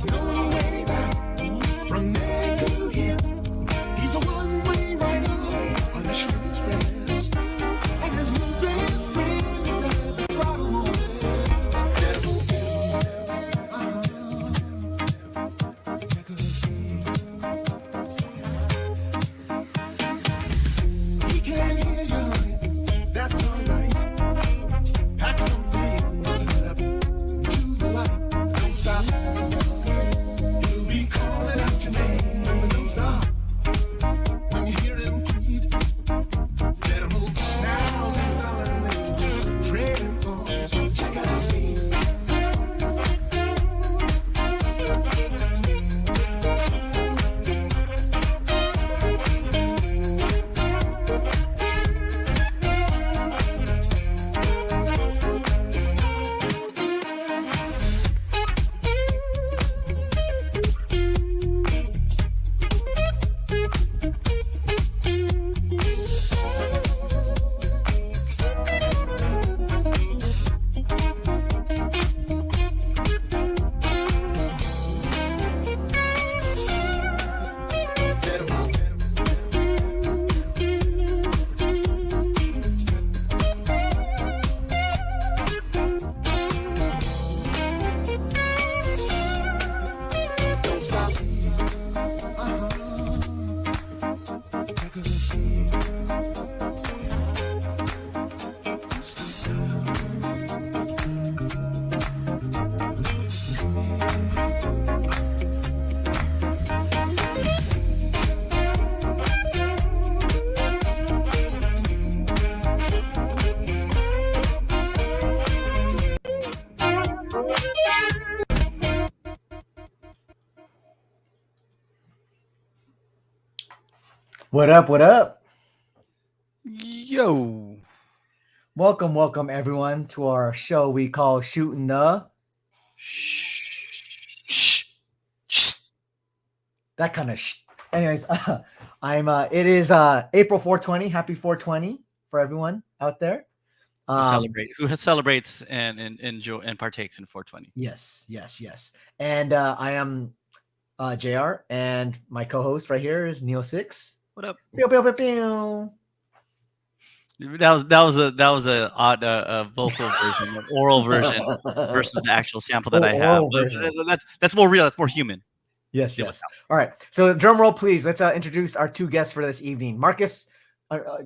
No What up? What up? Yo. Welcome, everyone, to our show we call Shooting the. Shh. That kind of. Anyways, I'm. It is April 420. Happy 420 for everyone out there. Who celebrates and enjoy and partakes in 420. Yes. And I am JR, and my co-host right here is Neilsix. What up? Pew, pew, pew, pew. That was a odd vocal version, an oral version versus the actual sample that I have. That's more real. That's more human. Yes. All right. So drum roll, please. Let's introduce our two guests for this evening. Marcus,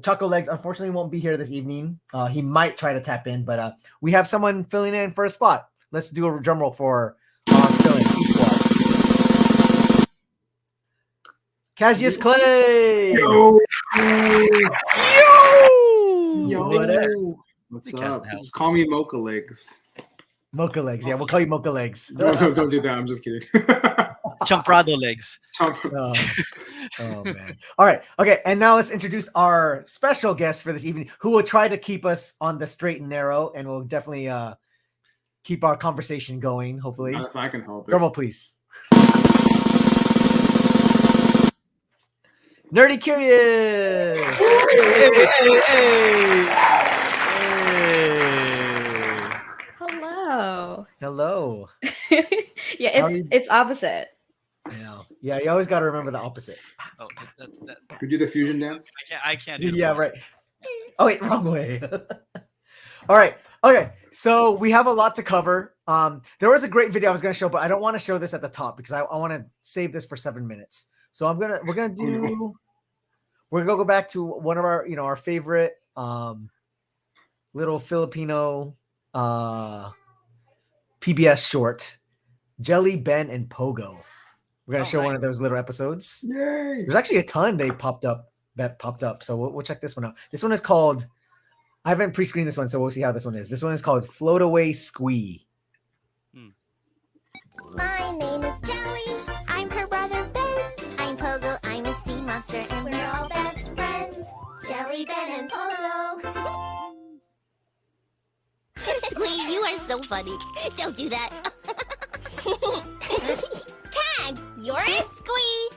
Choco Legs, unfortunately won't be here this evening. He might try to tap in, but we have someone filling in for a spot. Let's do a drum roll for filling squad. Cazius Clay. Yo. What's up? Just call me Mocha Legs. Mocha Legs. Yeah, we'll call you Mocha Legs. No, don't do that. I'm just kidding. Champrado Legs. Oh, man. All right. Okay. And now let's introduce our special guest for this evening, who will try to keep us on the straight and narrow, and will definitely keep our conversation going, hopefully. If I can help it. Drum roll, please. Nerdy Curious. Hey. Hello. Yeah, it's opposite. Yeah, you always got to remember the opposite. Oh, Could you do the fusion dance? I can't do Yeah, right. Oh, wait, wrong way. All right. Okay. So we have a lot to cover. There was a great video I was going to show, but I don't want to show this at the top because I want to save this for 7 minutes. So we're going to go back to one of our, our favorite little Filipino PBS short, Jelly, Ben, and Pogo. We're going to show one of those little episodes. Yay! There's actually a ton that popped up. So we'll check this one out. This one is called, I haven't pre-screened this one, so we'll see how this one is. This one is called Float Away Squee. My name is Jelly. I'm her brother Ben. I'm Pogo. I'm a sea monster, and we're all best friends. Jelly, Ben, and Pogo. Squee, you are so funny. Don't do that. Tag, you're it, Squee.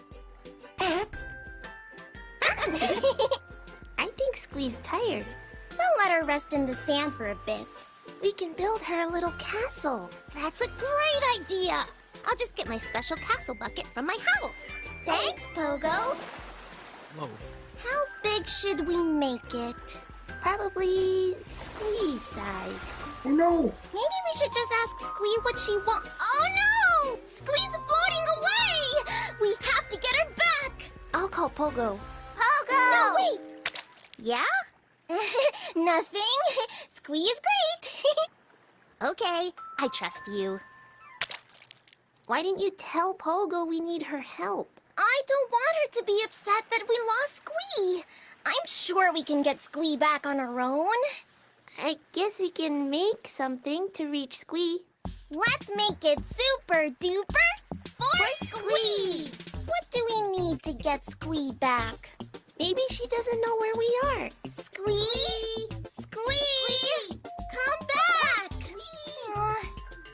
I think Squee's tired. We'll let her rest in the sand for a bit. We can build her a little castle. That's a great idea. I'll just get my special castle bucket from my house. Thanks, Pogo. Whoa. How big should we make it? Probably Squee size. Oh no! Maybe we should just ask Squee what she wants. Oh no! Squee's floating away! We have to get her back! I'll call Pogo. Pogo! No, wait! Yeah? Nothing. Squee is great. Okay, I trust you. Why didn't you tell Pogo we need her help? I don't want her to be upset that we lost Squee. I'm sure we can get Squee back on her own. I guess we can make something to reach Squee. Let's make it super duper for Squee! What do we need to get Squee back? Maybe she doesn't know where we are. Squee! Squee! Come back!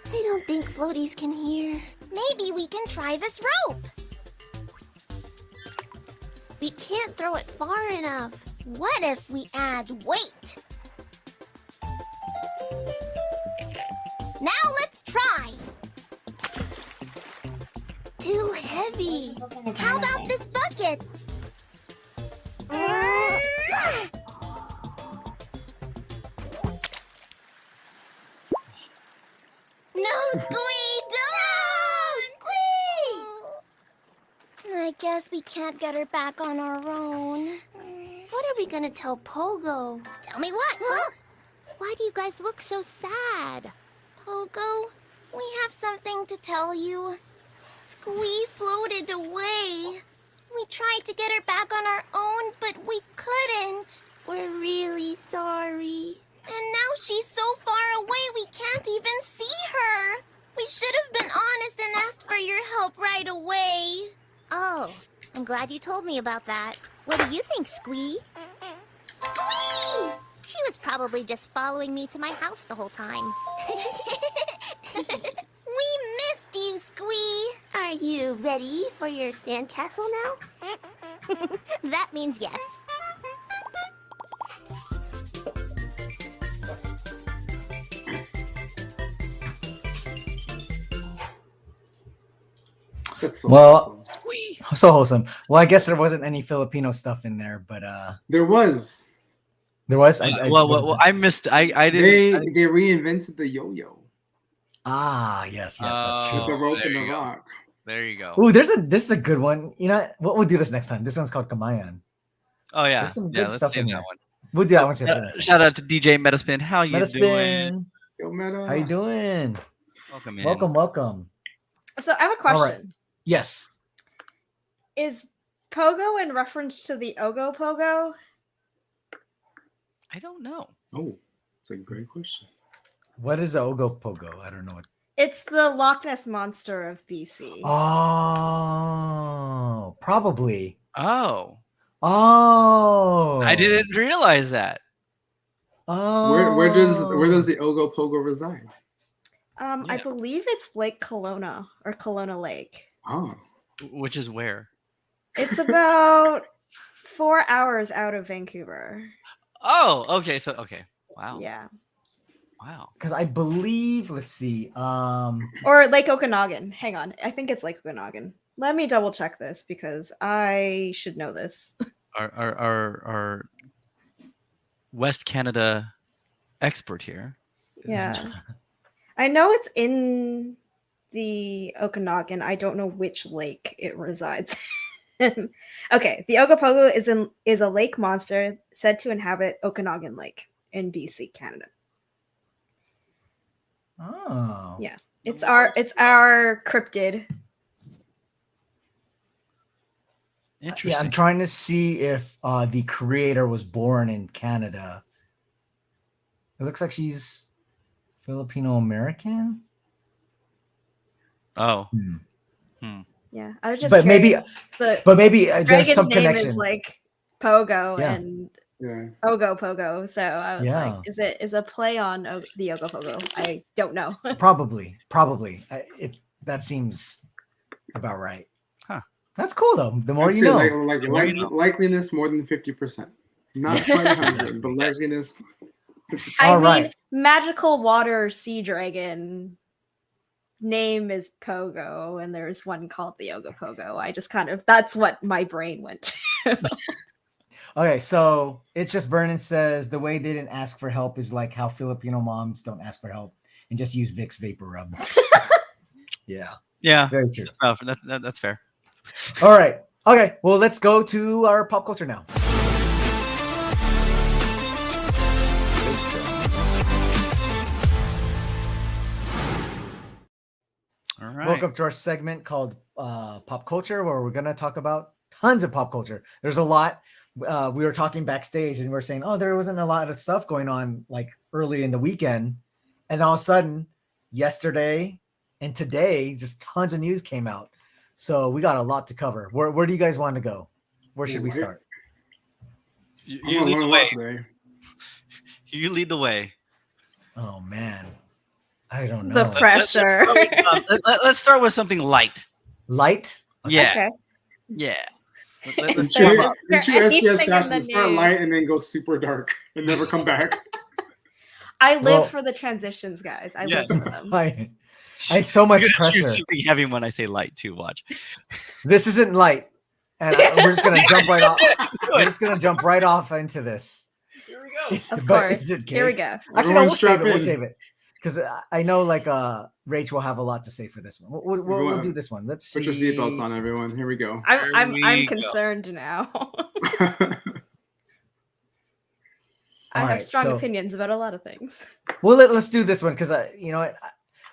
I don't think floaties can hear. Maybe we can try this rope. We can't throw it far enough. What if we add weight? Now let's try. Too heavy. How about this bucket? No, Squee, don't! Squee! I guess we can't get her back on our own. What are we gonna tell Pogo? Tell me what? Huh? Why do you guys look so sad? Pogo, we have something to tell you. Squee floated away. We tried to get her back on our own, but we couldn't. We're really sorry. And now she's so far away we can't even see her. We should have been honest and asked for your help right away. Oh, I'm glad you told me about that. What do you think, Squee? Squee! She was probably just following me to my house the whole time. We missed you, Squee! Are you ready for your sandcastle now? That means yes. That's so Well, awesome. so wholesome. Well, I guess there wasn't any Filipino stuff in there, but there was. There was. Well, I missed. I didn't. They reinvented the yo-yo. Ah, yes, that's true. With the rope and the rock. There you go. Ooh, this is a good one. You know, we'll do this next time. This one's called Kamayan. Oh yeah, There's some good let's stuff do in that there. one. We'll do that one. Next time. Shout out to DJ Metaspin. How you doing? Yo, Meta. How you doing? Welcome in. Welcome. So I have a question. All right. Yes. Is Pogo in reference to the Ogo Pogo? I don't know. Oh, it's a great question. What is the Ogo Pogo? I don't know what. It's the Loch Ness Monster of BC. Oh, probably. Oh. I didn't realize that. Oh. Where does the Ogo Pogo reside? I believe it's Lake Kelowna or Kelowna Lake. Oh. Which is where? It's about 4 hours out of Vancouver. Oh, okay. So okay. Wow. Yeah. Wow. Because I believe, let's see. Or Lake Okanagan. Hang on. I think it's Lake Okanagan. Let me double check this because I should know this. Our West Canada expert here. Yeah. I know it's in the Okanagan. I don't know which lake it resides in. Okay, the Ogopogo is a lake monster said to inhabit Okanagan Lake in BC, Canada. Oh. Yeah. It's our cryptid. Interesting. Yeah, I'm trying to see if the creator was born in Canada. It looks like she's Filipino American. Oh. Yeah, I was just. But maybe there's some name connection. is like Pogo Yeah. and Ogo Pogo. So I was like, is a play on the Ogo Pogo? I don't know. Probably. That seems about right. Huh. That's cool though. The more you know. Likeliness more than 50%. Not quite 100, but likeliness. I mean, magical water sea dragon name is Pogo, and there's one called the Ogo Pogo. I just that's what my brain went to. Okay, so it's just Vernon says the way they didn't ask for help is like how Filipino moms don't ask for help and just use Vicks Vapor Rub. Yeah. Very true. That's fair. All right. Okay. Well, let's go to our pop culture now. All right. Welcome to our segment called Pop Culture, where we're going to talk about tons of pop culture. There's a lot. We were talking backstage and we were saying, there wasn't a lot of stuff going on like early in the weekend. And all of a sudden, yesterday and today, just tons of news came out. So we got a lot to cover. Where do you guys want to go? Where should we start? You lead the way. You lead the way. Oh, man. I don't know. The pressure. Let's start with something light. Light? Okay. Yeah. Okay. Yeah. Let's STS Podcast start light and then go super dark and never come back. I live for the transitions, guys. I live for them. I so much pressure. Choose something heavy when I say light too. Watch. This isn't light, and we're just gonna jump right off. We're just gonna jump right off into this. Here we go. Of course. Here we go. Actually, no, we'll save it because I know like Rach will have a lot to say for this one. We'll do this one. Let's put see. your seatbelts on, everyone. Here we go. I'm concerned now. I have strong opinions about a lot of things. Well, let's do this one because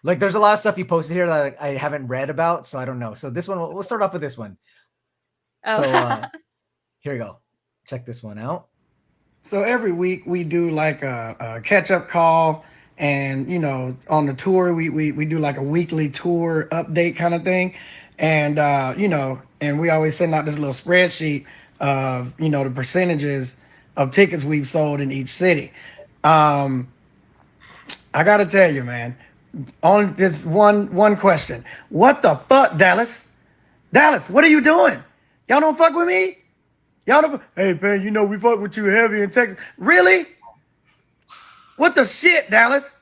like there's a lot of stuff you posted here that I haven't read about, so I don't know. So this one, we'll start off with this one. Oh. So here we go. Check this one out. So every week we do like a catch-up call, and on the tour we do like a weekly tour update kind of thing, and and we always send out this little spreadsheet of, you know, the percentages of tickets we've sold in each city. I gotta tell you, man, on this one question. What the fuck, Dallas? Dallas, what are you doing? Y'all don't fuck with me? Y'all don't. Hey, man, you know we fuck with you heavy in Texas. Really? What the shit, Dallas?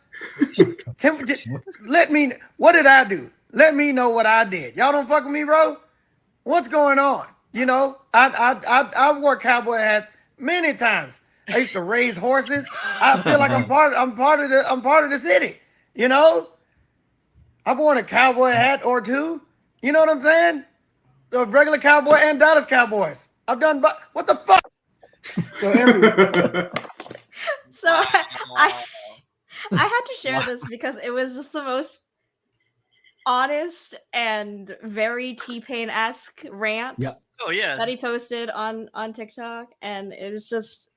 Let me. What did I do? Let me know what I did. Y'all don't fuck with me, bro. What's going on? You know, I wore cowboy hats many times. I used to raise horses. I feel like I'm part of the city. You know, I've worn a cowboy hat or two. You know what I'm saying? The regular cowboy and Dallas Cowboys. I've done, but what the fuck? So I had to share this because it was just the most honest and very T-Pain-esque rant Oh yeah. that he posted on TikTok, and it was just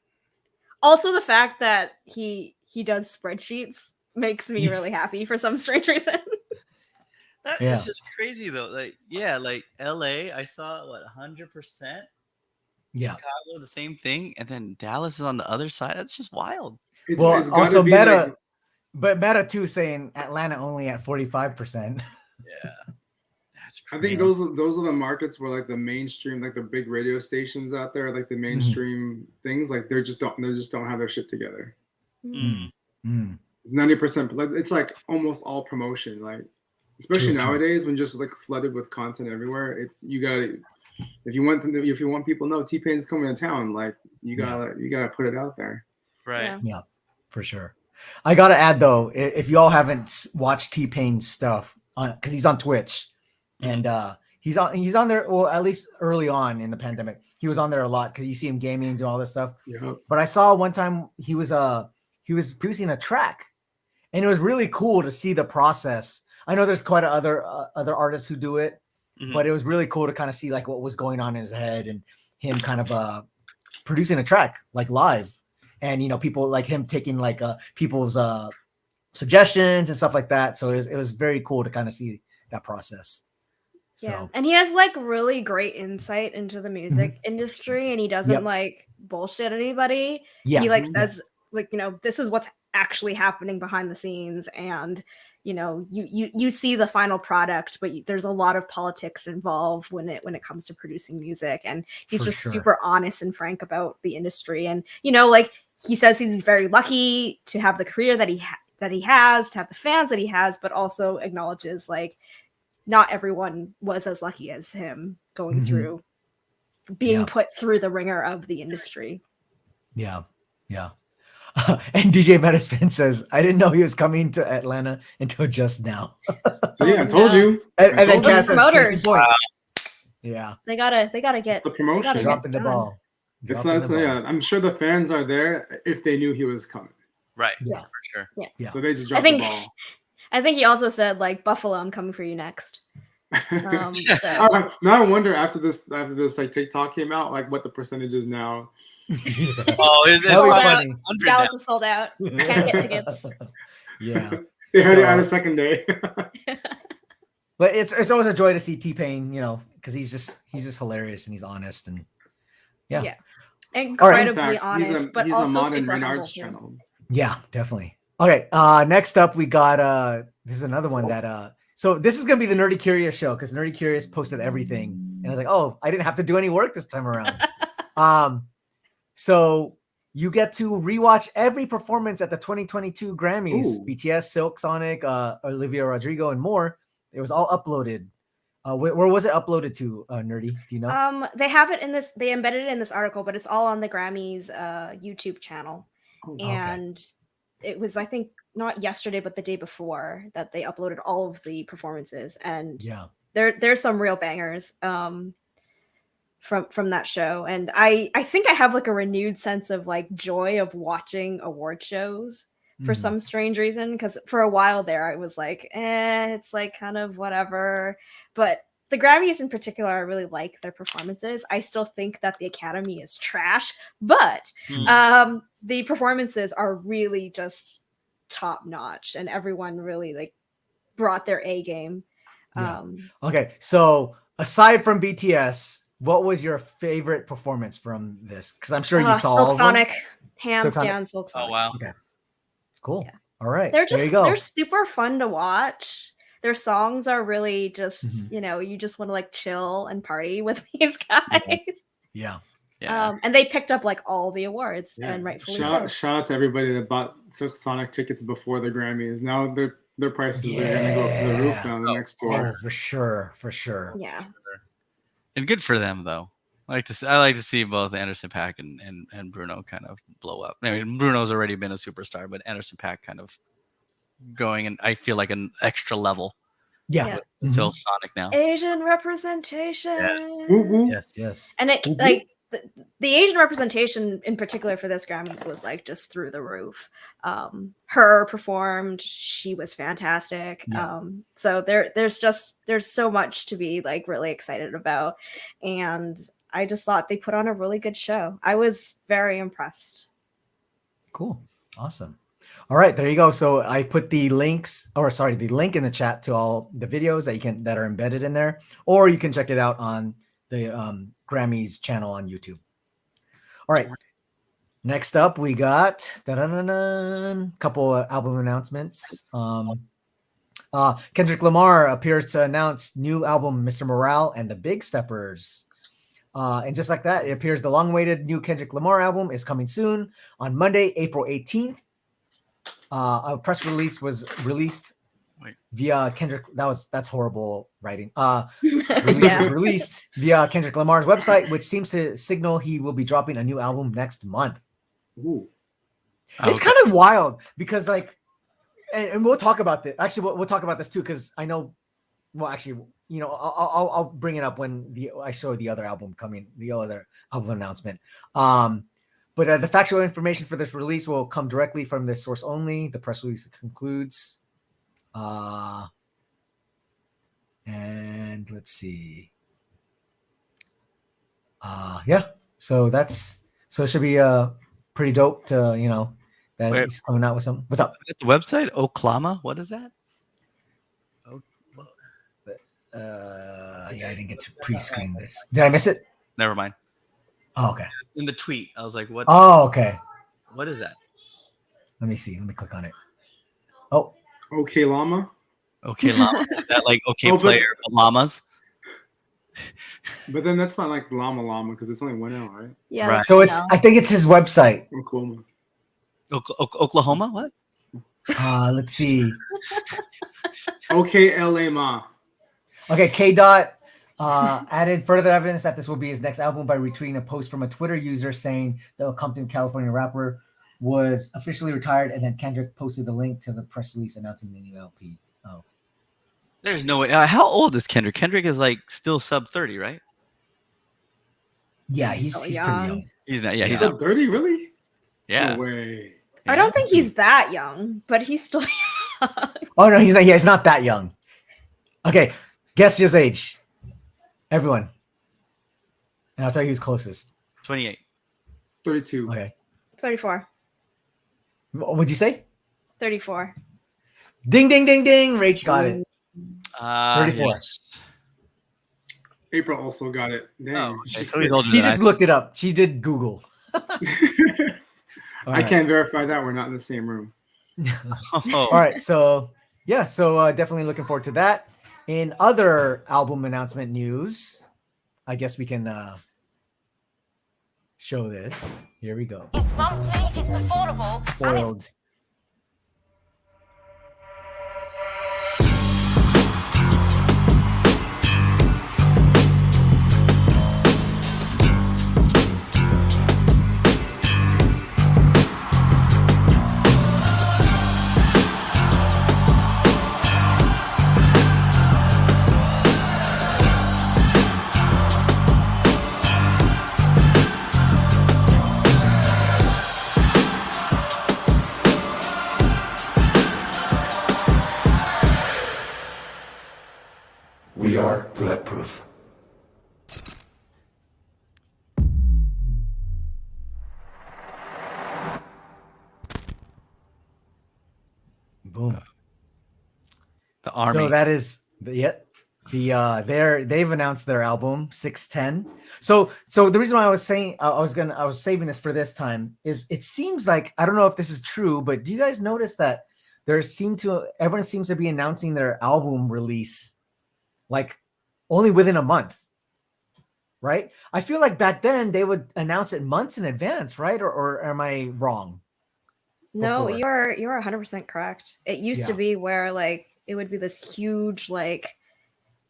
also the fact that he does spreadsheets makes me really happy for some strange reason. That is just crazy though. Like, yeah, like LA, I saw what 100%. Yeah. Chicago, the same thing, and then Dallas is on the other side. That's just wild. It's also Meta, like, but Meta too saying Atlanta only at 45%. Yeah, that's I crazy. think those are the markets where like the mainstream, like the big radio stations out there, like the mainstream things, like they just don't have their shit together. It's 90%. It's like almost all promotion, like especially nowadays when just like flooded with content everywhere. It's you gotta if you want people to know T-Pain's coming to town, like you gotta put it out there. Right. Yeah, for sure. I gotta add though, if you all haven't watched T-Pain's stuff because he's on Twitch, and he's on there. Well, at least early on in the pandemic, he was on there a lot because you see him gaming and doing all this stuff. Yeah. But I saw one time he was producing a track, and it was really cool to see the process. I know there's quite other artists who do it, but it was really cool to kind of see like what was going on in his head and him kind of producing a track like live, and you know people like him taking like people's suggestions and stuff like that. So it was very cool to kind of see that process. Yeah, and he has like really great insight into the music industry, and he doesn't like bullshit anybody. Yeah, he like says like, you know, this is what's actually happening behind the scenes, and you know, you see the final product, but there's a lot of politics involved when it comes to producing music, and he's just super honest and frank about the industry. And you know, like he says he's very lucky to have the career that he has, to have the fans that he has, but also acknowledges like not everyone was as lucky as him going through being put through the ringer of the industry. Yeah. And DJ Metaspin says, I didn't know he was coming to Atlanta until just now. So yeah, I told you. And then Cass says, promoters. Yeah. They gotta get it's the promotion. Dropping the ball. Yeah, I'm sure the fans are there if they knew he was coming. Right. Yeah. For sure. Yeah. So they just dropped the ball. I think he also said like, Buffalo, I'm coming for you next. Now I wonder after this like TikTok came out, like what the percentage is now. Oh, it's funny. Dallas is sold out. Can't get tickets. Yeah. They heard it on a second day. But it's always a joy to see T-Pain, you know, because he's just hilarious and he's honest and yeah. Incredibly honest, but he's also a modern super Renard's humble. channel. Yeah, definitely. Okay, next up we got this is another one that so this is gonna be the Nerdy Curious show because Nerdy Curious posted everything, and I was like, oh, I didn't have to do any work this time around. So you get to rewatch every performance at the 2022 Grammys. Ooh. BTS, Silk Sonic, Olivia Rodrigo, and more. It was all uploaded. Where was it uploaded to, Nerdy? Do you know? They have it in this. They embedded it in this article, but it's all on the Grammys YouTube channel. And it was, I think, not yesterday, but the day before that they uploaded all of the performances. And there's some real bangers from that show. And I think I have like a renewed sense of like joy of watching award shows for some strange reason, because for a while there I was like, it's like kind of whatever. But the Grammys in particular, I really like their performances. I still think that the Academy is trash, but the performances are really just top notch, and everyone really like brought their A game. Okay, so aside from BTS, what was your favorite performance from this? Because I'm sure you saw Silk all of them. Sonic, hands Silk Sonic? down, Silk Sonic. Oh wow. Okay. Cool. Yeah. All right. They're there you go. they're super fun to watch. Their songs are really just, Mhm. you just want to like chill and party with these guys. Yeah. Yeah. And they picked up like all the awards, and rightfully so. Shout out to everybody that bought Sonic tickets before the Grammys. Now their prices are gonna go through the roof on the next tour. Oh, for sure. Yeah. And good for them though. I like to see both Anderson .Paak and Bruno kind of blow up. I mean, Bruno's already been a superstar, but Anderson .Paak kind of going, and I feel like an extra level. Yeah. Until Sonic now. Asian representation. Yes. And it like the Asian representation in particular for this Grammys was like just through the roof. Her performed, she was fantastic. Yeah. So there's so much to be like really excited about, and I just thought they put on a really good show. I was very impressed. Cool. Awesome. All right, there you go. So I put the link in the chat to all the videos that are embedded in there, or you can check it out on the Grammys channel on YouTube. All right. Next up, we got a couple of album announcements. Kendrick Lamar appears to announce new album, Mr. Morale and the Big Steppers. And just like that, it appears the long-awaited new Kendrick Lamar album is coming soon on Monday, April 18th. A press release was released via Kendrick. That's horrible writing. Released via Kendrick Lamar's website, which seems to signal he will be dropping a new album next month. Ooh. It's kind of wild because and we'll talk about this. Actually, we'll talk about this too because I know. Well, actually, I'll bring it up when I show the other album coming, the other album announcement. But the factual information for this release will come directly from this source only. The press release concludes. And let's see. So it should be pretty dope to that he's coming out with something. What's up? The website Oklahoma. What is that? I didn't get to pre-screen this. Did I miss it? Never mind. Oh, okay. In the tweet, I was like, "What?" Oh, okay. What is that? Let me see. Let me click on it. Oh. Okay, Llama. Okay, Llama. Is that like okay player for llamas? But then that's not like Llama because it's only 1 L, right? Yeah. Right. So I think it's his website. Oklahoma. Oklahoma? What? Let's see. Okay, LA Ma. Okay, K. Dot added further evidence that this will be his next album by retweeting a post from a Twitter user saying the Compton, California rapper was officially retired, and then Kendrick posted the link to the press release announcing the new LP. Oh, There's no way. How old is Kendrick? Kendrick is like still sub 30, right? yeah, he's pretty young. He's not. Yeah, He's he's still not. 30, really? Yeah. No way. I don't think he's that young, but he's still young. Oh no, he's not. Yeah, he's not that young. Okay, guess his age, everyone, and I'll tell you who's closest. 28. 32. Okay, 34. what would you say? 34. Ding, ding, ding, ding. Rach got it. 34. Yes. April also got it. Dang. Oh, okay. So he's older She than just looked it up. She did Google. I can't verify that. We're not in the same room. All right, so definitely looking forward to that. In other album announcement news, I guess we can show this. Here we go. It's monthly, it's affordable. Spoiled. We are bulletproof. Boom. The army. So that is yeah. they've announced their album 610. So the reason why I was saying I was saving this for this time is it seems like, I don't know if this is true, but do you guys notice that everyone seems to be announcing their album release like only within a month, right? I feel like back then they would announce it months in advance, right? Or am I wrong? No, Before. you're 100% correct. It used to Yeah. be where like it would be this huge like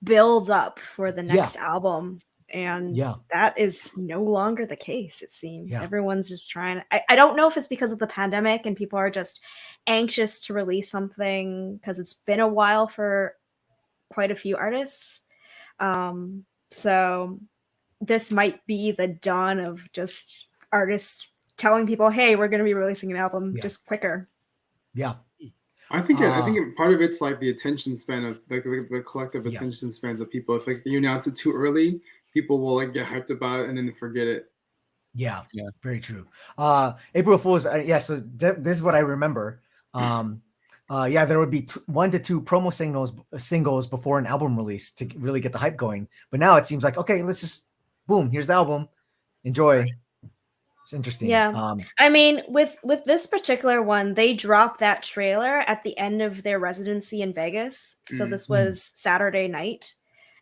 build up for the next album, and that is no longer the case. It seems everyone's just trying. I don't know if it's because of the pandemic and people are just anxious to release something because it's been a while for quite a few artists. So this might be the dawn of just artists telling people, hey, we're going to be releasing an album just quicker. Yeah. I think part of it's like the attention span of like the collective attention spans of people. If like you announce it too early, people will like get hyped about it and then forget it. Yeah, very true. April Fool's. So this is what I remember. There would be 1 to 2 promo singles before an album release to really get the hype going. But now it seems like, okay, let's just boom, here's the album, enjoy. It's interesting. Yeah. I mean, with this particular one, they dropped that trailer at the end of their residency in Vegas. So this was Saturday night.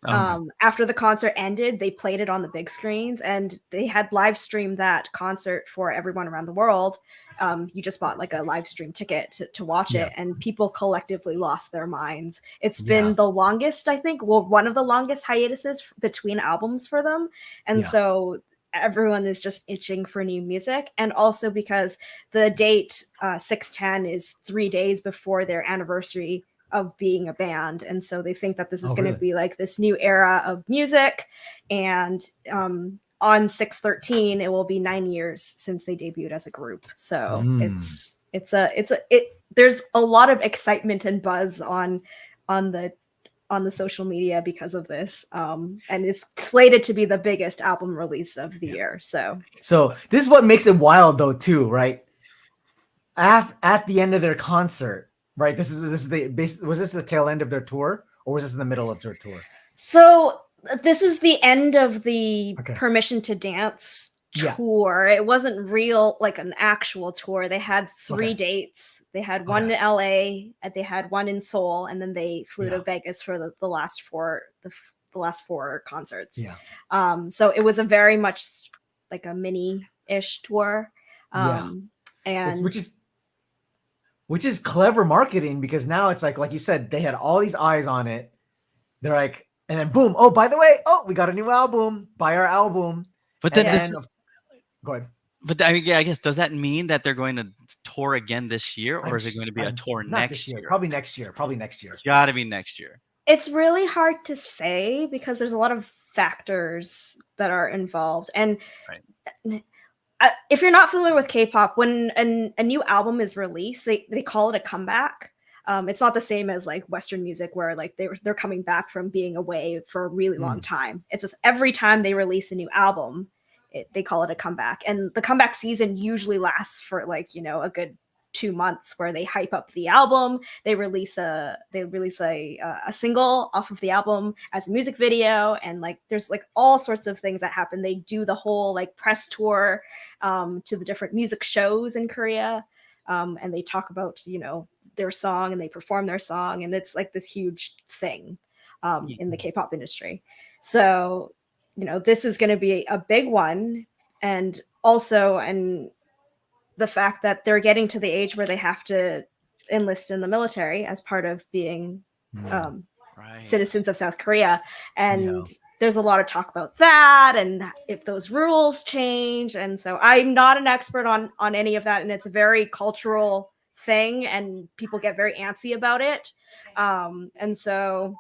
After the concert ended, they played it on the big screens and they had live streamed that concert for everyone around the world. You just bought like a live stream ticket to watch it, and people collectively lost their minds. It's been the longest, I think, one of the longest hiatuses between albums for them. And so everyone is just itching for new music. And also because the date 610 is 3 days before their anniversary of being a band, and so they think that this is going to be like this new era of music. And on 613 it will be 9 years since they debuted as a group. So there's a lot of excitement and buzz on the social media because of this, and it's slated to be the biggest album release of the year. So this is what makes it wild though too, right? At the end of their concert, right? Was this the tail end of their tour, or was this in the middle of their tour? So this is the end of the Permission to Dance tour. It wasn't real, like an actual tour. They had 3 dates. They had one in LA, and they had one in Seoul, and then they flew to Vegas for the last 4 concerts. So it was a very much like a mini-ish tour. And which is clever marketing, because now it's like you said, they had all these eyes on it. They're like, and then boom, oh, by the way, we got a new album. Buy our album. But then go ahead. But I guess, does that mean that they're going to tour again this year, or is it going to be a tour next year? Probably next year. It's got to be next year. It's really hard to say because there's a lot of factors that are involved. And if you're not familiar with K-pop, when a new album is released, they call it a comeback. It's not the same as like Western music where like they're coming back from being away for a really long time. It's just every time they release a new album, they call it a comeback. And the comeback season usually lasts for like, a good 2 months, where they hype up the album. They release a single off of the album as a music video. And like, there's like all sorts of things that happen. They do the whole like press tour to the different music shows in Korea. And they talk about, their song, and they perform their song. And it's like this huge thing in the K-pop industry. So, this is going to be a big one. And also, the fact that they're getting to the age where they have to enlist in the military as part of being citizens of South Korea. And there's a lot of talk about that, and if those rules change. And so I'm not an expert on any of that. And it's a very cultural thing, and people get very antsy about it. And so,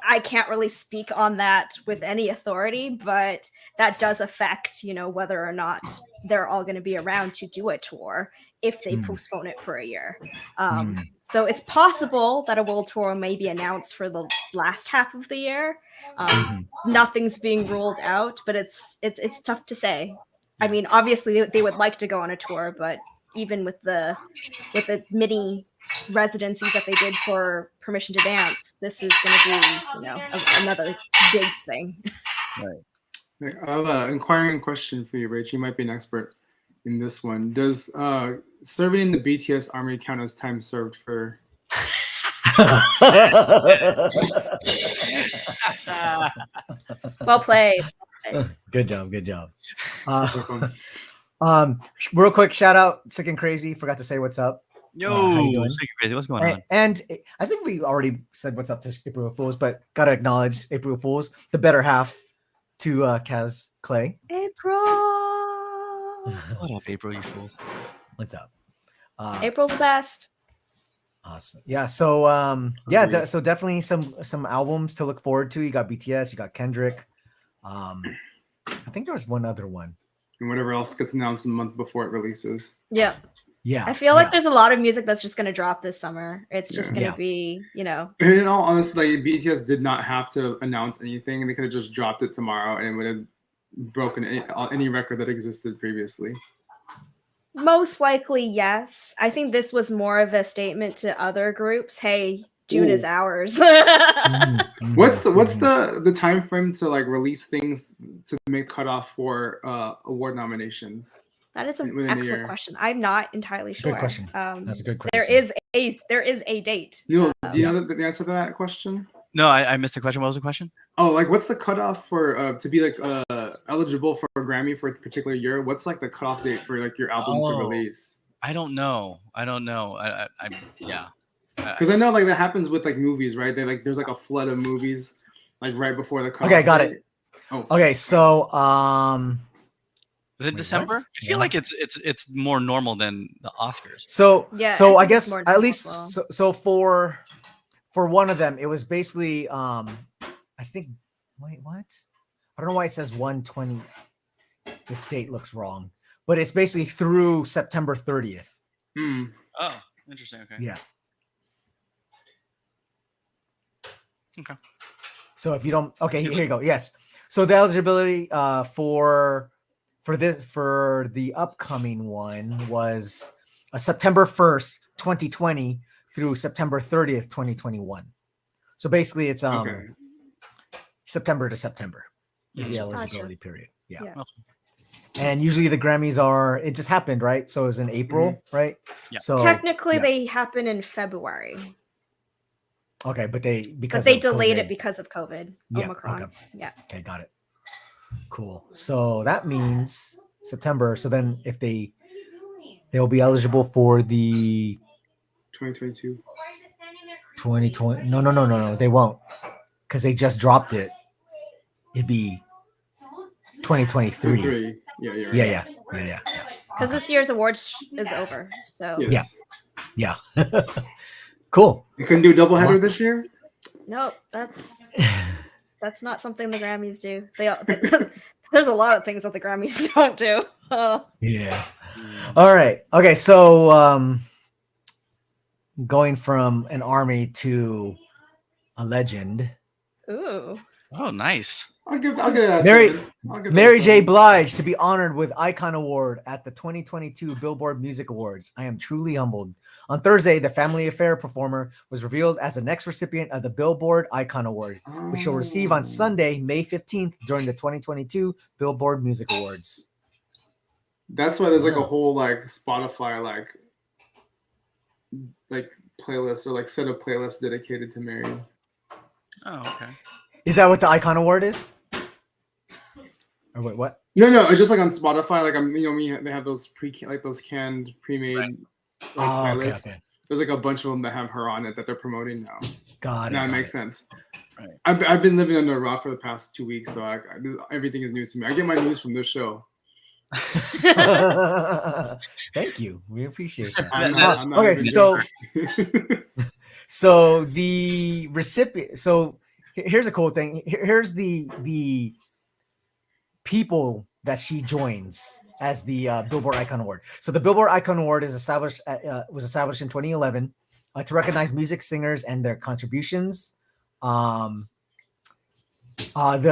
I can't really speak on that with any authority, but that does affect, whether or not they're all going to be around to do a tour if they postpone it for a year. So it's possible that a world tour may be announced for the last half of the year. Nothing's being ruled out, but it's tough to say. I mean, obviously they would like to go on a tour, but even with the mini residencies that they did for Permission to Dance, this is going to be, another big thing. I have an inquiring question for you, Rach. You might be an expert in this one. Does serving in the BTS army count as time served for? Well played. Good job. Real quick shout out, Sick and Crazy. Forgot to say what's up. Yo, how you doing? Sick and Crazy, what's going on? And I think we already said what's up to April Fools, but gotta acknowledge April Fools, the better half to Kaz Clay. April. What up, April, you fools? What's up? April's the best. Awesome. Yeah. So so definitely some albums to look forward to. You got BTS, you got Kendrick. I think there was one other one. And whatever else gets announced a month before it releases. Yeah. Yeah. I feel like there's a lot of music that's just going to drop this summer. It's just going to be, And in all honesty, like BTS did not have to announce anything. They could have just dropped it tomorrow and it would have broken any record that existed previously. Most likely, yes. I think this was more of a statement to other groups. Hey, June is ours. What's the time frame to like release things to make cutoff for award nominations? That is an excellent question. I'm not entirely sure. Good question. That's a good question. There is a date. Do you know the answer to that question? No, I missed the question. What was the question? Oh, like what's the cutoff for to be like eligible for a Grammy for a particular year? What's like the cutoff date for like your album to release? I don't know. Yeah. Because I know like that happens with like movies, right? They like there's like a flood of movies like right before the cutoff. Okay, got date. it. Oh. Okay, so Within December? what? I feel like it's more normal than the Oscars. So Yeah, so I I think it's guess more at normal least as well. so for one of them, it was basically I think wait, what? I don't know why it says 120. This date looks wrong, but it's basically through September 30th. Oh, interesting. Okay. Yeah. Okay. So if you don't, okay, here you go. Yes. So the eligibility for the upcoming one was September 1st, 2020 through September 30th, 2021. So basically it's September to September is the eligibility period. Yeah. Yeah. And usually the Grammys it just happened, right? So it was in April, right? Yeah. So Technically, they happen in February, okay, but they delayed COVID. it because of COVID, Yeah, Omicron. okay. Yeah. Okay, got it. Cool. So that means September. So then if they'll be eligible for the 2022. 2020. No, they won't. Because they just dropped it. It'd be 2023. Yeah, you're right. Yeah. Because this year's awards is over. So Yes. Yeah. Cool. You couldn't do a doubleheader this year? nope, that's not something the Grammys do. There's a lot of things that the Grammys don't do. Yeah. All right. Okay. So going from an army to a legend. Ooh. Oh, nice. I'll give that. Mary J. Blige to be honored with Icon Award at the 2022 Billboard Music Awards. I am truly humbled. On Thursday, the Family Affair performer was revealed as the next recipient of the Billboard Icon Award, which she'll receive on Sunday, May 15th during the 2022 Billboard Music Awards. That's why there's like a whole like Spotify like playlist or like set of playlists dedicated to Mary. Oh, okay. Is that what the Icon Award is? Or wait, what? No, it's just like on Spotify. Like they have those canned, pre-made playlists. Okay. There's like a bunch of them that have her on it that they're promoting now. Got it. That makes sense. Right. I've been living under a rock for the past 2 weeks, so everything is news to me. I get my news from this show. Thank you. We appreciate that. I'm not Okay, even so joking. so the recipient. So here's a cool thing. Here's the people that she joins as the Billboard Icon Award. So the Billboard Icon Award was established in 2011 to recognize music singers and their contributions. The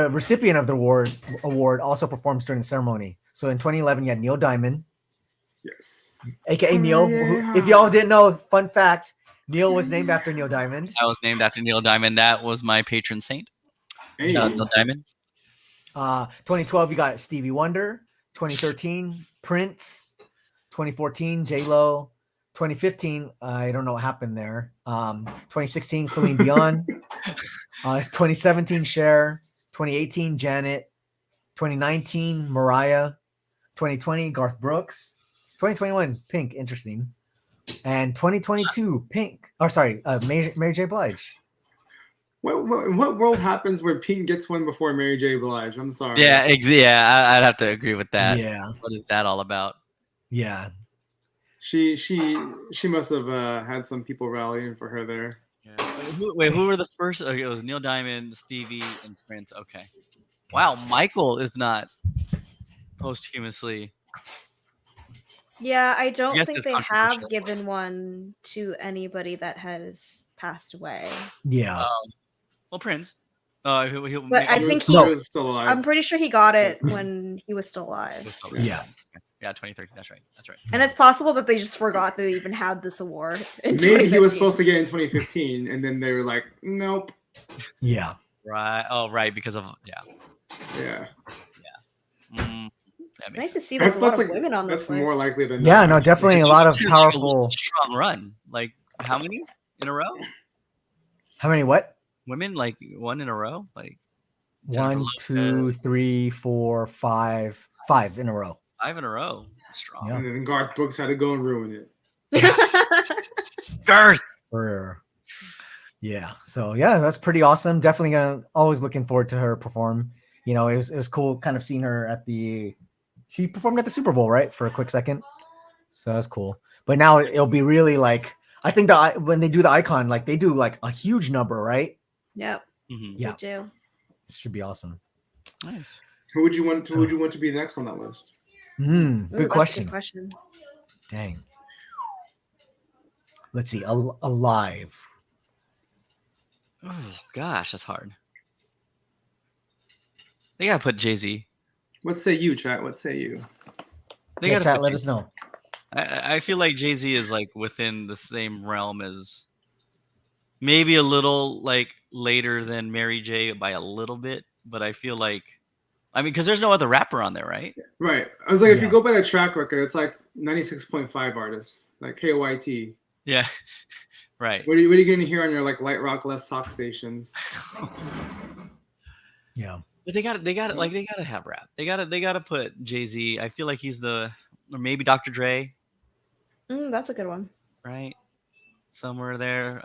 recipient of the award also performs during the ceremony. So in 2011, you had Neil Diamond, Yes. aka Neil. Yeah. If y'all didn't know, fun fact: Neil was named after Neil Diamond. I was named after Neil Diamond. That was my patron saint. Hey. Shout out Neil Diamond. 2012, you got Stevie Wonder. 2013, Prince. 2014, J-Lo. 2015, I don't know what happened there. 2016, Celine Dion. 2017, Cher. 2018, Janet. 2019, Mariah. 2020, Garth Brooks. 2021, Pink. Interesting. And 2022, Pink. Oh, sorry, Mary J. Blige. What world happens where Pink gets one before Mary J. Blige? I'm sorry. Yeah, I'd have to agree with that. Yeah. What is that all about? Yeah. She must have had some people rallying for her there. Yeah. Wait, who were the first? Okay, it was Neil Diamond, Stevie, and Prince. Okay. Wow, Michael is not posthumously. Yeah, I don't guess think it's they have controversial. given one to anybody that has passed away. Yeah. Well, Prince. But I think He he. was still alive. I'm pretty sure he got it He's- when he was still alive. Yeah. Yeah, 2013. That's right. And it's possible that they just forgot they even had this award. In Maybe he was 2015. supposed to get it in 2015, and then they were like, nope. Yeah. Right. Oh, right. Because of Yeah. That Nice makes to see there's a lot of women on this That's list. more likely than Yeah, not, no, actually. definitely a lot of sense. powerful. Strong run. Like how many in a row? How many what? Women like one in a row? Like 1, 2, 3, 4, 5. 5 in a row. 5 in a row. Strong. Yeah. And then Garth Brooks had to go and ruin it. Garth. Yeah. So yeah, that's pretty awesome. Definitely always looking forward to her perform. You know, it was cool kind of seeing her she performed at the Super Bowl, right? For a quick second. So that's cool. But now it'll be really like, I think when they do the icon, like they do like a huge number, right? Yep. Mm-hmm. Yeah. They do. This should be awesome. Nice. Who would you want to be next on that list? Ooh, Good that's a question. Good question. Dang. Let's see. Alive. Oh gosh, that's hard. They gotta put Jay-Z. What say you, chat? What say you? They Yeah, gotta chat, put let Jay-Z. us know. I feel like Jay-Z is like within the same realm as maybe a little like later than Mary J by a little bit, but I feel like because there's no other rapper on there, right? Right. I was like, if Yeah. you go by the track record, it's like 96.5 artists, like KYT. Yeah. Right. What are you going to hear on your like light rock less talk stations? Yeah. But they gotta have rap. They gotta put Jay-Z. I feel like he's or maybe Dr. Dre, That's a good one. right? Somewhere there.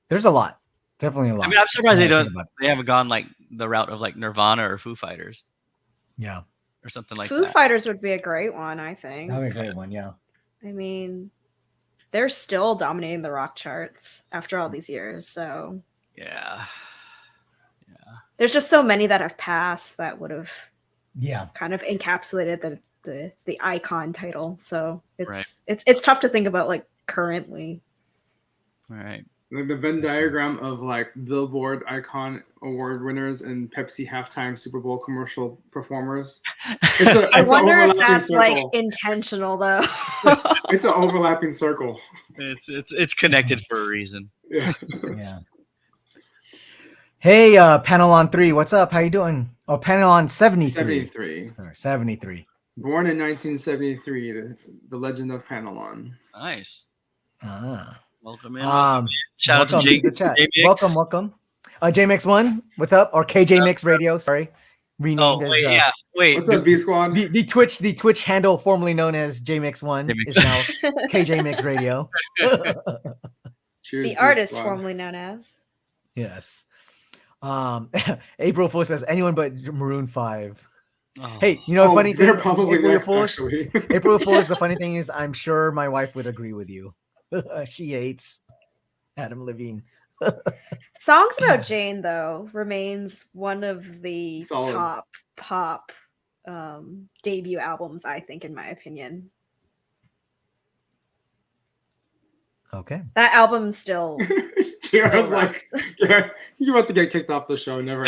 There's a lot. Definitely a lot. I mean, I'm surprised Now I think about it. they haven't gone like the route of like Nirvana or Foo Fighters Yeah. or something like Foo that. Fighters would be a great one, I think. That would be a great one. Yeah. I mean, they're still dominating the rock charts after all these years. So Yeah. there's just so many that have passed that would have Yeah. kind of encapsulated the icon title. So Right. it's tough to think about like currently. All right. Like the Venn diagram of like Billboard icon award winners and Pepsi halftime Super Bowl commercial performers. I It's wonder an if overlapping that's like circle. intentional though. It's an overlapping circle. It's connected for a reason. Yeah. Yeah. Hey, Panelon 3, what's up? How you doing? Oh, Panelon 73. 73. Sorry, 73. Born in 1973, the legend of Panelon. Nice. Ah. Welcome in. Shout out Welcome to Jake. the chat. J-Mix. Welcome. JMix1, what's up? Or KJ Mix Radio, sorry. Renamed Oh as wait, yeah. Wait. What's up, B Squad? the Twitch handle formerly known as JMix1 is now KJ Mix Radio. Cheers, The B artist Squad. formerly known as. Yes. April Fool says anyone but Maroon 5. Oh. Hey, you know the Oh, funny they're thing? probably April next, Fools, actually. April Fools, the funny thing is, I'm sure my wife would agree with you. She hates Adam Levine. Songs About Jane, though, remains one of the Solid. top pop debut albums, I think, in my opinion. Okay. That album still. Jared's still like, rocks. Jared, you're about to get kicked off the show. Never.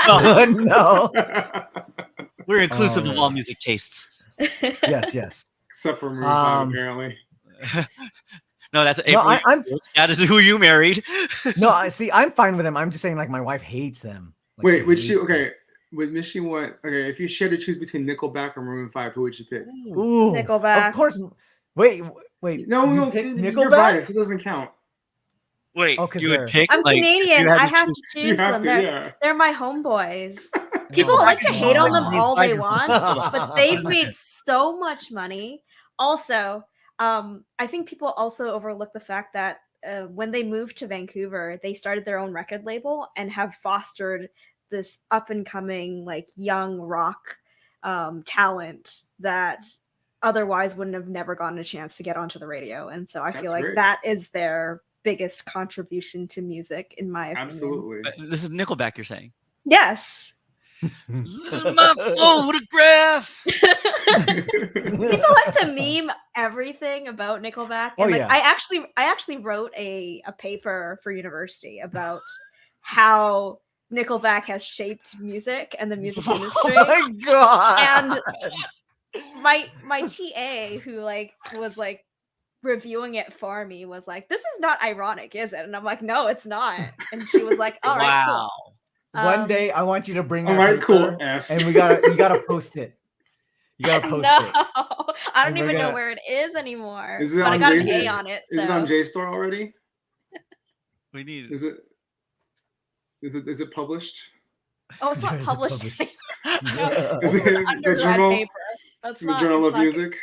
Oh, no. We're inclusive Oh. of all music tastes. Yes. Except for Maroon 5, Um, apparently. No, that's No, April. I'm That is who you married. no. I see. I'm fine with them. I'm just saying, like, my wife hates them. Like, Wait, would she? hates them. Okay, would she want? Okay, if you had to choose between Nickelback or Maroon 5, who would you pick? Ooh, Nickelback. Of course. Wait. No, you no, pick you're Nickelback? biased. It doesn't count. Wait, Oh, 'cause you they're- would pick? I'm like, if you Canadian. had I have choose- to choose You have them. to, They're, yeah. they're my homeboys. People Oh, like to hate on them God. all they Find want, yourself. but they've made so much money. Also, I think people also overlook the fact that when they moved to Vancouver, they started their own record label and have fostered this up and coming, like, young rock talent that otherwise wouldn't have never gotten a chance to get onto the radio. And so I That's feel like great. that is their biggest contribution to music, in my opinion. Absolutely. But this is Nickelback, you're saying? Yes. My photograph. People like to meme everything about Nickelback. And Oh, like yeah. I actually wrote a paper for university about how Nickelback has shaped music and the music industry. Oh my God. And my TA, who like was like reviewing it for me, was like, "This is not ironic, is it?" And I'm like, "No, it's not." And she was like, "All right, Wow. cool." One day I want you to bring All that right, cool. paper, F. and you gotta post it. You gotta post no, it. I And don't we're even know gonna- where it is anymore. Is it but I on got an Jay- A on it. Is it so- on JSTOR already? We need. Is it published? Oh, it's not There's a published. published- No, Is it it's an the undergrad journal? paper. That's The not, Journal it's of not- Music?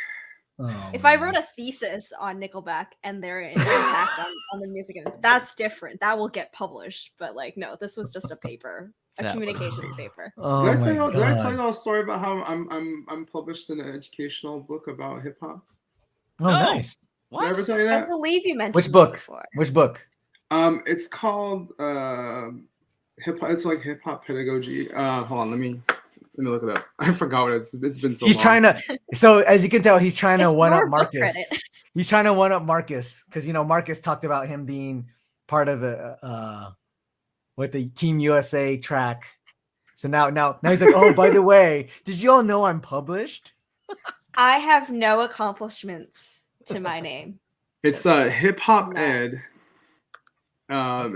Oh, If I man. wrote a thesis on Nickelback and their impact on the music industry, that's different. That will get published. But like, no, this was just a paper, a That was communications paper. Oh Did I my tell y'all? Did I tell God. y'all a story about how I'm published in an educational book about hip hop? Oh, No. nice. Did I ever tell you I that? believe you mentioned Which this book? before. Which book? It's called hip hop. It's like hip hop pedagogy. Hold on, let me look it up. I forgot what it's been so He's long. trying to. So as you can tell, he's trying to It's one your up book Marcus. credit. He's trying to one up Marcus because Marcus talked about him being part of the with the Team USA track. So now he's like, oh, by the way, did you all know I'm published? I have no accomplishments to my name. It's a hip hop No. ed.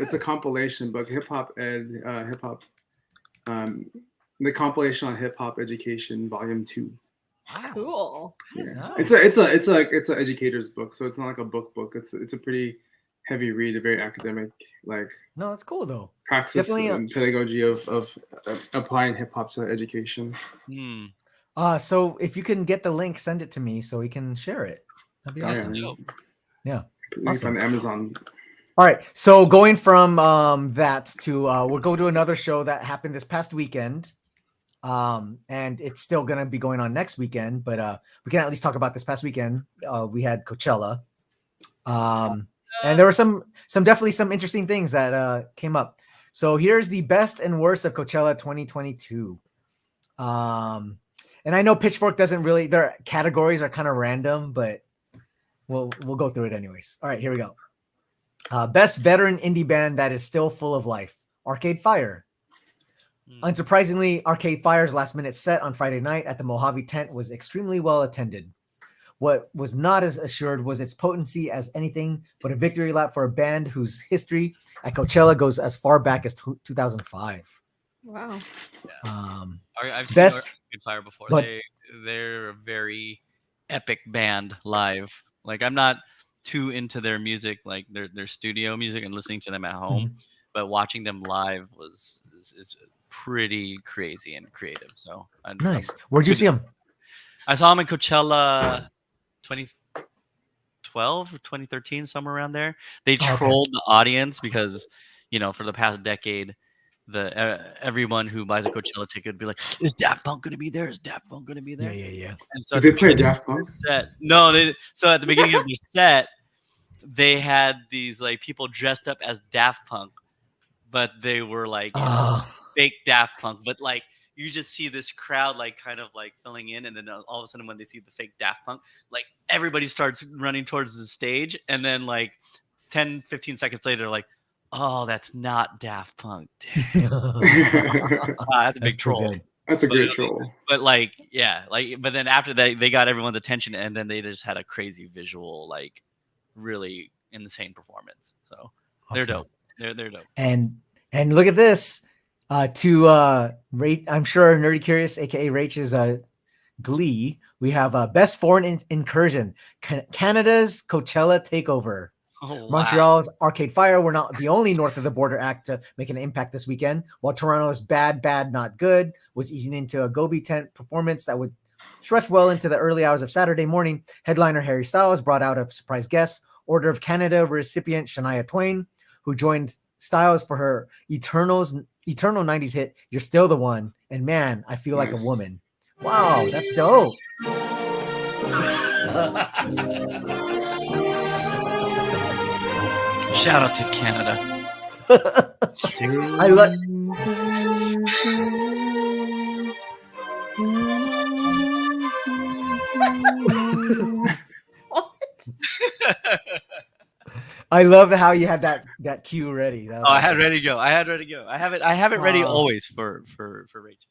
It's a compilation book, hip hop ed, hip hop. The compilation on hip hop education, volume 2. Cool. Yeah. Nice. It's an educator's book, so it's not like a book. It's a pretty heavy read, a very academic like No, that's cool though. praxis Definitely, and pedagogy of applying hip hop to education. Hmm. So if you can get the link, send it to me so we can share it. That'd be Yeah. awesome. Dope. It's on Amazon. All right. So going from that to we'll go to another show that happened this past weekend. And it's still gonna be going on next weekend, but we can at least talk about this past weekend. We had Coachella. And there were some definitely some interesting things that came up. So here's the best and worst of Coachella 2022. And I know Pitchfork doesn't really, their categories are kind of random, but we'll go through it anyways. All right, here we go. Best veteran indie band that is still full of life, Arcade Fire. Unsurprisingly, Arcade Fire's last minute set on Friday night at the Mojave tent was extremely well attended. What was not as assured was its potency as anything but a victory lap for a band whose history at Coachella goes as far back as 2005. Wow. I've seen Best- Arcade Fire before. but- They're a very epic band live. Like I'm not too into their music, like their studio music and listening to them at home, but watching them live is pretty crazy and creative. So Nice. Where'd you see them? I saw them in Coachella 2012 or 2013, somewhere around there. They okay. trolled the audience because, for the past decade, everyone who buys a Coachella ticket would be like, "Is Daft Punk going to be there? Is Daft Punk going to be there?" Yeah. And so Did at they the play beginning Daft of Punk? the set, no, so at the beginning of the set, they had these like people dressed up as Daft Punk, but they were like fake Daft Punk, but like you just see this crowd like kind of like filling in, and then all of a sudden when they see the fake Daft Punk, like everybody starts running towards the stage, and then like 10-15 seconds later, like, oh, that's not Daft Punk. Damn. That's a big troll. That's a great But- troll. But like, yeah, like, but then after that, they got everyone's attention, and then they just had a crazy visual, like, really insane performance. So they're Awesome. dope. They're dope. And look at this. I'm sure Nerdy Curious, aka Rach's Glee, we have best foreign incursion, Canada's Coachella takeover. Oh, wow. Montreal's Arcade Fire were not the only north of the border act to make an impact this weekend, while Toronto's Bad Bad Not Good was easing into a Gobi tent performance that would stretch well into the early hours of Saturday morning. Headliner Harry Styles brought out a surprise guest, Order of Canada recipient Shania Twain, who joined Styles for her eternal 90s hit, You're Still the One, and Man, I Feel Like a Woman. Wow, that's dope. Shout out to Canada. I love. What? I love how you had that cue ready. That was I had awesome. ready to go. I have it ready always for Rachel.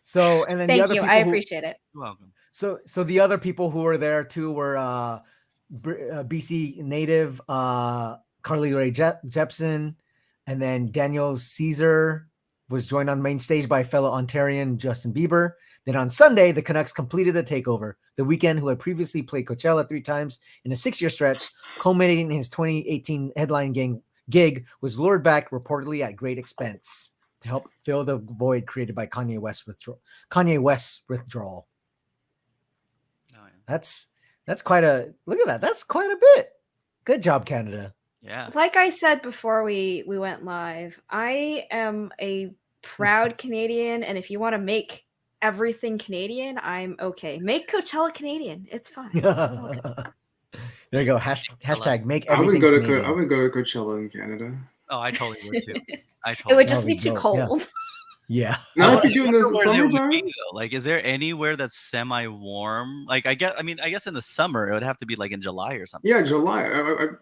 So, and then the Thank other you. people I who- appreciate it. You're welcome. So the other people who were there too were BC native Carly Rae Jepsen, and then Daniel Caesar was joined on main stage by fellow Ontarian Justin Bieber. Then on Sunday, the Canucks completed the takeover. The Weeknd, who had previously played Coachella 3 times in a 6-year stretch, culminating in his 2018 headline gig, was lured back reportedly at great expense to help fill the void created by Kanye West's withdrawal. Oh, yeah. That's quite a look at that. That's quite a bit. Good job, Canada. Yeah. Like I said before we went live, I am a proud Canadian, and if you want to make everything Canadian, I'm okay. Make Coachella Canadian. It's fine. It's all good. There you go. Hashtag make I would everything go to Canadian. I would go to Coachella in Canada. Oh, I totally would too. It would That just would be be too dope, yeah. cold. Yeah. Not if you're doing this in Where they would summertime. be, though. Like, is there anywhere that's semi-warm? Like, I guess in the summer it would have to be like in July or something. Yeah, July.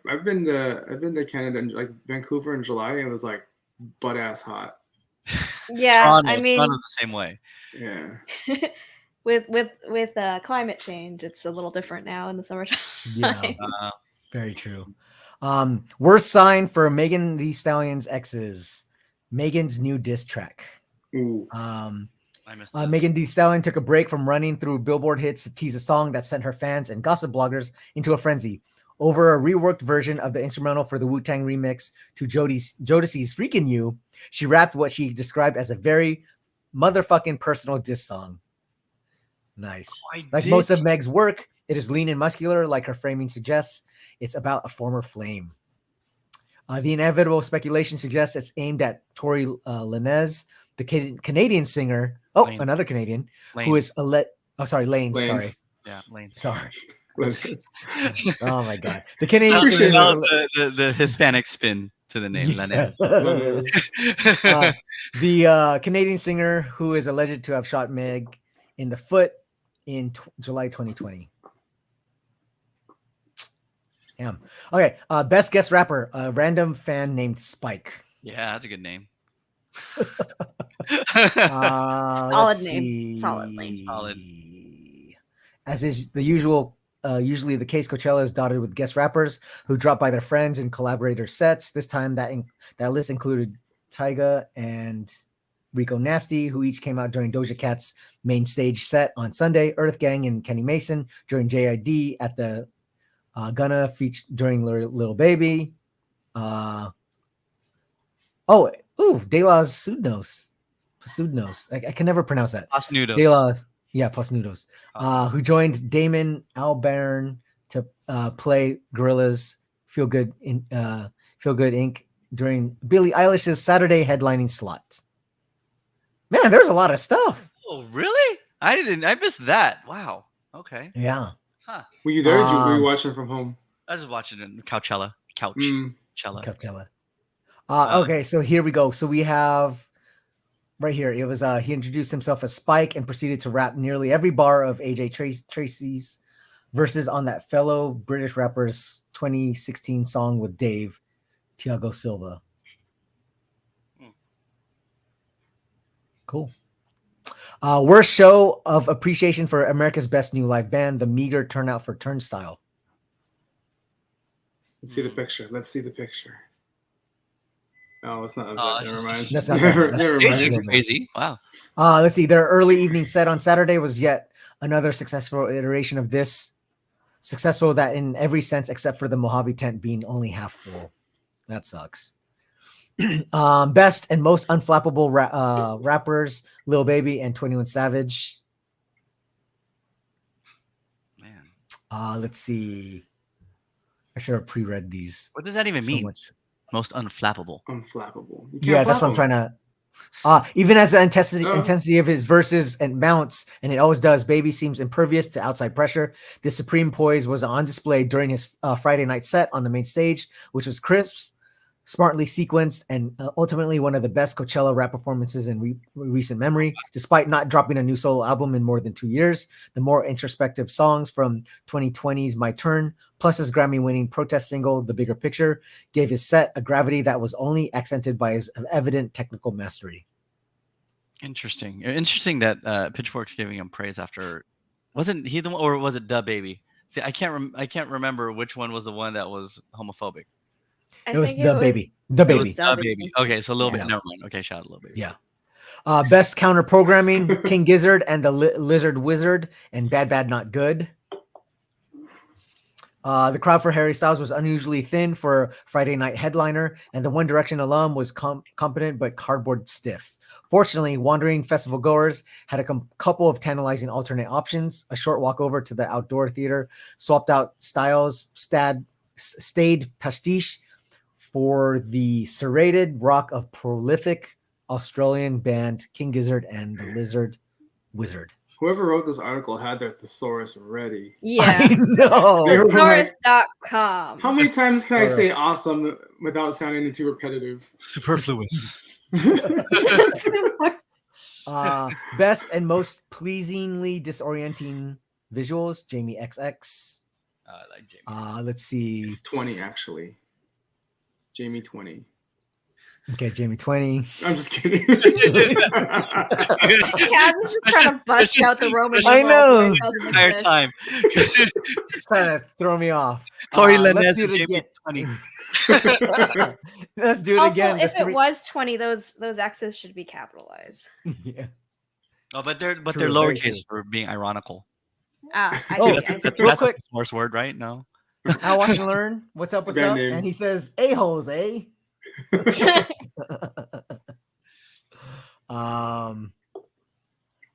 I've been to Canada and like Vancouver in July. And it was like butt ass hot. Yeah, Toronto, I mean, Toronto's the same way. Yeah. with climate change, it's a little different now in the summertime. Yeah. Very true. Worst sign for Megan Thee Stallion's exes. Megan's new diss track. Ooh. I missed this. Megan Thee Stallion took a break from running through Billboard hits to tease a song that sent her fans and gossip bloggers into a frenzy. Over a reworked version of the instrumental for the Wu-Tang remix to Jodeci's Freakin' You, she rapped what she described as a very motherfucking personal diss song. Nice. Like most of Meg's work, it is lean and muscular, like her framing suggests. It's about a former flame. The inevitable speculation suggests it's aimed at Tori Lanez, the Canadian singer. Oh, Lanes. another Canadian Lane. who is Lanes. Sorry. Lanes. Yeah, Lane. Sorry. But- Oh my God. The Canadian Appreciate singer. the Hispanic spin to the name. Yes. Lanez. The Canadian singer who is alleged to have shot Meg in the foot in July 2020. Damn. Okay. Best guest rapper, a random fan named Spike. Yeah, that's a good name. Let's name. see. Solid. As is the usually the case, Coachella is dotted with guest rappers who drop by their friends and collaborator sets. This time, that list included Tyga and Rico Nasty, who each came out during Doja Cat's main stage set on Sunday. Earth Gang and Kenny Mason during JID at the Gunna feature during Little Baby. De La Pseudos. I can never pronounce that. Posnudos. De La, Posnudos. Who joined Damon Albarn to play Gorillaz Feel Good Inc. during Billie Eilish's Saturday headlining slot. Man, there's a lot of stuff. Oh, really? I missed that. Wow. Okay. Yeah. Huh. Were you there? Or were you watching from home? I was just watching it in Coachella. Couch. Mm. Coachella. Okay, so here we go. So we have right here. It was he introduced himself as Spike and proceeded to rap nearly every bar of AJ Tracy's verses on that fellow British rapper's 2016 song with Dave, Thiago Silva. Cool. Worst show of appreciation for America's Best New Live Band, the meager turnout for Turnstile. Let's see the picture. Let's see the picture. Oh, it's not. Oh, it's Never just- mind. That's not Never, bad. never Stage mind. looks crazy. Wow. Let's see. Their early evening set on Saturday was yet another successful iteration of this. Successful that in every sense except for the Mojave tent being only half full. That sucks. Best and most unflappable rappers, Lil Baby and 21 Savage. Man. Let's see. I should have pre-read these. What does that even So mean? much. Most unflappable. Unflappable. You can't Yeah, that's flap what I'm them. trying to. Even as the Oh. intensity of his verses and mounts, and it always does, Baby seems impervious to outside pressure. This supreme poise was on display during his Friday night set on the main stage, which was crisp, smartly sequenced, and ultimately one of the best Coachella rap performances in recent memory. Despite not dropping a new solo album in more than 2 years, the more introspective songs from 2020's My Turn, plus his Grammy-winning protest single, The Bigger Picture, gave his set a gravity that was only accented by his evident technical mastery. Interesting. Interesting that Pitchfork's giving him praise after. Wasn't he the one, or was it Da Baby? See, I can't remember which one was the one that was homophobic. It was The Baby. The It was Baby. Da Baby. Okay, so a little Yeah. bit. Never mind. Okay, shout out a little bit. Yeah. Best counter programming, King Gizzard and the Lizard Wizard, and Bad Bad Not Good. The crowd for Harry Styles was unusually thin for a Friday night headliner, and the One Direction alum was competent but cardboard stiff. Fortunately, wandering festival goers had a couple of tantalizing alternate options. A short walk over to the outdoor theater swapped out Styles' stayed pastiche for the serrated rock of prolific Australian band King Gizzard and the Lizard Wizard. Whoever wrote this article had their thesaurus ready. Yeah. I know. They were like, Thesaurus.com. how many times can I say awesome without sounding too repetitive? Superfluous. Best and most pleasingly disorienting visuals, Jamie XX. I like Jamie. Let's see. It's 20 actually. Jamie 20. Okay, Jamie 20. I'm just kidding. Kaz is just trying to bust out the Roman I know. numerals where it doesn't Entire exist. time. Just trying to throw me off. Tori Let's Lanez do and it Jamie again. 20. Let's do it Also, again. The if it three- was 20, those X's should be capitalized. yeah. Oh, but they're True, very lowercase true. for being ironical. I Oh, see, That's, I see. that's, real that's quick. a source word, right? No. I watch and learn. What's up? What's Band up? name. And he says, "A-holes, eh?"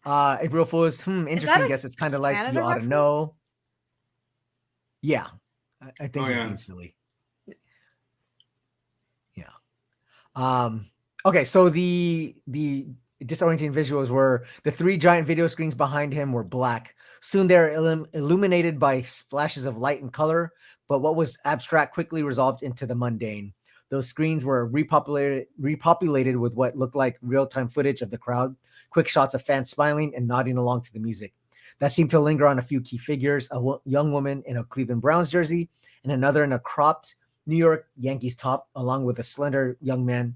April Fool's interesting a guess. It's kind of like Canada you ought to reference? know. Yeah, I think Oh, he's yeah. being silly. Yeah. Okay, so the disorienting visuals were the three giant video screens behind him were black. Soon they're illuminated by flashes of light and color, but what was abstract quickly resolved into the mundane. Those screens were repopulated with what looked like real-time footage of the crowd, quick shots of fans smiling and nodding along to the music. That seemed to linger on a few key figures, a young woman in a Cleveland Browns jersey and another in a cropped New York Yankees top, along with a slender young man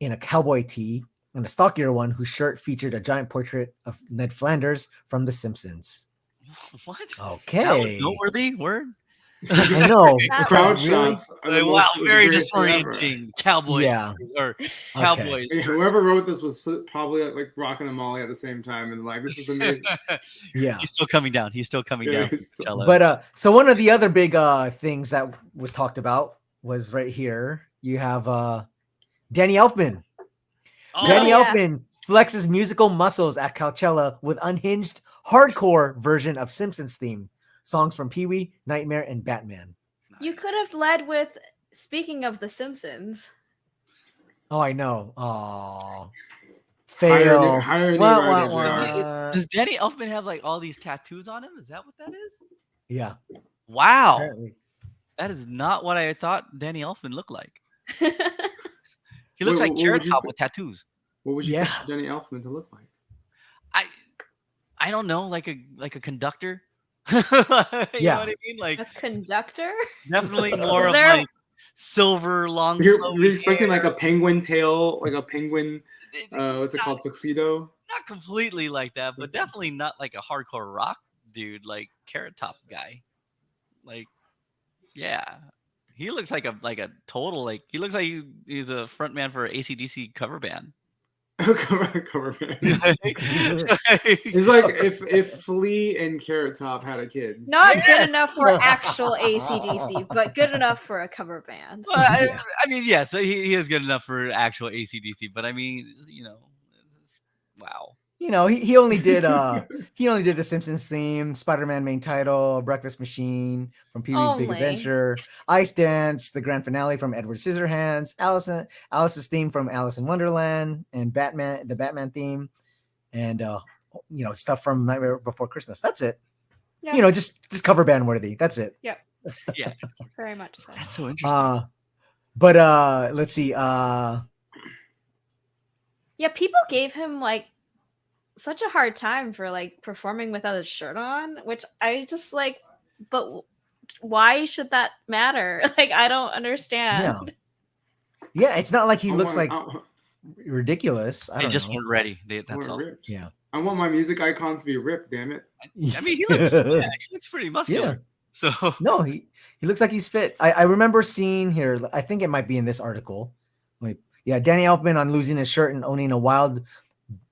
in a cowboy tee, and a stockier one whose shirt featured a giant portrait of Ned Flanders from The Simpsons. What? Okay. That was noteworthy word. I know. That It's Crowd like, really? shots. are the Wow, most- the very greatest thing ever. disorienting. Cowboys Yeah. or Cowboys. Hey, whoever wrote this was probably like rocking a molly at the same time, and like this is amazing. Yeah. He's still coming down. He's still coming Yeah, down. he's still- Coachella. But so one of the other big things that was talked about was right here. You have Danny Elfman. Oh, Danny yeah. Elfman flexes musical muscles at Coachella with unhinged hardcore version of Simpsons theme songs from Pee-wee, Nightmare, and Batman. You could have led with, speaking of The Simpsons. Oh, I know. Oh, Hire fail. hire a new Wah, writer, wah, JR. wah. Does Danny Elfman have like all these tattoos on him? Is that what that is? Yeah. Wow. Apparently. That is not what I thought Danny Elfman looked like. That's He looks Wait, like what Carrot would you Top put- with tattoos. What would you Yeah. picture Jenny Elfman to look like? I don't know, like a conductor. You know Yeah. what I mean? Like a conductor? definitely more of there- like silver long. You're flowy expecting like a hair. penguin tail, like a penguin. What's it Not- called? Tuxedo. Not completely like that, but definitely not like a hardcore rock dude, like Carrot Top guy. Like, yeah. He looks like a total like he looks like he's a front man for an AC/DC cover band. Cover band. It's like if Flea and Carrot Top had a kid. Not good enough for actual AC/DC, but good enough for a cover band. Well, I mean, yeah, so he is good enough for actual AC/DC, but I mean, wow. He only did the Simpsons theme, Spider-Man main title, Breakfast Machine from Pee-wee's Big Only. Adventure, Ice Dance, the grand finale from Edward Scissorhands, Alice's theme from Alice in Wonderland, and the Batman theme, and stuff from Nightmare Before Christmas. That's it. Yeah. Just cover band worthy. That's it. Yep. Yeah, Very much so. that's so interesting. But let's see. Yeah, people gave him like such a hard time for like performing without his shirt on, which I just like, but why should that matter? Like, I don't understand. Yeah, it's not like he looks like ridiculous. They just weren't ready. That's all. Ripped. Yeah. I want my music icons to be ripped, damn it. I mean, he looks pretty muscular. So no, he looks like he's fit. I remember seeing here, I think it might be in this article. Danny Elfman on losing his shirt and owning a wild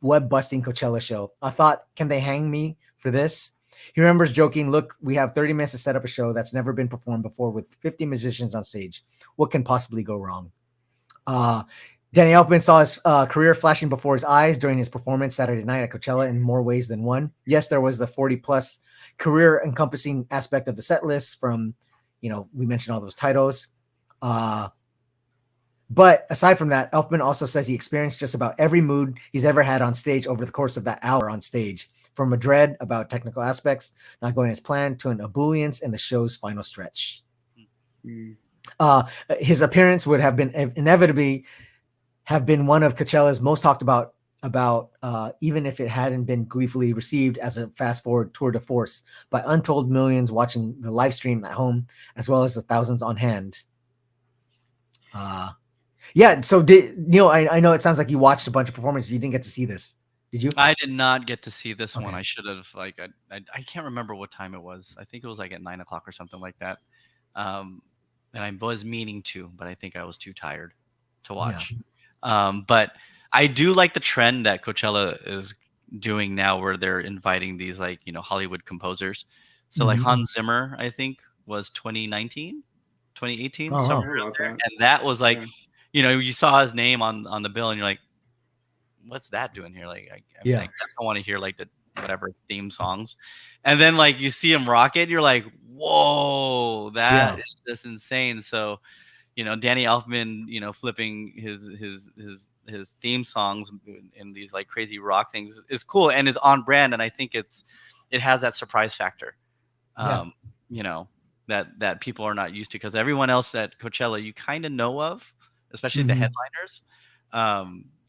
web-busting Coachella show. I thought, can they hang me for this? He remembers joking, look, we have 30 minutes to set up a show that's never been performed before with 50 musicians on stage. What can possibly go wrong? Danny Elfman saw his career flashing before his eyes during his performance Saturday night at Coachella in more ways than one. Yes, there was the 40-plus career encompassing aspect of the set list from, we mentioned all those titles. But aside from that, Elfman also says he experienced just about every mood he's ever had on stage over the course of that hour on stage, from a dread about technical aspects not going as planned to an ebullience in the show's final stretch. His appearance would have been inevitably have been one of Coachella's most talked about even if it hadn't been gleefully received as a fast-forward tour de force by untold millions watching the live stream at home, as well as the thousands on hand. So Neil, I know it sounds like you watched a bunch of performances. You didn't get to see this. Did you? I did not get to see this one. I should have, I can't remember what time it was. I think it was like at 9 o'clock or something like that. And I was meaning to, but I think I was too tired to watch. But I do like the trend that Coachella is doing now, where they're inviting these Hollywood composers. So like Hans Zimmer, I think was 2019, 2018, somewhere around there. And that was like, you saw his name on the bill and you're like, what's that doing here? Like, I guess I want to hear like the whatever theme songs. And then like you see him rock it, you're like, whoa, that is just insane. So, Danny Elfman, flipping his theme songs in these like crazy rock things is cool and is on brand. And I think it has that surprise factor, that people are not used to, because everyone else at Coachella you kind of know of, especially the headliners.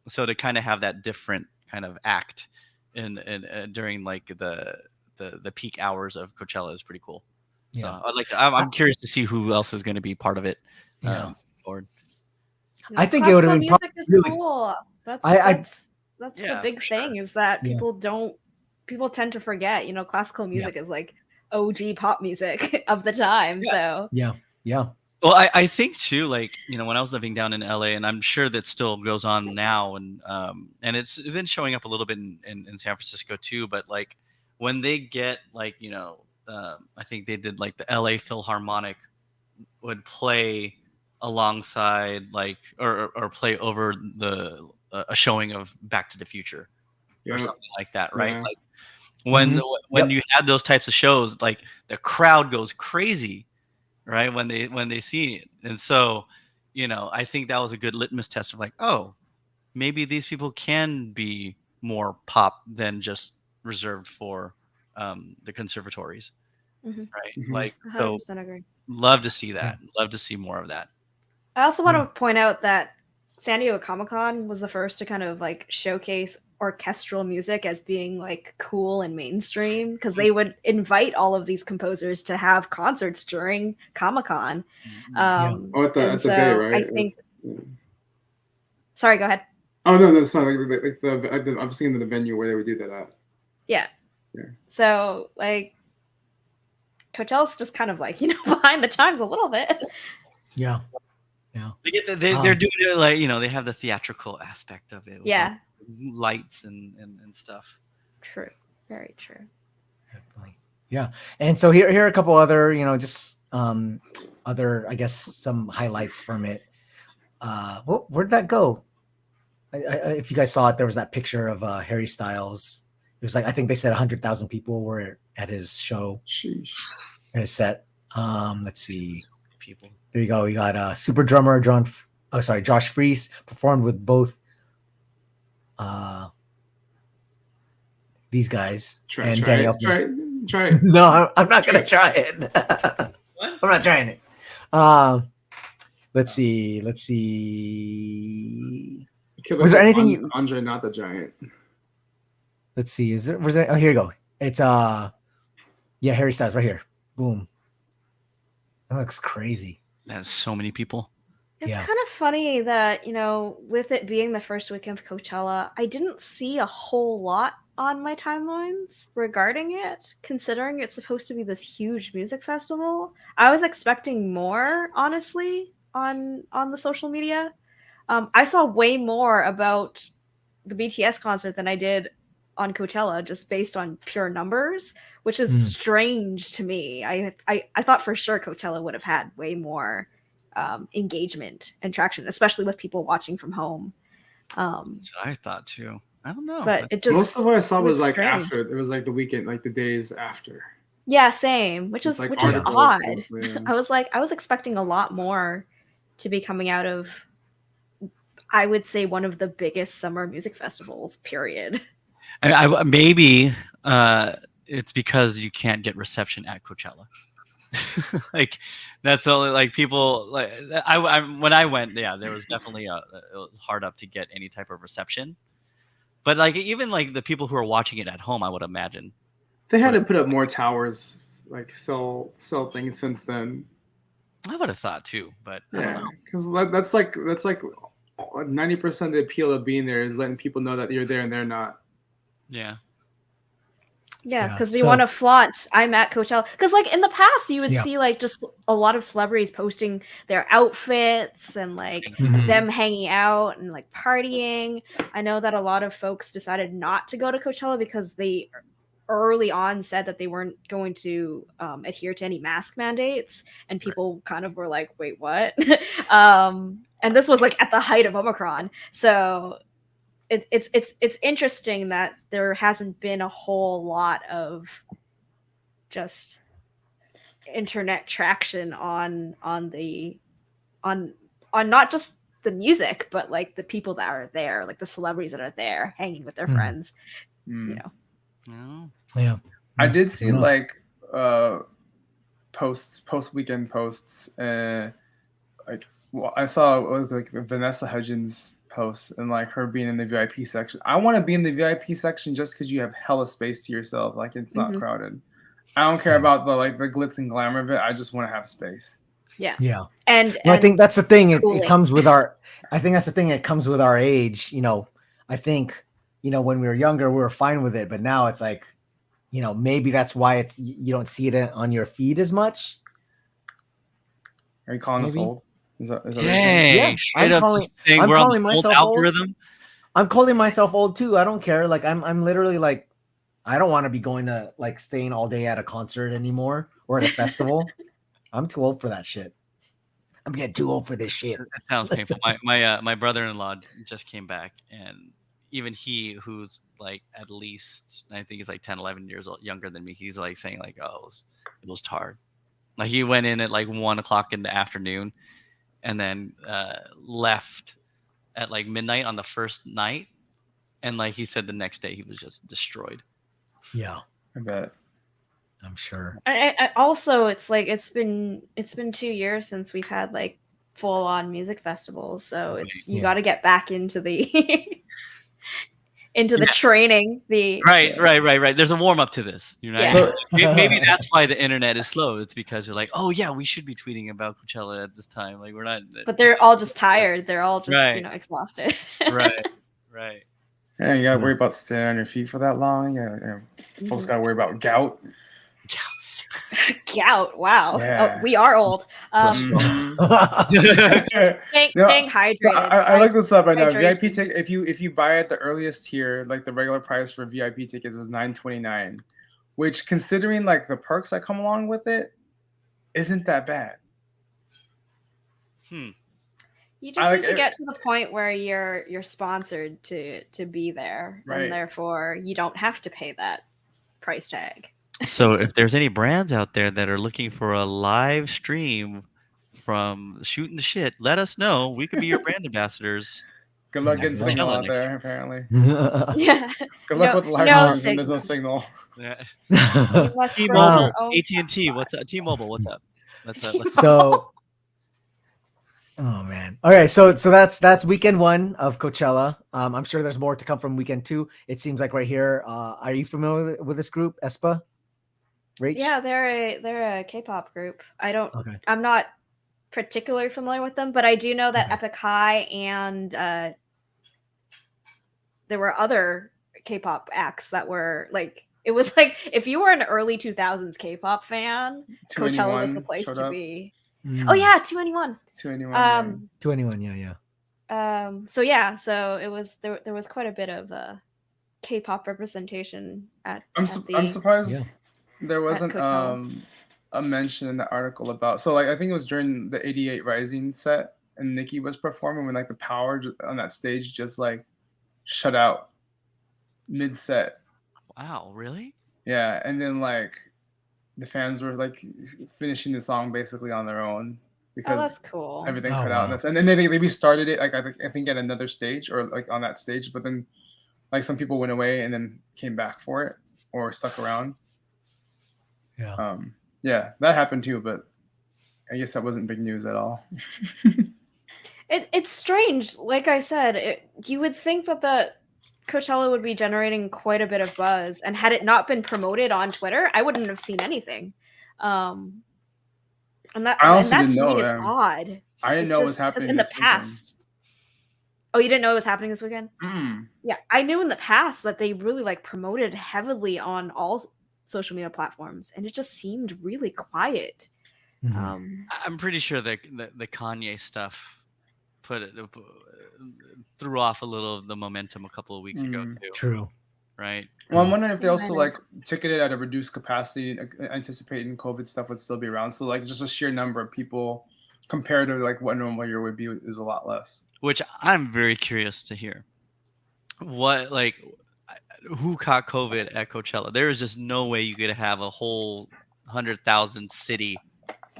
So to kind of have that different kind of act during like the peak hours of Coachella is pretty cool. So I'm curious to see who else is going to be part of it. I think it would have been music is really cool. That's the big thing is that people tend to forget. Classical music is like OG pop music of the time. So Well, I think too, like, when I was living down in LA, and I'm sure that still goes on now, and it's been showing up a little bit in San Francisco too, but like when they get like, I think they did like the LA Philharmonic would play alongside like, or play over a showing of Back to the Future or something like that, right? Like when you had those types of shows, like the crowd goes crazy, right? When they see it. And so, I think that was a good litmus test of like, oh, maybe these people can be more pop than just reserved for the conservatories, right? Like, 100% agree. Love to see that. Love to see more of that. I also want to point out that San Diego Comic-Con was the first to kind of like showcase orchestral music as being like cool and mainstream, because they would invite all of these composers to have concerts during Comic-Con. At the Bay, right? I think. Sorry, go ahead. Oh no, it's not like I've seen the venue where they would do that at. Yeah. So like, Coachella's just kind of like behind the times a little bit. Yeah. Yeah. They're doing it like, they have the theatrical aspect of it. With Yeah. lights and stuff. True. Very true. Definitely. Yeah. And so here are a couple other, just other, I guess, some highlights from it. Where'd that go? If you guys saw it, there was that picture of Harry Styles. It was like, I think they said 100,000 people were at his show. Sheesh. At his set. Let's see. People. There you go. We got super drummer Josh Freese performed with both these guys and Danny Elfman. Try it. No, I'm not gonna try it. What? I'm not trying it. Let's see. Was there anything Andre, not the Giant? Let's see. Was there? Oh, here you go. It's Harry Styles right here. Boom. That looks crazy. That's so many people. It's Yeah. kind of funny that, with it being the first weekend of Coachella, I didn't see a whole lot on my timelines regarding it, considering it's supposed to be this huge music festival. I was expecting more, honestly, on the social media. I saw way more about the BTS concert than I did on Coachella, just based on pure numbers, which is strange to me. I thought for sure Coachella would have had way more engagement and traction, especially with people watching from home. That's what I thought too. I don't know. But it just Most of what I saw was like strange. after. It was like the weekend, like the days after. Yeah, same. Which It's is like which is articles odd. mostly, yeah. I was expecting a lot more to be coming out of, I would say, one of the biggest summer music festivals, period. I maybe it's because you can't get reception at Coachella. Like that's the only, like, people like I when I went, yeah, there was definitely it was hard up to get any type of reception. But like even like the people who are watching it at home, I would imagine They had to put up more towers, like sell things since then. I would have thought too, but I don't Yeah, know. because that's like 90% of the appeal of being there is letting people know that you're there and they're not. Yeah. Yeah, Yeah, because we so- want to flaunt. I'm at Coachella. Because like in the past, you would Yeah. see like just a lot of celebrities posting their outfits and like Mhm. them hanging out and like partying. I know that a lot of folks decided not to go to Coachella because they early on said that they weren't going to adhere to any mask mandates, and people kind of were like, "Wait, what?" And this was like at the height of Omicron, so. It's interesting that there hasn't been a whole lot of just internet traction on not just the music, but like the people that are there, like the celebrities that are there hanging with their friends. Mm. No. Yeah. I did see Yeah. like post weekend posts, like I saw it was like Vanessa Hudgens post and like her being in the VIP section. I want to be in the VIP section just because you have hella space to yourself. Like it's not crowded. I don't care about the glitz and glamour of it. I just want to have space. Yeah. Yeah. And Well, I think that's the thing. It cooling. comes with our. I think that's the thing. It comes with our age. I think when we were younger, we were fine with it, but now it's like, maybe that's why you don't see it on your feed as much. Are you calling us Maybe. old? Is that what you're Dang, saying? Yeah, straight I'm up calling- just saying I'm we're on calling the old myself old. algorithm. I'm calling myself old too. I don't care. Like I'm literally like, I don't want to be going to like staying all day at a concert anymore or at a festival. I'm too old for that shit. I'm getting too old for this shit. That sounds painful. My brother-in-law just came back, and even he, who's like at least, I think he's like 10, 11 years old, younger than me, he's like saying like, oh, it was hard. Like he went in at like 1:00 in the afternoon, and then left at like midnight on the first night, and like he said the next day he was just destroyed. Yeah, I bet. I'm sure. I also, it's like it's been 2 years since we've had like full on music festivals, so it's you Yeah. got to get back into the into the training. Right. There's a warm up to this. Yeah. So- Maybe that's why the internet is slow. It's because you're like, oh yeah, we should be tweeting about Coachella at this time. Like we're not. But they're all just tired. They're all just Right. exhausted. right. Yeah, you gotta worry about standing on your feet for that long. Folks gotta worry about gout. Gout. Wow. Yeah. Oh, we are old. Mhm. Staying No, hydrated. I looked this up right now. Hydration. VIP ticket, if you buy at the earliest tier, like the regular price for VIP tickets is $9.29, which considering like the perks that come along with it, isn't that bad. You I just like need to it- get to the point where you're sponsored to be there, Right. and therefore you don't have to pay that price tag. So if there's any brands out there that are looking for a live stream from shooting the shit, let us know. We could be your brand ambassadors. Good luck Yeah, getting yeah. signal Coachella out next there, apparently. Yeah. Good luck No- with the live no streams when there's no signal. signal. Yeah. You must bring T-Mobile, your own AT&T, what's up? T-Mobile, what's up? Let's So, oh man. All right, so that's weekend 1 of Coachella. I'm sure there's more to come from weekend 2. It seems like right here. Are you familiar with this group, Espa? Rach? Yeah, they're a K-pop group. Okay. I'm not particularly familiar with them, but I do know that Okay. Epic High and there were other K-pop acts that were like, it was like if you were an early 2000s K-pop fan, Coachella was the 2NE1 place showed to up. be. Mm. Oh yeah, 2NE1. 2NE1. To anyone, yeah. So yeah, so it was there was quite a bit of K-pop representation at I'm the surprised there wasn't Coachella. a mention in the article about. So like I think it was during the 88 Rising set, and Nicki was performing when like the power on that stage just like shut out mid set. Wow, really? Yeah, and then like the fans were like finishing the song basically on their own Oh, because that's cool. everything Oh, cut out. wow. And then they restarted it like I think at another stage or like on that stage, but then like some people went away and then came back for it or stuck around. Yeah. Yeah, that happened too, but I guess that wasn't big news at all. It's strange. Like I said, you would think that the Coachella would be generating quite a bit of buzz, and had it not been promoted on Twitter, I wouldn't have seen anything. And that I also to didn't know, me is yeah. odd. I didn't know it was happening in the this weekend. past. Oh, you didn't know it was happening this weekend? Mm. Yeah, I knew in the past that they really like promoted heavily on all social media platforms, and it just seemed really quiet. Mhm. I'm pretty sure that the Kanye stuff threw off a little of the momentum a couple of weeks ago too, True. right? Well, I'm wondering if they Yeah, also I know. like ticketed at a reduced capacity, anticipating COVID stuff would still be around. So like just a sheer number of people compared to like what a normal year would be is a lot less. Which I'm very curious to hear. What who caught COVID at Coachella? There is just no way you could have a whole 100,000 city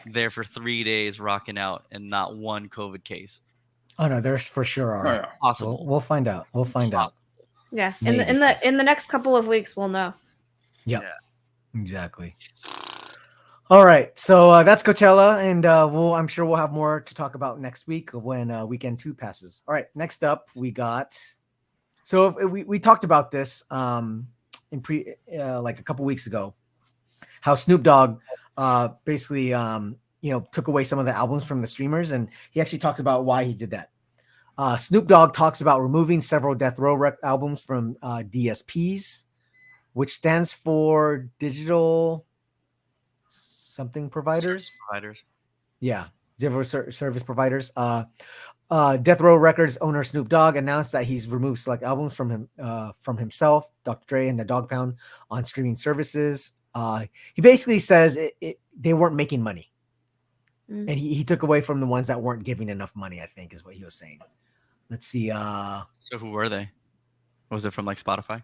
there for 3 days rocking out and not one COVID case. Oh no, there's for sure are. Oh yeah. Possible. We'll find out. We'll find out. Yeah, Maybe. in the next couple of weeks, we'll know. Yep. Yeah. Exactly. All right, so that's Coachella, and I'm sure we'll have more to talk about next week when weekend 2 passes. All right, next up we got. So we talked about this in like a couple weeks ago, how Snoop Dogg basically took away some of the albums from the streamers, and he actually talks about why he did that. Snoop Dogg talks about removing several Death Row albums from DSPs, which stands for digital something providers. Yeah, digital service providers. Death Row Records owner Snoop Dogg announced that he's removed select albums from himself, Dr. Dre, and the Dogg Pound on streaming services. He basically says they weren't making money, and he took away from the ones that weren't giving enough money, I think is what he was saying. Let's see. So who were they? Was it from like Spotify?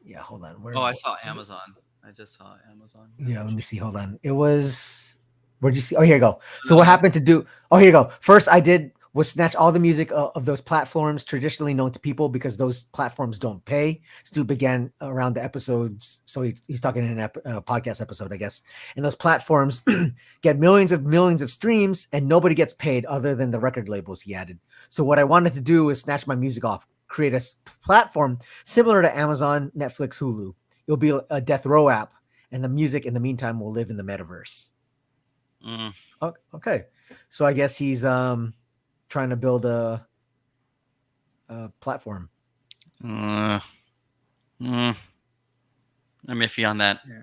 Yeah, hold on. I saw Amazon. I just saw Amazon. Yeah, let me see. Hold on. It was. Where'd you see? Oh, here you go. So what happened to do? Oh, here you go. First, I did was snatch all the music of those platforms traditionally known to people because those platforms don't pay. Stu began around the episodes. So he's talking in a podcast episode, I guess. And those platforms get millions of streams and nobody gets paid other than the record labels, he added. So what I wanted to do is snatch my music off, create a platform similar to Amazon, Netflix, Hulu. It'll be a Death Row app, and the music in the meantime will live in the metaverse. Okay. So I guess he's trying to build a platform. I'm iffy on that. Yeah.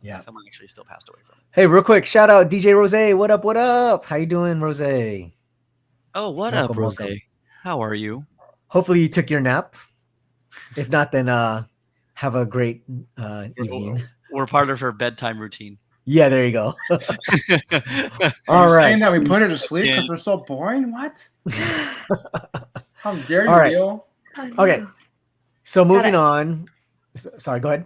Yeah. Someone actually still passed away from it. Hey, real quick, shout out DJ Rose. What up? What up? How you doing, Rose? Oh, what up, Welcome, Rose? welcome. How are you? Hopefully you took your nap. If not, then have a great evening. We're part of her bedtime routine. Yeah, there you go. Are All you saying right. that we put her to sleep because we're so boring? What? How dare you, All right. Neil? Okay. So moving on. Sorry, go ahead.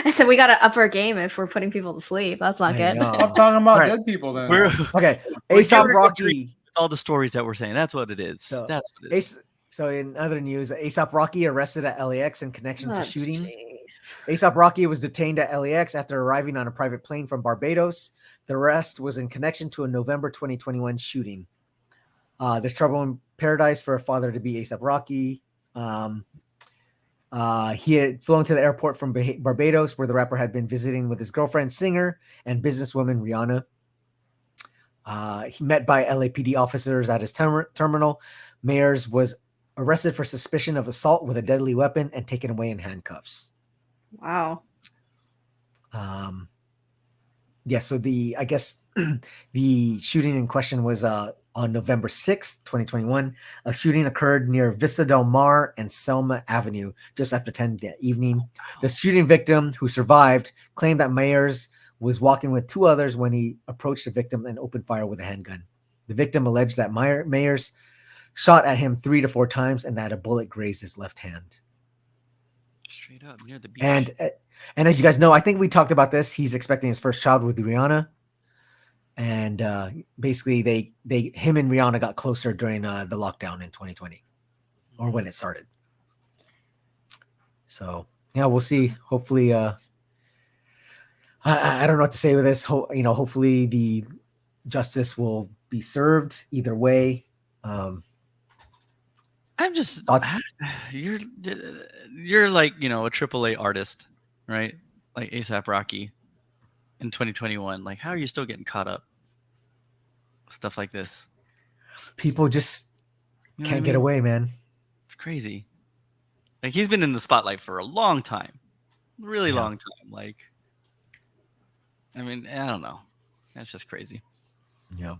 I said we got to up our game if we're putting people to sleep. That's not I good. know. Stop talking about Right. dead people then. Okay. We're ASAP giving Rocky. all the stories that we're saying. That's what it is. So, That's what it is. So in other news, ASAP Rocky arrested at LAX in connection Oh, to shooting. jeez. ASAP Rocky was detained at LAX after arriving on a private plane from Barbados. The arrest was in connection to a November 2021 shooting. There's trouble in paradise for a father to be ASAP Rocky. He had flown to the airport from Barbados, where the rapper had been visiting with his girlfriend, singer, and businesswoman Rihanna. He met by LAPD officers at his terminal. Mayers was arrested for suspicion of assault with a deadly weapon and taken away in handcuffs. Wow. Yeah, so I guess the shooting in question was on November 6th, 2021. A shooting occurred near Vista Del Mar and Selma Avenue just after 10 that evening. The shooting victim, who survived, claimed that Mayers was walking with two others when he approached the victim and opened fire with a handgun. The victim alleged that Mayers shot at him 3 to 4 times and that a bullet grazed his left hand. Straight up near the beach. And as you guys know, I think we talked about this. He's expecting his first child with Rihanna, and basically him and Rihanna got closer during the lockdown in 2020, or when it started. So yeah, we'll see. Hopefully, I don't know what to say with this. Hopefully the justice will be served either way. I'm just Thoughts? you're like, a AAA artist, right? Like ASAP Rocky in 2021. Like, how are you still getting caught up? Stuff like this. People just You know can't what I get mean? away, man. It's crazy. Like, he's been in the spotlight for a long time. Really Yeah. long time. Like, I mean, I don't know. That's just crazy. Yeah.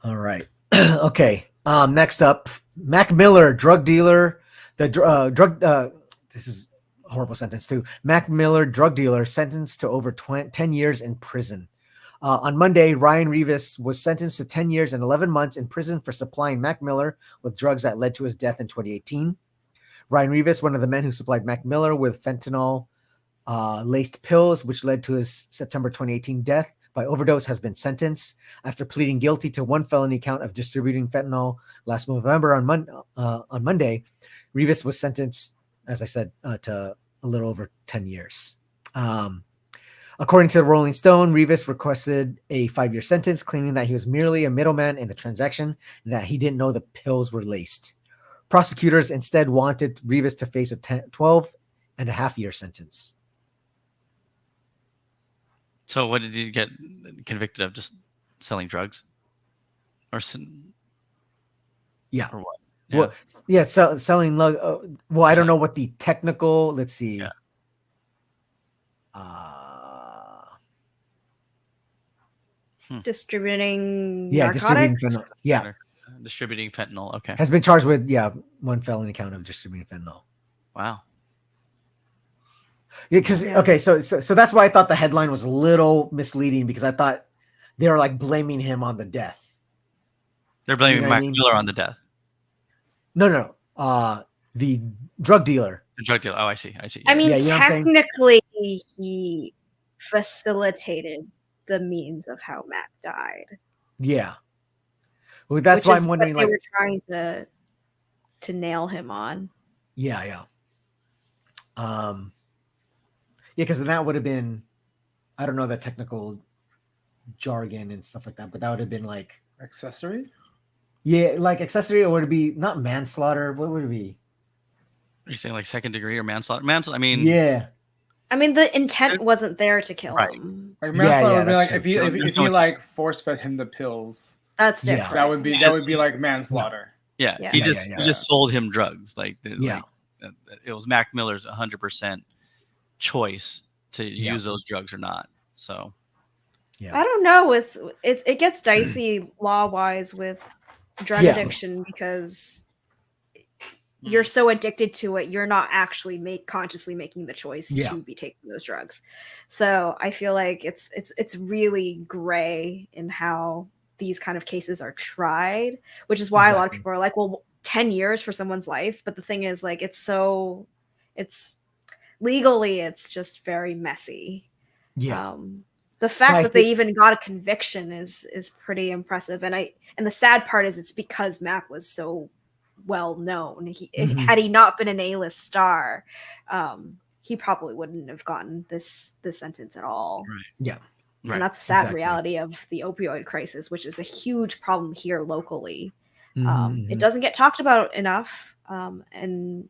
All right. Okay. Next up, Mac Miller, drug dealer. This is a horrible sentence too. Mac Miller, drug dealer, sentenced to over 10 years in prison. On Monday, Ryan Rivas was sentenced to 10 years and 11 months in prison for supplying Mac Miller with drugs that led to his death in 2018. Ryan Rivas, one of the men who supplied Mac Miller with fentanyl laced pills, which led to his September 2018 death by overdose, has been sentenced after pleading guilty to one felony count of distributing fentanyl last November. On Monday, Rivas was sentenced, as I said, to a little over 10 years. According to the Rolling Stone, Rivas requested a 5-year sentence, claiming that he was merely a middleman in the transaction and that he didn't know the pills were laced. Prosecutors instead wanted Rivas to face a 12.5-year sentence. So what did you get convicted of? Just selling drugs? Or Yeah. Or what? Well, yeah, selling. Well, I don't know what the technical. Let's see. Yeah. Distributing Distributing narcotics. fentanyl. Yeah, Distributing fentanyl. Okay. has been charged with one felony count of distributing fentanyl. Wow. Yeah, because okay, so that's why I thought the headline was a little misleading, because I thought they were like blaming him on the death. They're blaming You know what I Mac mean? Miller on the death. No. The drug dealer. The drug dealer. Oh, I see. I mean, Yeah, you know what I'm saying? technically, he facilitated the means of how Mac died. Yeah. Well, that's which why is I'm wondering. what they Like, were trying to nail him on. yeah. Because then that would have been, I don't know the technical jargon and stuff like that, but that would have been like Accessory? Yeah, like accessory, or would it be not manslaughter? What would it be? Are you saying like second degree or manslaughter? Manslaughter. I mean, Yeah. I mean, the intent wasn't there to kill Right. him. Like manslaughter would be that's like true. if you like force fed him the pills. That's Yeah. different. That would be like manslaughter. yeah. Yeah. He Yeah, just yeah. he just sold him drugs. Like Yeah. it was Mac Miller's 100% choice to use those drugs or not. So Yeah. I don't know. It gets dicey law wise with drug addiction because you're so addicted to it, you're not actually consciously making the choice to be taking those drugs. So I feel like it's really gray in how these kind of cases are tried, which is why a lot of people are like, well, 10 years for someone's life. But the thing is, like, it's legally, it's just very messy. Yeah. The fact that they even got a conviction is pretty impressive. And the sad part is it's because Mac was so well known. Had he not been an A-list star, he probably wouldn't have gotten this sentence at all. Right. Yeah. And that's a sad reality of the opioid crisis, which is a huge problem here locally. It doesn't get talked about enough. And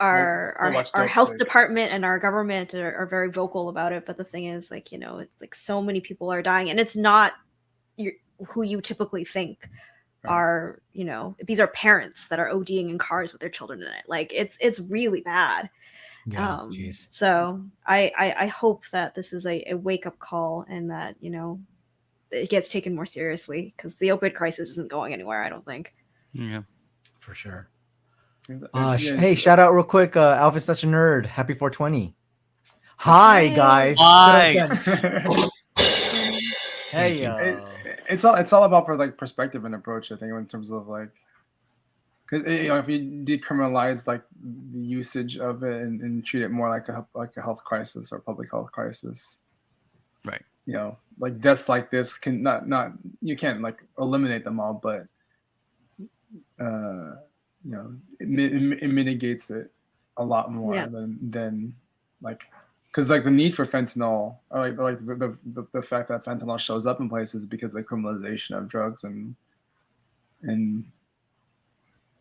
our health department and our government are very vocal about it. But the thing is, like, it's like so many people are dying, and it's not who you typically think are, these are parents that are ODing in cars with their children in it. Like, it's really bad. Yeah, so I hope that this is a wake-up call, and that it gets taken more seriously, because the opioid crisis isn't going anywhere, I don't think. Yeah, for sure. Hey, shout out real quick, Alvin's such a nerd, happy 420. Hi guys. Hey, it's all about like perspective and approach, I think, in terms of like, because if you decriminalize like the usage of it and treat it more like a health crisis or public health crisis, right? Like deaths like this can not you can't like eliminate them all, but it mitigates it a lot more than like. Because like the need for fentanyl, or like the fact that fentanyl shows up in places because of the criminalization of drugs and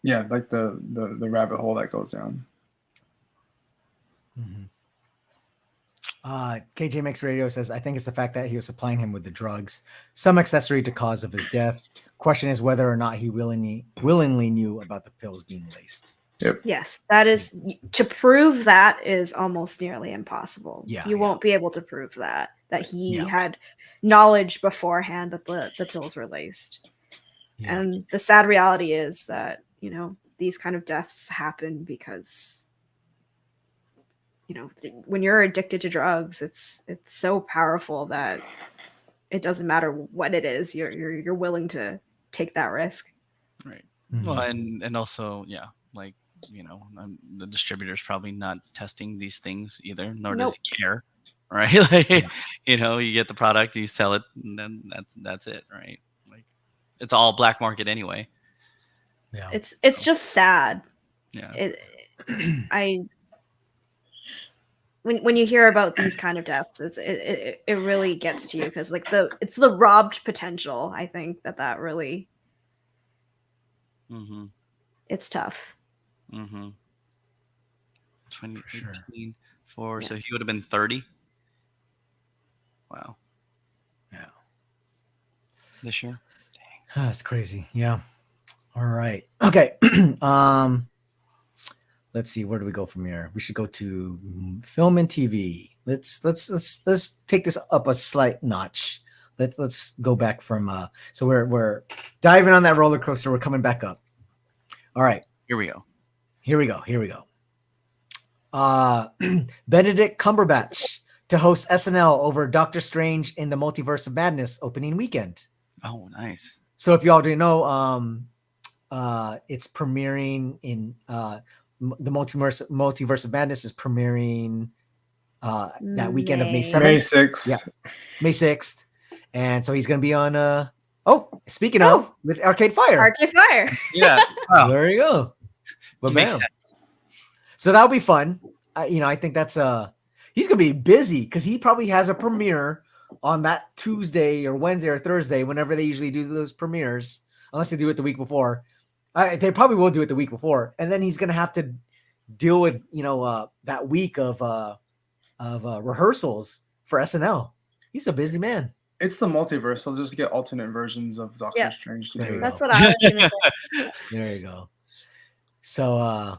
like the rabbit hole that goes down. KJ Mix Radio says, I think it's the fact that he was supplying him with the drugs, some accessory to cause of his death. Question is whether or not he willingly knew about the pills being laced. Yep. Yes, that is, to prove that is almost nearly impossible. You won't be able to prove that he had knowledge beforehand that the pills were laced. And the sad reality is that these kind of deaths happen because when you're addicted to drugs, it's so powerful that it doesn't matter what it is, you're willing to take that risk. Right. Well, and also like the distributor's probably not testing these things either, nor does he care, right? Like, you get the product, you sell it, and then that's it, right? Like, it's all black market anyway. Yeah, it's just sad. Yeah, when you hear about these kind of deaths, it really gets to you, because like it's the robbed potential. I think that really, it's tough. 2018 so he would have been 30. Wow. Yeah. This year. Dang. That's crazy. Yeah. All right. Okay. Let's see. Where do we go from here? We should go to film and TV. Let's take this up a slight notch. Let's go back from so we're diving on that roller coaster. We're coming back up. All right. Here we go. Benedict Cumberbatch to host SNL over Doctor Strange in the Multiverse of Madness opening weekend. Oh, nice. So if y'all didn't know, it's premiering in the Multiverse of Madness is premiering that weekend of May 7th. May 6th. Yeah, May 6th. And so he's going to be on speaking of, with Arcade Fire. Yeah. Oh. There you go. Well, Makes sense. So that'll be fun. I think that's he's gonna be busy because he probably has a premiere on that Tuesday or Wednesday or Thursday, whenever they usually do those premieres, unless they do it the week before. They probably will do it the week before, and then he's gonna have to deal with that week of rehearsals for SNL. He's a busy man. It's the multiverse. So just get alternate versions of Doctor Strange to do. That's what I was gonna say. There you go. So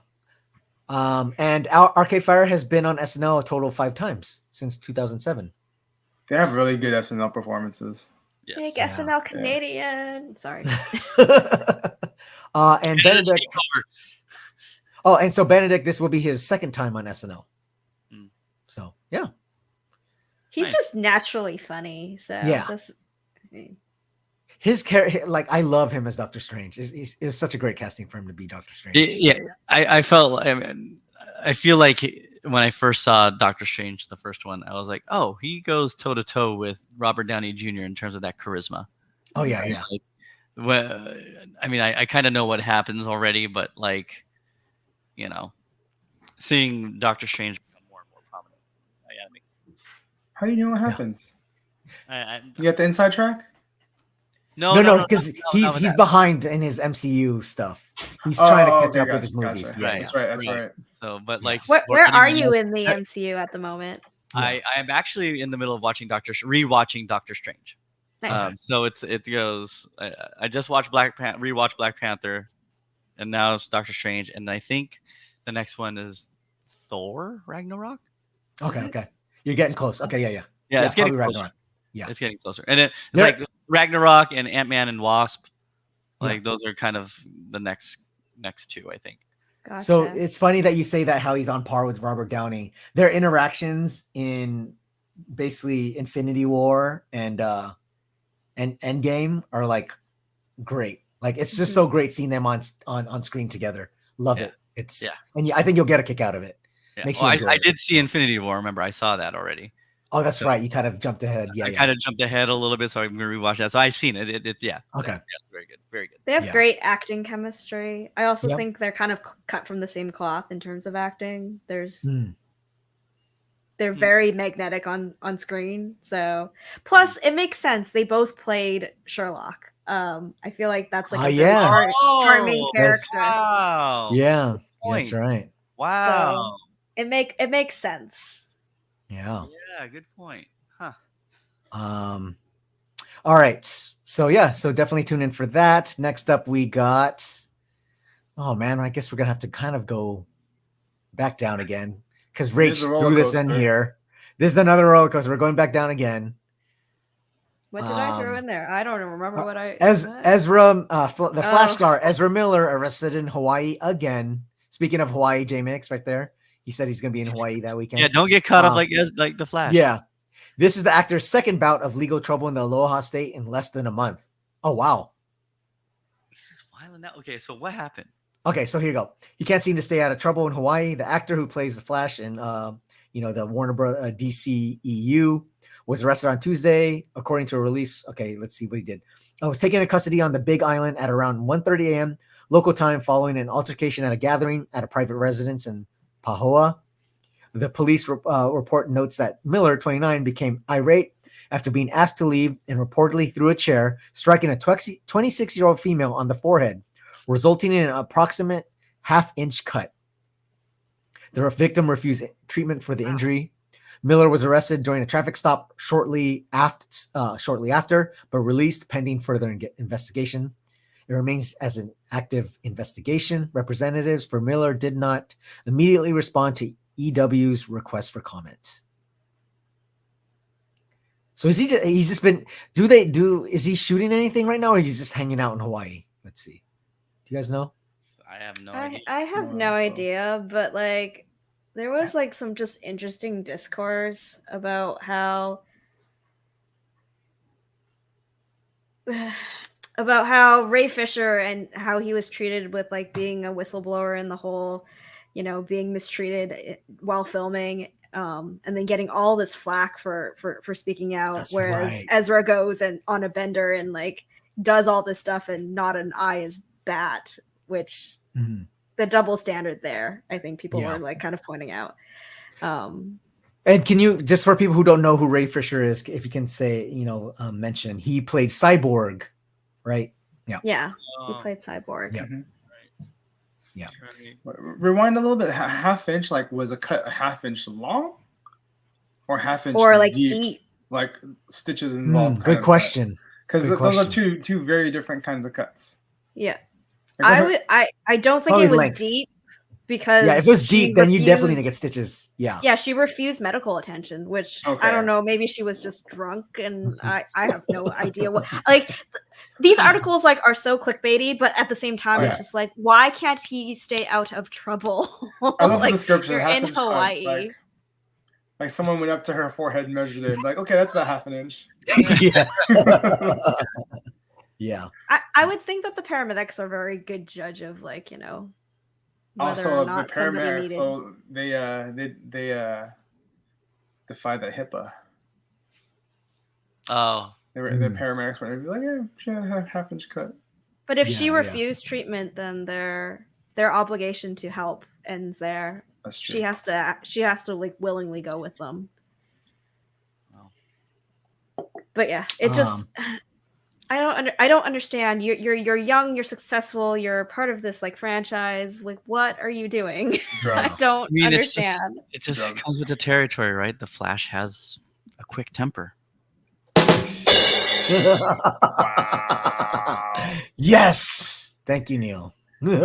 And Arcade Fire has been on SNL a total of 5 times since 2007. They have really good SNL performances. Yes. Big SNL Canadian. Sorry. And Benedict. Oh, and so Benedict, this will be his second time on SNL. So yeah, He's Nice. just naturally funny. So Yeah. that's- his character, like I love him as Doctor Strange. It's such a great casting for him to be Doctor Strange. Yeah, I felt. I feel like when I first saw Doctor Strange, the first one, I was like, oh, he goes toe to toe with Robert Downey Jr. in terms of that charisma. Oh yeah, yeah. Like, well, I mean, I kind of know what happens already, but like, you know, seeing Doctor Strange become more and more prominent, yeah, it makes sense. How do you know what happens? I, You got the inside track? No, because no, he's behind in his MCU stuff. He's trying to catch up with his movies. Gotcha. Yeah, That's right. That's Right. right. So, but like, Where are already you know- in the MCU at the moment? I am actually in the middle of watching rewatching Doctor Strange. Nice. So it goes. I just watched rewatched Black Panther, and now it's Doctor Strange, and I think the next one is Thor Ragnarok. Okay. You're getting close. Okay, yeah. Yeah, it's getting probably closer. Ragnarok. Yeah. It's getting closer, and it's There- like Ragnarok and Ant-Man and Wasp. Like Yeah. those are kind of the next two, I think. Gotcha. So it's funny that you say that, how he's on par with Robert Downey. Their interactions in basically Infinity War and Endgame are like great. Like it's just so great seeing them on screen together. Love Yeah. it. It's Yeah. and I think you'll get a kick out of it. Yeah. Makes Well, you enjoy I it. did see Infinity War. Remember, I saw that already. Oh, that's right. You kind of jumped ahead. Yeah, I yeah. kind of jumped ahead a little bit, so I'm gonna rewatch that. So I've seen it. Yeah. Okay. Yeah, very good. Very good. they have yeah. great acting chemistry. I also Yep. think they're kind of cut from the same cloth in terms of acting. Mm. They're very magnetic on screen. So plus it makes sense. They both played Sherlock. I feel like that's like Oh, a very yeah. charming Oh, character. Wow. Yeah, point. that's right. Wow. It makes sense. Yeah. Yeah. Good point. Huh. All right. So definitely tune in for that. Next up, we got. Oh man, I guess we're gonna have to kind of go back down again because Rach Here's a roller threw this in coaster. here. This is another roller coaster. We're going back down again. What did I throw in there? I don't remember what I. what? Ezra, the Flash Oh. star Ezra Miller arrested in Hawaii again. Speaking of Hawaii, J-Mix right there. He said he's gonna be in Hawaii that weekend. Yeah. Don't get caught up Um, like the Flash. Yeah. This is the actor's second bout of legal trouble in the Aloha State in less than a month. Oh, wow. He's wilding out. Okay. So what happened? Okay, so here you go. He can't seem to stay out of trouble in Hawaii. The actor who plays the Flash in, the Warner Bros. DCEU was arrested on Tuesday, according to a release. Okay, let's see what he did. Was taken into custody on the Big Island at around 1:30 a.m. local time following an altercation at a gathering at a private residence in Pahoa. The police report notes that Miller, 29, became irate after being asked to leave and reportedly threw a chair, striking a 26-year-old female on the forehead, resulting in an approximate half-inch cut. The victim refused treatment for the injury. Miller was arrested during a traffic stop shortly after, but released pending further investigation. It remains as an active investigation. Representatives for Miller did not immediately respond to EW's request for comment. So is he's just been, is he shooting anything right now, or he's just hanging out in Hawaii? Let's see. Do you guys know? I have no idea. I have no idea, but like there was like some just interesting discourse about how Ray Fisher and how he was treated with like being a whistleblower and the whole, being mistreated while filming, and then getting all this flack for speaking out. That's whereas right. Ezra goes and on a bender and like does all this stuff and not an eye is bat, which the double standard there, I think people Yeah. were like kind of pointing out. And can you, just for people who don't know who Ray Fisher is, if you can say, mention, he played Cyborg, right? Yeah, he Oh, played Cyborg. Yeah. right. Rewind a little bit. Half inch, like, was a cut a half inch long, or half inch Or like deep, deep. like stitches involved. Good question. Because Good those are question. two very different kinds of cuts. Yeah. Like, I don't think Probably it was length. deep. because Yeah, if it was she deep, then you definitely refused- need to get stitches. Yeah. Yeah, she refused medical attention, which I Okay. don't know. Maybe she was just drunk, and I have no idea what. Like these articles like are so clickbaity, but at the same time, Yeah. it's just like, why can't he stay out of trouble? I love Like, the description. you're Half in inch cut, Hawaii. like someone went up to her forehead and measured it. Like, okay, that's about half an inch. Yeah. Yeah. I would think that the paramedics are very good judge of like, you know, whether Also, or not the somebody paramedics, needed. so they defied that HIPAA. Oh, The paramedics were like, yeah, she had a half-inch cut. But if Yeah, she yeah. refused treatment, then their obligation to help ends there. That's true. She has to like willingly go with them. Wow. But yeah, it just I don't understand. You're young, you're successful, you're part of this like franchise. Like, what are you doing? I Drugs. don't it's understand. it just Drugs. comes with the territory, right? The Flash has a quick temper. Wow. Yes. Thank you, Neil. You're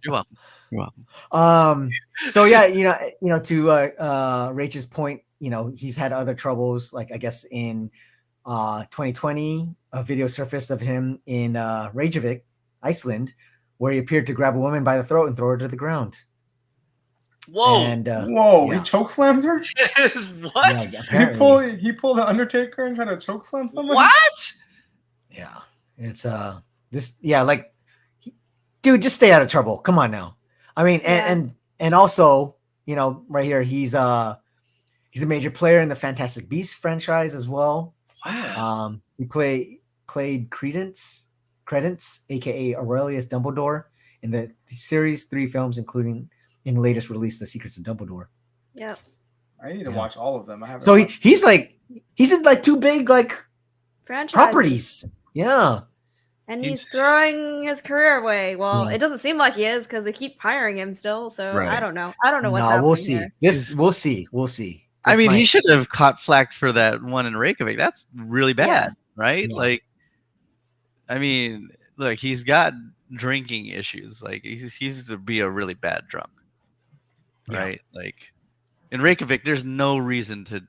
welcome. You're welcome. So yeah, to Rachel's point, he's had other troubles, like I guess in 2020, a video surfaced of him in Reykjavik, Iceland, where he appeared to grab a woman by the throat and throw her to the ground. Whoa! And Whoa, yeah. he chokeslammed her? What? Yeah, apparently. He pulled the Undertaker and tried to chokeslam somebody? What? Yeah, it's dude, just stay out of trouble. Come on now. I mean, and also, right here, he's a major player in the Fantastic Beasts franchise as well. Wow. He played Credence, aka Aurelius Dumbledore, in the series 3 films, including in the latest release, The Secrets of Dumbledore. Yep. I need to watch all of them. I haven't. So he's in like 2 big like Franchises. properties. Yeah. And he's throwing his career away. Well, it doesn't seem like he is because they keep hiring him still. So Right. I don't know. I don't know what's happening. We'll see. Here. We'll see. I mean, he should have caught flack for that one in Reykjavik. That's really bad, right? Yeah. Like, I mean, look, he's got drinking issues. Like, he seems to be a really bad drunk, right? Like, in Reykjavik, there's no reason to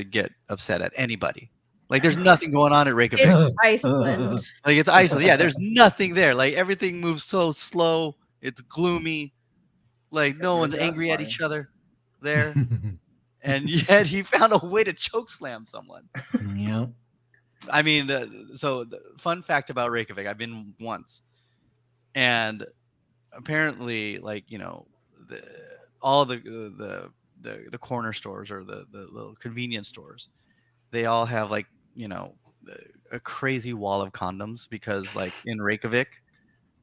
get upset at anybody. Like, there's nothing going on at Reykjavik. It's Iceland. Like, it's Iceland. Yeah, there's nothing there. Like, everything moves so slow. It's gloomy. Like, no one's angry at each other there. And yet he found a way to chokeslam someone. Yeah. I mean, so the fun fact about Reykjavik, I've been once. And apparently, like, all the corner stores or the little convenience stores, they all have like, a crazy wall of condoms because like in Reykjavik,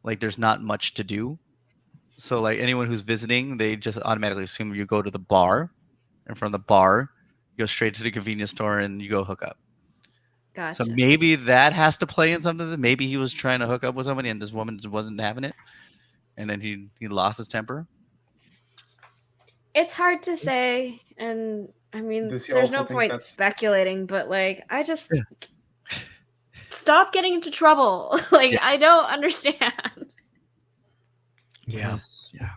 like there's not much to do. So like anyone who's visiting, they just automatically assume you go to the bar, and from the bar, you go straight to the convenience store and you go hook up. Gotcha. So maybe that has to play in something. Maybe he was trying to hook up with somebody and this woman just wasn't having it, and then he lost his temper. It's hard to say, and I mean, Does he there's also no think point that's- speculating, but like, I just stop getting into trouble. Like, I don't understand. Yeah. Yeah.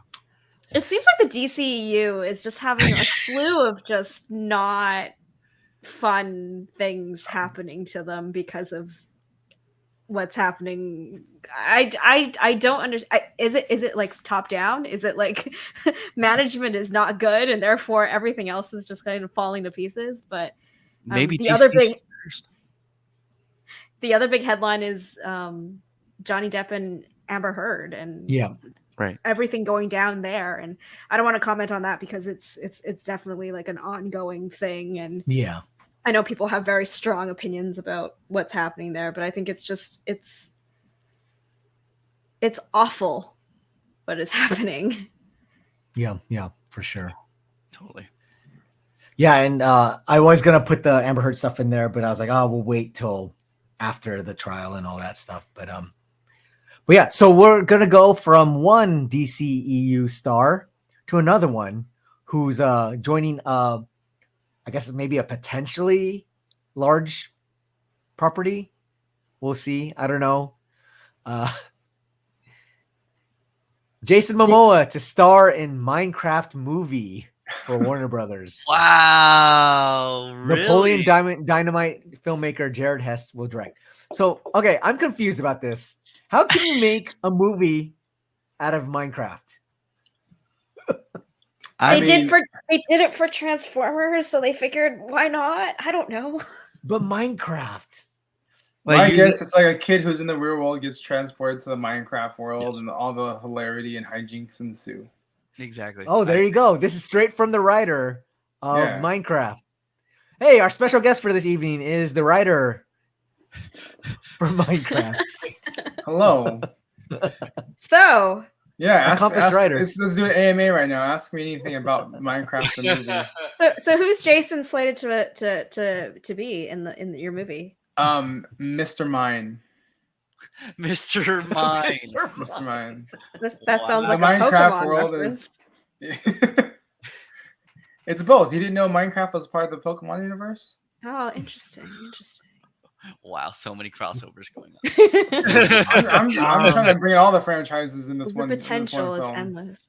It seems like the DCEU is just having a slew of just not fun things happening to them because of what's happening. I don't understand. Is it like top down? Is it like management is not good and therefore everything else is just kind of falling to pieces? But Maybe the other big headline is Johnny Depp and Amber Heard and right, everything going down there. And I don't want to comment on that because it's definitely like an ongoing thing. And I know people have very strong opinions about what's happening there, but I think it's just it's awful what is happening. Yeah, for sure. Totally. Yeah, and I was gonna put the Amber Heard stuff in there, but I was like, we'll wait till after the trial and all that stuff. But yeah, so we're gonna go from one DCEU star to another one who's joining I guess maybe a potentially large property. We'll see. I don't know. Jason Momoa to star in Minecraft movie for Warner Brothers. Wow. Really? Napoleon Dynamite filmmaker Jared Hess will direct. So, okay, I'm confused about this. How can you make a movie out of Minecraft? They did it for Transformers, so they figured why not? I don't know. But Minecraft. I guess it's like a kid who's in the real world gets transported to the Minecraft world, and all the hilarity and hijinks ensue. Exactly. Oh, there you go. This is straight from the writer of Minecraft. Hey, our special guest for this evening is the writer for Minecraft. Hello. So. Yeah, accomplished writer. Let's do an AMA right now. Ask me anything about Minecraft the movie. So who's Jason slated to be in your movie? Mr. Mine. Mr. Mine. Mr. Mine. That sounds like the a Minecraft Pokemon world reference. It's both. You didn't know Minecraft was part of the Pokemon universe? Oh, interesting. Wow, so many crossovers going on. I'm trying to bring all the franchises in this one. The potential is film. endless.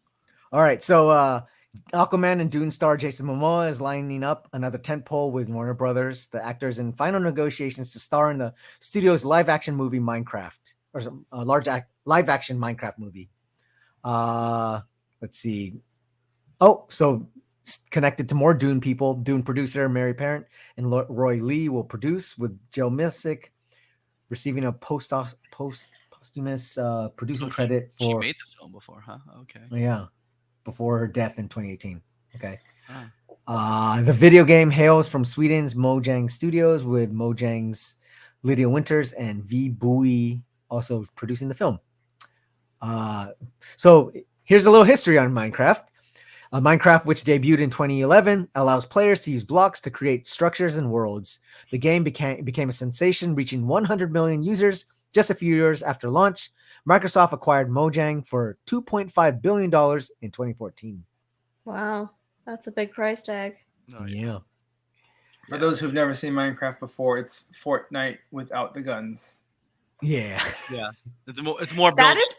All right, so Aquaman and Dune star Jason Momoa is lining up another tentpole with Warner Brothers. The actor is in final negotiations to star in the studio's live-action movie Minecraft, or a live-action Minecraft movie. Let's see. Oh, so connected to more Dune people, Dune producer Mary Parent and Roy Lee will produce, with Joe Milsick receiving a posthumous producing credit for. She made the film before, huh? Okay. Yeah, before her death in 2018. Okay. The video game hails from Sweden's Mojang Studios, with Mojang's Lydia Winters and V. Bowie also producing the film. So here's a little history on Minecraft. Minecraft, which debuted in 2011, allows players to use blocks to create structures and worlds. The game became a sensation, reaching 100 million users just a few years after launch. Microsoft acquired Mojang for $2.5 billion in 2014. Wow, that's a big price tag. Oh, yeah. For those who've never seen Minecraft before, it's Fortnite without the guns. Yeah. Yeah. It's more That is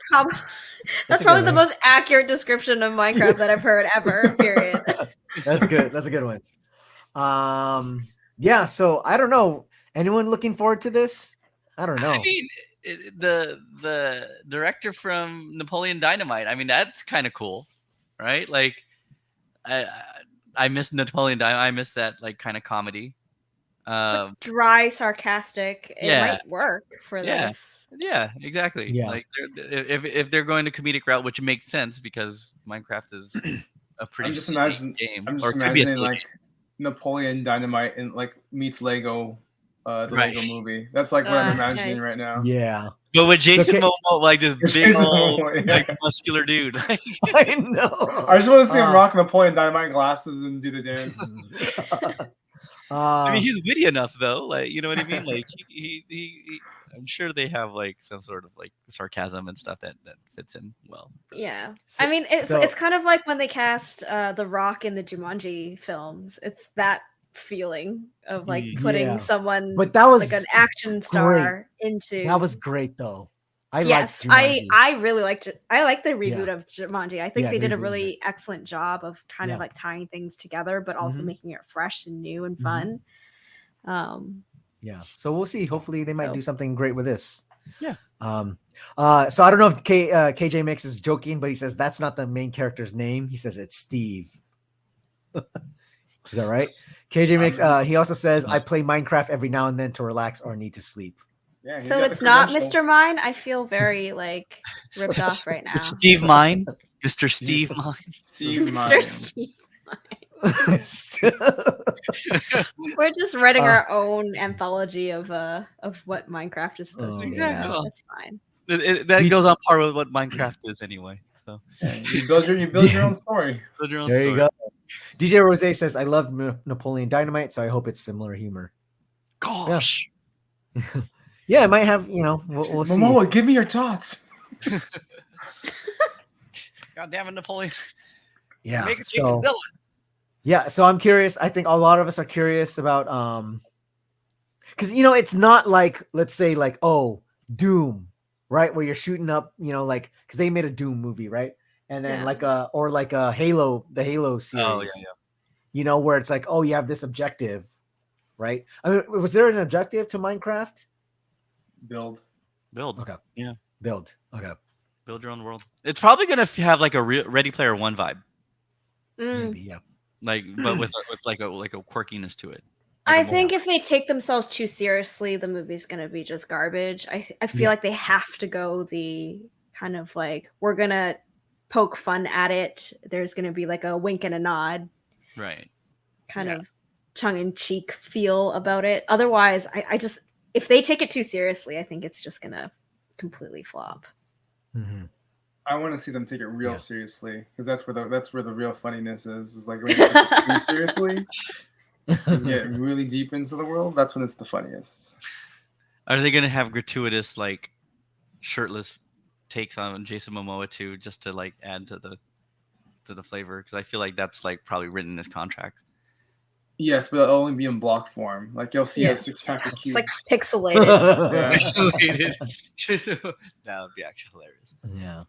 probably the most accurate description of Minecraft that I've heard ever, period. That's good. That's a good one. Yeah, so I don't know. Anyone looking forward to this? I don't know. I mean, the director from Napoleon Dynamite, I mean, that's kind of cool, right? Like, I miss Napoleon Dynamite. I miss that, like, kind of comedy. Like dry, sarcastic. It might work for this. Yeah, exactly. Yeah. Like if they're going to comedic route, which makes sense because Minecraft is a pretty game. I'm just imagining like Napoleon Dynamite and like meets Lego, Lego movie. That's like what I'm imagining right now. Yeah. But with Jason Momoa, like this big old, like muscular dude. I know. I just want to see him rock Napoleon Dynamite glasses and do the dance. I mean, he's witty enough though. Like, you know what I mean? Like he I'm sure they have like some sort of like sarcasm and stuff that fits in well. Yeah. I mean, it's kind of like when they cast The Rock in the Jumanji films. It's that feeling of like putting someone, but that was like an action star into. That was great though. I really liked it. I like the reboot of Jumanji. I think they did a really excellent job of kind of like tying things together, but also making it fresh and new and fun. Yeah. So we'll see. Hopefully they might do something great with this. Yeah. So I don't know if KJ Mix is joking, but he says that's not the main character's name. He says it's Steve. Is that right? KJ Mix, he also says I play Minecraft every now and then to relax or need to sleep. Yeah, so it's not Mr. Mine. I feel very like ripped off right now. It's Steve Mine, Mr. Steve Mine, Mr. Steve Mine. We're just writing our own anthology of what Minecraft is supposed to be. Well, that's fine. That goes on par with what Minecraft is anyway. So you build your own story. Build your own there story. You go. DJ Rose says I love Napoleon Dynamite, so I hope it's similar humor. Gosh. Yeah. Yeah, it might have, we'll see. Momoa, give me your thoughts. God damn it, Napoleon. Yeah. Make it Jason Villain. Yeah, so I'm curious. I think a lot of us are curious about because it's not like, let's say like, oh, Doom, right? Where you're shooting up, like because they made a Doom movie, right? and then Yeah. like a Halo, the Halo series. Oh yeah. You know, where it's like, oh, you have this objective, right? I mean, was there an objective to Minecraft? Build. Build. Okay. Yeah. Build. Okay. Build your own world. It's probably gonna have like a Ready Player One vibe, Maybe, yeah. like but with like a quirkiness to it. I think if they take themselves too seriously, the movie's gonna be just garbage. I feel like they have to go the kind of like, we're gonna poke fun at it. There's gonna be like a wink and a nod, Right. kind of tongue-in-cheek feel about it. Otherwise, I just, if they take it too seriously, I think it's just gonna completely flop. Mm-hmm. I want to see them take it real seriously, because that's where the real funniness is. Is like when you take it too seriously and get really deep into the world. That's when it's the funniest. Are they gonna have gratuitous like shirtless takes on Jason Momoa too, just to like add to the flavor? Because I feel like that's like probably written in his contract. Yes, but it'll only be in block form. Like you'll see a 6-pack of It's cubes. like pixelated. Yeah. That would be actually hilarious. Yeah.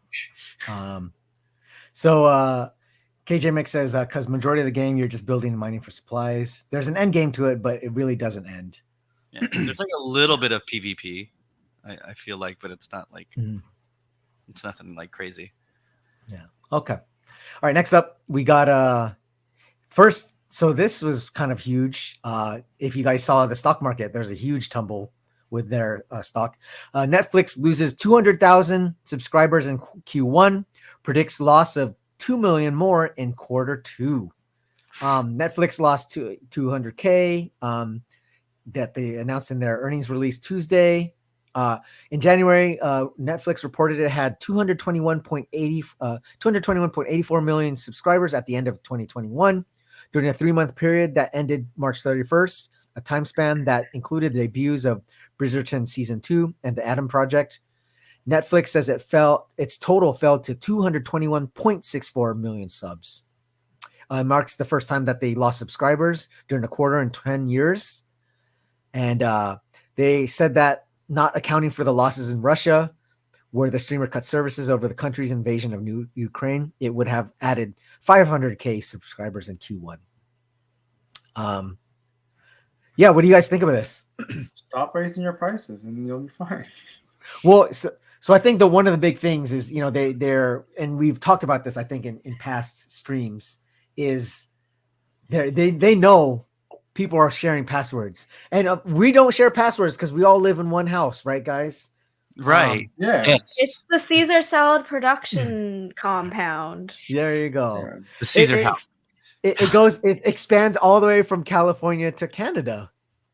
So KJ Mix says, because majority of the game you're just building and mining for supplies. There's an end game to it, but it really doesn't end. Yeah. There's like a little bit of PvP, I feel like, but it's not like it's nothing like crazy. Yeah. Okay. All right. Next up, we got first. So this was kind of huge. If you guys saw the stock market, there's a huge tumble with their stock. Netflix loses 200,000 subscribers in Q1, predicts loss of 2 million more in Q2. Netflix lost to 200K that they announced in their earnings release Tuesday. In January, Netflix reported it had 221.84 million subscribers at the end of 2021. During a 3-month period that ended March 31st, a time span that included the debuts of Bridgerton Season 2 and The Adam Project, Netflix says its total fell to 221.64 million subs. It marks the first time that they lost subscribers during a quarter in 10 years. And they said that, not accounting for the losses in Russia, where the streamer cut services over the country's invasion of Ukraine, it would have added 500K subscribers in Q1. Yeah, what do you guys think of this? Stop raising your prices and you'll be fine. Well, so I think that one of the big things is, you know, they're and we've talked about this, I think, in past streams, is they know people are sharing passwords, and we don't share passwords because we all live in one house, right, guys? Right. Yeah. Yes. It's the Caesar salad production compound. There you go. Yeah. The Caesar house. It expands all the way from California to Canada.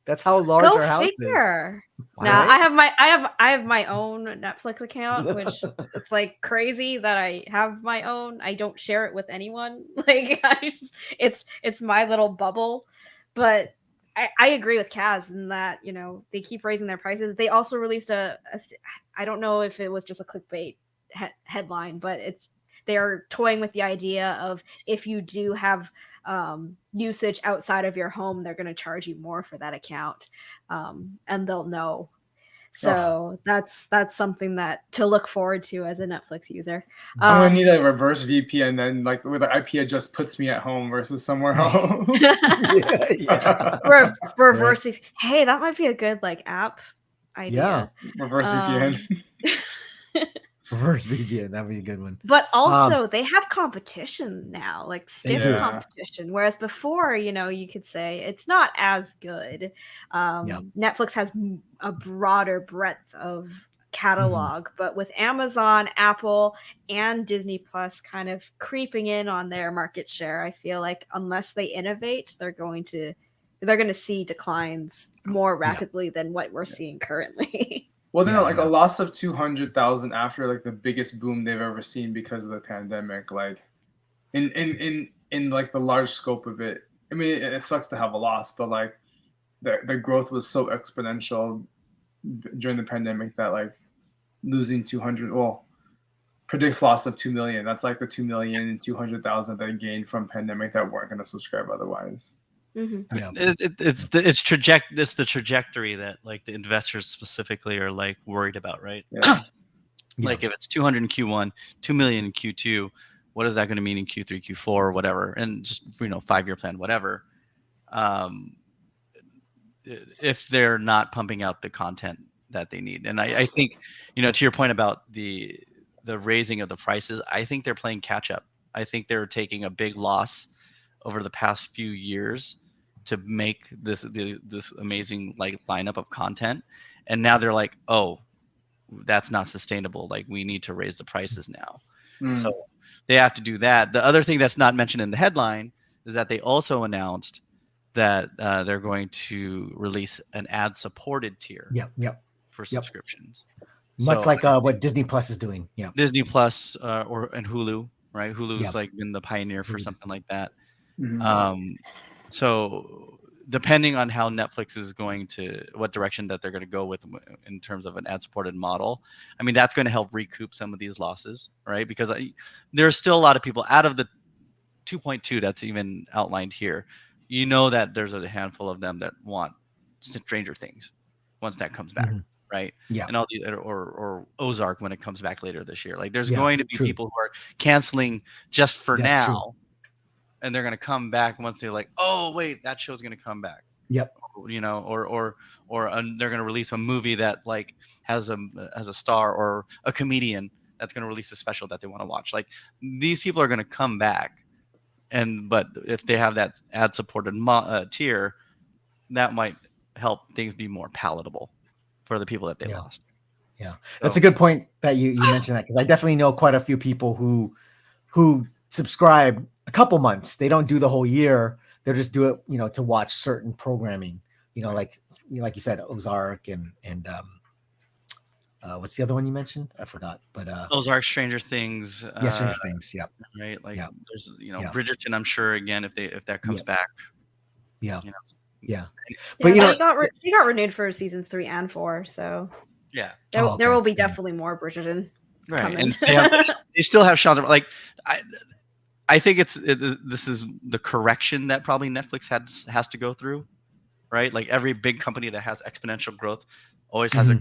That's how large Go our house figure. is. Now Right? I have my own Netflix account, which it's like crazy that I have my own. I don't share it with anyone. Like it's my little bubble. But I agree with Kaz in that, you know, they keep raising their prices. They also released I don't know if it was just a clickbait headline, but they are toying with the idea of, if you do have usage outside of your home, they're going to charge you more for that account, and they'll know. So that's something that to look forward to as a Netflix user. I'm gonna need a reverse VPN then, like where the IP just puts me at home versus somewhere else. Reverse VPN. Hey, that might be a good like app idea. Reverse VPN. Reverse VPN, that'd be a good one. But also, they have competition now, like stiff do. competition. Whereas before, you know, you could say it's not as good. Netflix has a broader breadth of catalog, but with Amazon, Apple, and Disney Plus kind of creeping in on their market share, I feel like unless they innovate, they're going to see declines more rapidly than what we're seeing currently. Well, then, like a loss of 200,000 after like the biggest boom they've ever seen because of the pandemic, like in like the large scope of it. I mean, it sucks to have a loss, but like the growth was so exponential during the pandemic that like losing 200, predicts loss of 2 million. That's like the 2,200,000 they gained from pandemic that weren't going to subscribe otherwise. Mm-hmm. Yeah. It's the trajectory that like the investors specifically are like worried about, right? Yeah. Like if it's 200 in Q1, 2 million in Q2, what is that going to mean in Q3, Q4, or whatever, and just 5-year plan, whatever. If they're not pumping out the content that they need, and I think to your point about the raising of the prices, I think they're playing catch up. I think they're taking a big loss over the past few years to make this amazing lineup of content, and now they're like, oh, that's not sustainable. Like, we need to raise the prices now. So they have to do that. The other thing that's not mentioned in the headline is that they also announced that they're going to release an ad-supported tier for subscriptions. Much like what Disney Plus is doing. Yeah. Disney Plus and Hulu, right? Hulu's been the pioneer for something like that. So depending on how Netflix is what direction that they're going to go with in terms of an ad-supported model, I mean, that's going to help recoup some of these losses, right? Because there's still a lot of people out of the 2.2 that's even outlined here. That there's a handful of them that want Stranger Things once that comes back, right? Yeah. And all these, or Ozark when it comes back later this year. Like, there's going to be people who are canceling just for now. And they're going to come back once they're like, oh, wait, that show's going to come back. Yep. Or they're going to release a movie that has a star, or a comedian that's going to release a special that they want to watch. Like, these people are going to come back. But if they have that ad-supported tier, that might help things be more palatable for the people that they lost. Yeah, that's a good point that you mentioned that, because I definitely know quite a few people who subscribe a couple months. They don't do the whole year. They'll just do it, to watch certain programming. Like you said, Ozark and what's the other one you mentioned? I forgot. But Ozark, Stranger Things. Stranger Things. Yeah. Right. There's Bridgerton. I'm sure again if that comes back. Yeah. But she got renewed for seasons 3 and 4. So there will be definitely more Bridgerton. Right. Coming. And they still have Shonda. I think this is the correction that probably Netflix has to go through, right? Like, every big company that has exponential growth always has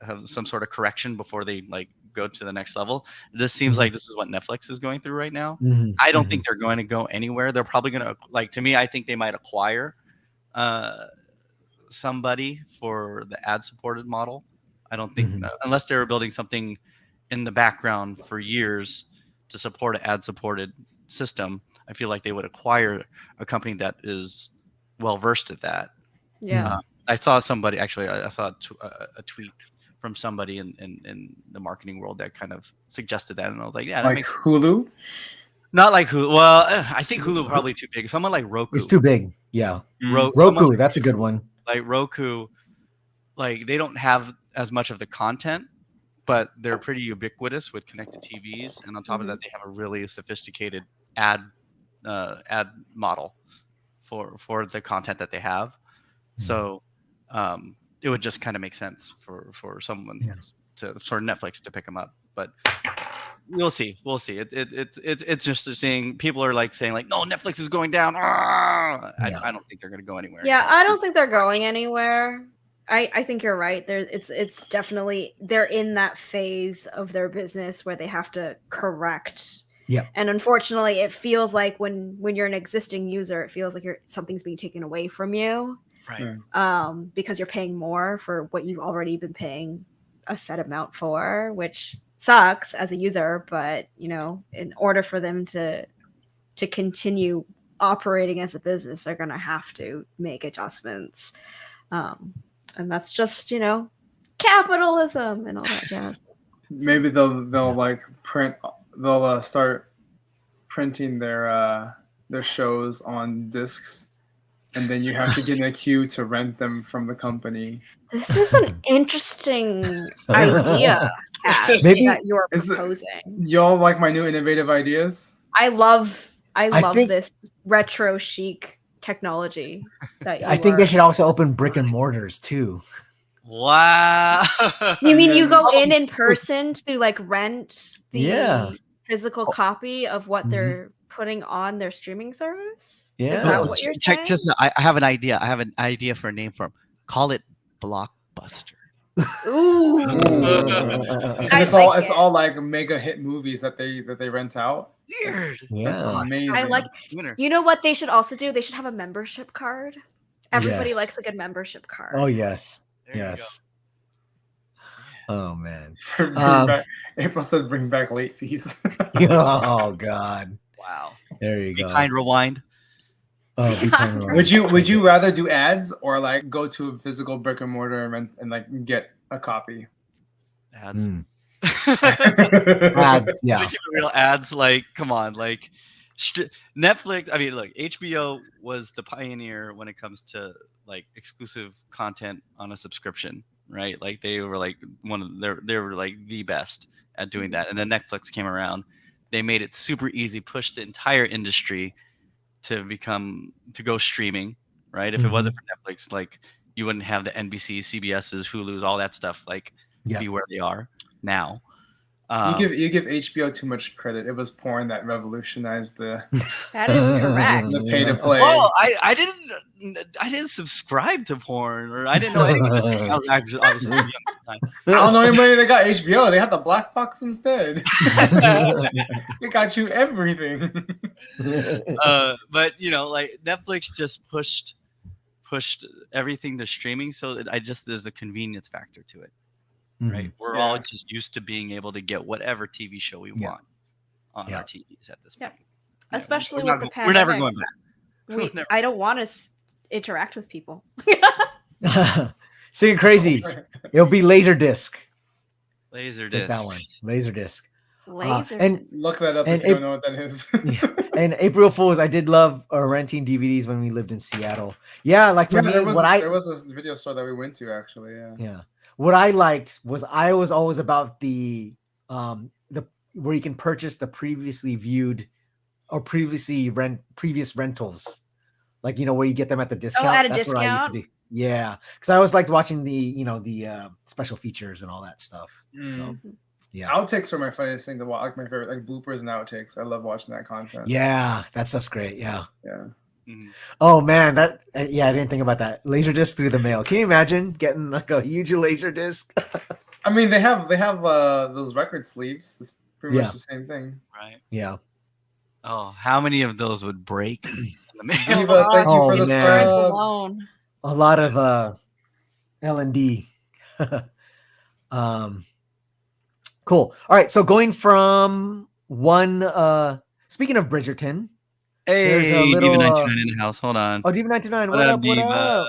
have some sort of correction before they go to the next level. This seems like this is what Netflix is going through right now. I don't think they're going to go anywhere. They're probably going to to me, I think they might acquire somebody for the ad-supported model. I don't think unless they were building something in the background for years to support an ad-supported system, I feel like they would acquire a company that is well versed at that. Yeah. I saw somebody actually. I saw a tweet from somebody in the marketing world that kind of suggested that, and I was like, yeah, that makes Hulu. Not like Hulu. Well, I think Hulu probably too big. Someone like Roku. It's too big. Yeah. Roku. That's a good one. Like Roku, they don't have as much of the content, but they're pretty ubiquitous with connected TVs, and on top of that, they have a really sophisticated ad model for the content that they have. So it would just kind of make sense for someone for Netflix to pick them up. But we'll see. It's just seeing people are saying no, Netflix is going down. I don't think they're going to go anywhere. Yeah, I don't think they're going anywhere. I think you're right. It's definitely they're in that phase of their business where they have to correct. Yeah. And unfortunately, it feels like when you're an existing user, it feels like something's being taken away from you. Right. Because you're paying more for what you've already been paying a set amount for, which sucks as a user. But in order for them to continue operating as a business, they're going to have to make adjustments. And that's just, capitalism and all that jazz. Maybe they'll start printing their shows on discs, and then you have to get in a queue to rent them from the company. This is an interesting idea, Cass, that you're proposing. Y'all like my new innovative ideas? I love this retro chic technology. I think they should also open brick and mortars too. Wow. You mean you go in person to rent the physical copy of what they're putting on their streaming service? Yeah. Is that what you're saying? I have an idea. I have an idea for a name for them. Call it Blockbuster. Ooh. And it's all like mega hit movies that they rent out. Weird. That's Yeah. amazing. I like. Winner. You know what they should also do? They should have a membership card. Everybody Yes. likes a good membership card. Oh yes. There you Yes. Oh man. April said bring back late fees. Oh God. Wow. There you Be go. kind, rewind. Oh, be kind. Would you rather do ads or like go to a physical brick and mortar and like get a copy? Ads. Ads, yeah. Like, real ads. Like, come on. Like, Netflix. I mean, look, HBO was the pioneer when it comes to like exclusive content on a subscription, right? Like, they were like they were like the best at doing that. And then Netflix came around. They made it super easy, pushed the entire industry to go streaming, right? If it wasn't for Netflix, like, you wouldn't have the NBC, CBS's, Hulu's, all that stuff like be where they are now. You give HBO too much credit. It was porn that revolutionized the That is correct. the pay to play. Well, I didn't subscribe to porn, or I didn't know anything about this. I was actually obviously young at the time. I don't know anybody that got HBO. They had the black box instead. They got you everything. But like, Netflix just pushed everything to streaming, so that there's a convenience factor to it, right? We're all just used to being able to get whatever TV show we want on our TVs at this point. Especially we're with the we're never pandemic. going back. I don't want to interact with people. Singing crazy. It'll be Laserdisc. Laserdisc. Take that one. Laserdisc. Laser. Look that up and if you don't know what that is. And April Fools, I did love renting DVDs when we lived in Seattle. Yeah, like for me, there was a video store that we went to actually. Yeah. What I liked was I was always about the where you can purchase the previously viewed or previous rentals, like where you get them at the discount. at a That's what I used to discount? do. Yeah, because I always liked watching the special features and all that stuff. So yeah, Outtakes are my funniest thing to watch. Like my favorite, like bloopers and outtakes. I love watching that content. yeah, that stuff's great. Yeah. Mhm. Oh man, I didn't think about that. Laserdisc through the mail. Can you imagine getting like a huge Laserdisc? I mean, they have those record sleeves. That's pretty much the same thing. Right. Yeah. Oh, how many of those would break in the mail? Diva, thank you for the man. sub. Alone. A lot of L&D. Cool. All right, so going from one speaking of Bridgerton, Hey, there's a little, Diva99 in the house. Hold on. oh, Diva99, what up, what Diva? up?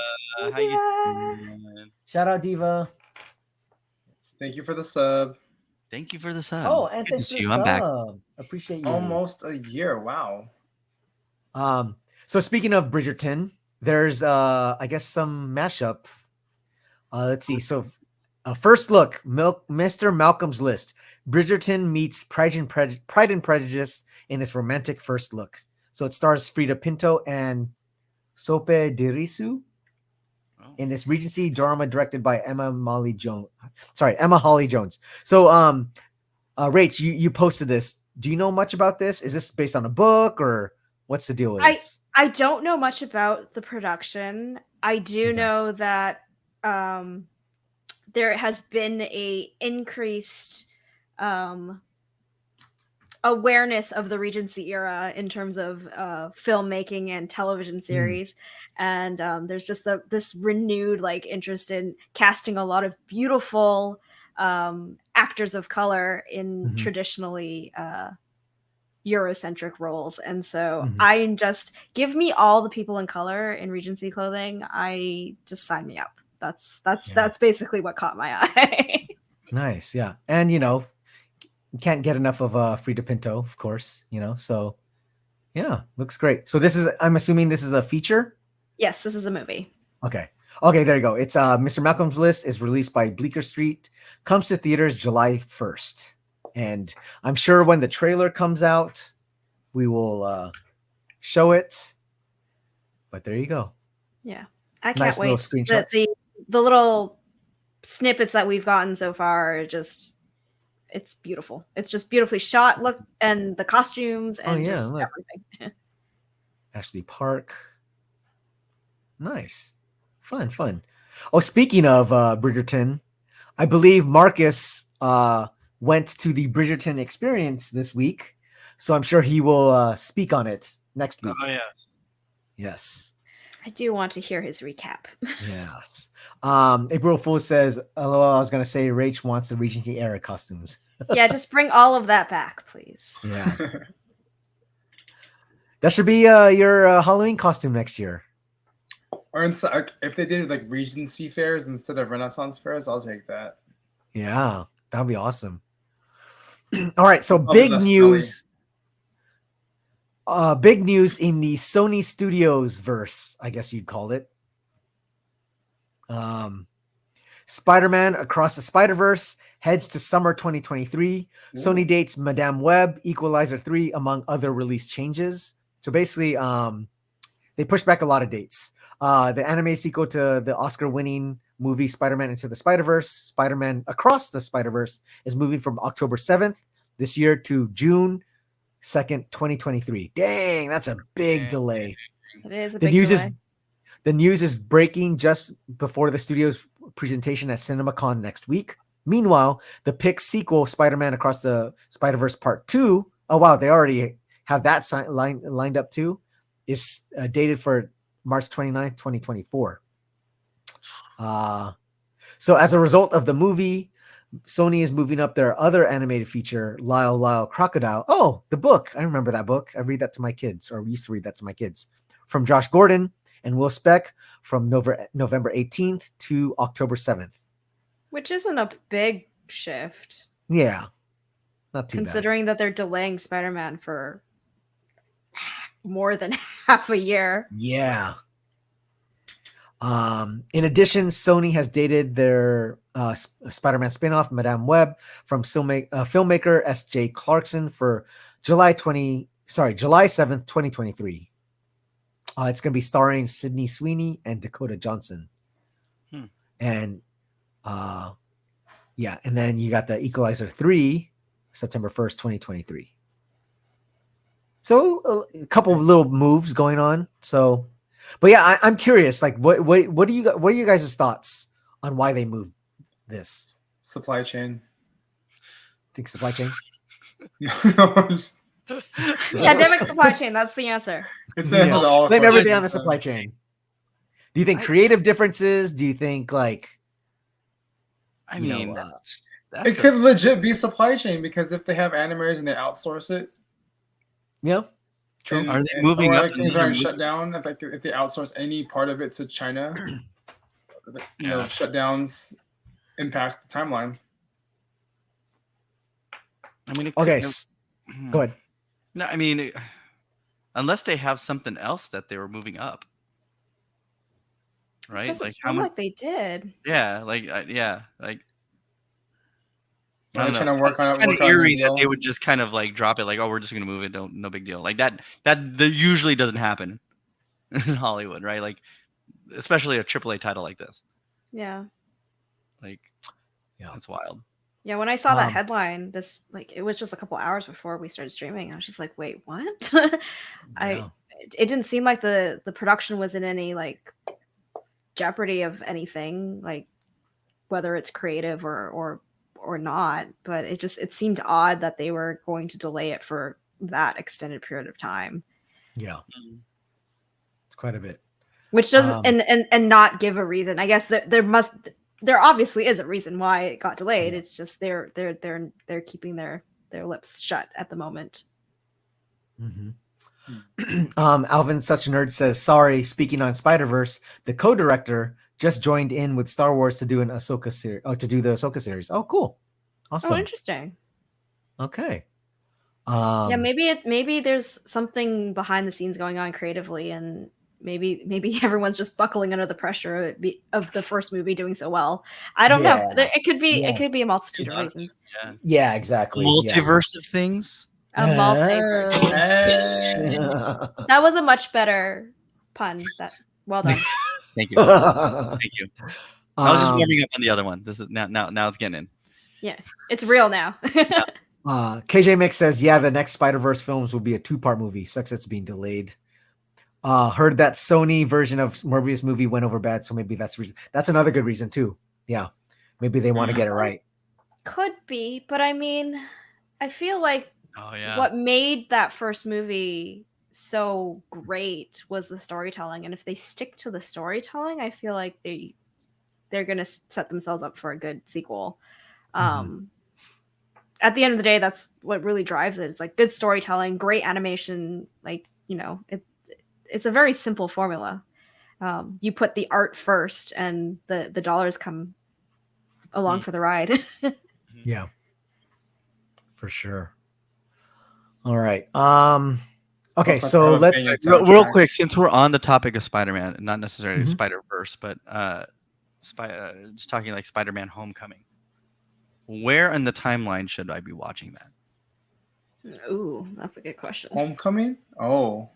How you doing? Shout out Diva. Thank you for the sub. Thank you for the sub. Oh, and good to thanks for see the you. I'm back. sub. Appreciate you. Almost a year. Wow. So speaking of Bridgerton, there's I guess some mashup. Let's see. So first look, Mr. Malcolm's List. Bridgerton meets Pride and Prejudice in its romantic first look. So it stars Frida Pinto and Sope Dirisu in this Regency drama directed by Emma Holly Jones. So Rach, you posted this. Do you know much about this? Is this based on a book or what's the deal with this? I don't know much about the production. I do know that there has been a increased awareness of the Regency era in terms of filmmaking and television series, and there's just this renewed interest in casting a lot of beautiful actors of color in traditionally Eurocentric roles. And so I just give me all the people in color in Regency clothing. I just sign me up. That's basically what caught my eye. Nice. Yeah. And you can't get enough of Frida Pinto, of course, so yeah, looks great. So I'm assuming this is a feature? Yes, this is a movie. Okay, there you go. It's Mr. Malcolm's List is released by Bleecker Street, comes to theaters July 1st. And I'm sure when the trailer comes out, we will show it. But there you go. Yeah. I can't Nice wait. little screenshots. The little snippets that we've gotten so far are it's beautiful. It's just beautifully shot. Look, and the costumes and everything. Ashley Park. Nice. Fun. Oh, speaking of Bridgerton, I believe Marcus went to the Bridgerton experience this week, so I'm sure he will speak on it next week. Oh yeah. Yes. I do want to hear his recap. Yes. April Fool says, "LOL, I was gonna say Rach wants the Regency era costumes." Yeah, just bring all of that back, please. Yeah. That should be your Halloween costume next year. Or inside, if they did like Regency fairs instead of Renaissance fairs, I'll take that. Yeah, that'd be awesome. All right, so Probably big less news. Big news in the Sony Studios verse, I guess you'd call it. Spider-Man Across the Spider-Verse heads to summer 2023. Ooh. Sony dates Madame Web, Equalizer 3, among other release changes. So basically, they pushed back a lot of dates. The anime sequel to the Oscar-winning movie Spider-Man Into the Spider-Verse, Spider-Man Across the Spider-Verse, is moving from October 7th this year to June 2nd, 2023. Dang, that's a big delay. It is a The big news delay. is the news is breaking just before the studio's presentation at CinemaCon next week. Meanwhile, the Pix sequel, Spider-Man Across the Spider-Verse Part 2, oh wow, they already have that lined up too, is dated for March 29th, 2024. So as a result of the movie, Sony is moving up their other animated feature, Lyle Lyle Crocodile. Oh, the book. I remember that book. I read that to my kids, or used to read that to my kids, from Josh Gordon and Will Speck, from November 18th to October 7th. Which isn't a big shift, Yeah, not too considering that they're delaying Spider-Man for more than half a year. bad. Yeah. In addition, Sony has dated their Spider-Man spin-off, Madame Web, from filmmaker S.J. Clarkson for July 7th, 2023. It's going to be starring Sydney Sweeney and Dakota Johnson. And yeah, and then you got the Equalizer 3, September 1st, 2023. So a couple of little moves going on. So, but yeah, I'm curious. Like, what are you guys' thoughts on why they moved this? Supply chain. Think supply chain? Pandemic supply chain. That's the answer. It's the answer to all Blame everything questions. on the supply chain. Do you think creative differences? Do you think like? I You know, mean, It could legit be supply chain because if they have animators and they outsource it, Yeah. true. Are they moving or up like things another aren't movie? shut down, if they outsource any part of it to China, you know, shutdowns impact the timeline. I mean, Okay. Go ahead. No, I mean, unless they have something else that they were moving up, right? Doesn't Like how sound much? like they did. Yeah, like yeah, like. I Are don't they know. trying to work on it? It's kind Work of on a eerie new that they deal? would just kind of like drop it, like, oh, we're just gonna move it. No big deal. Like that usually doesn't happen in Hollywood, right? Like, especially a AAA title like this. Yeah. Like, Yeah. that's wild. Yeah, when I saw that Um, headline, it was just a couple hours before we started streaming. I was just like, wait, what? Yeah. It didn't seem like the production was in any like jeopardy of anything, like whether it's creative or not, but it seemed odd that they were going to delay it for that extended period of time. Yeah. It's quite a bit. Which doesn't and not give a reason. I guess that there obviously is a reason why it got delayed. Yeah. It's just they're keeping their lips shut at the moment. Alvin Such a Nerd says, sorry, speaking on Spider-Verse, the co-director just joined in with Star Wars to do an Ahsoka series. Oh, to do the Ahsoka series. Oh, cool. Awesome. Oh, interesting. Okay. Yeah, maybe there's something behind the scenes going on creatively, and maybe everyone's just buckling under the pressure of the first movie doing so well. I don't know. It could be a multitude of reasons. Yeah, exactly. Multiverse of things. A multiverse. That was a much better pun. Well done. Thank you. Thank you. I was just warming up on the other one. This is now it's getting in. Yeah, it's real now. KJ Mix says, yeah, the next Spider-Verse films will be a 2-part movie. Sucks it's being delayed. Heard that Sony version of Morbius movie went over bad, so maybe that's the reason. That's another good reason too. Yeah. Maybe they want to get it right. Could be, but I mean, I feel like Oh yeah. what made that first movie so great was the storytelling, and if they stick to the storytelling, I feel like they're gonna set themselves up for a good sequel. At the end of the day, that's what really drives it. It's like good storytelling, great animation. Like, you know, it's a very simple formula. You put the art first, and the dollars come along for the ride. Yeah, for sure. All right. Okay, Also, so kind of let's. banging it Real soundtrack. quick, since we're on the topic of Spider-Man, not necessarily Mhm. Spider-Verse, but just talking like Spider-Man Homecoming. Where in the timeline should I be watching that? Ooh, that's a good question. Homecoming? Oh.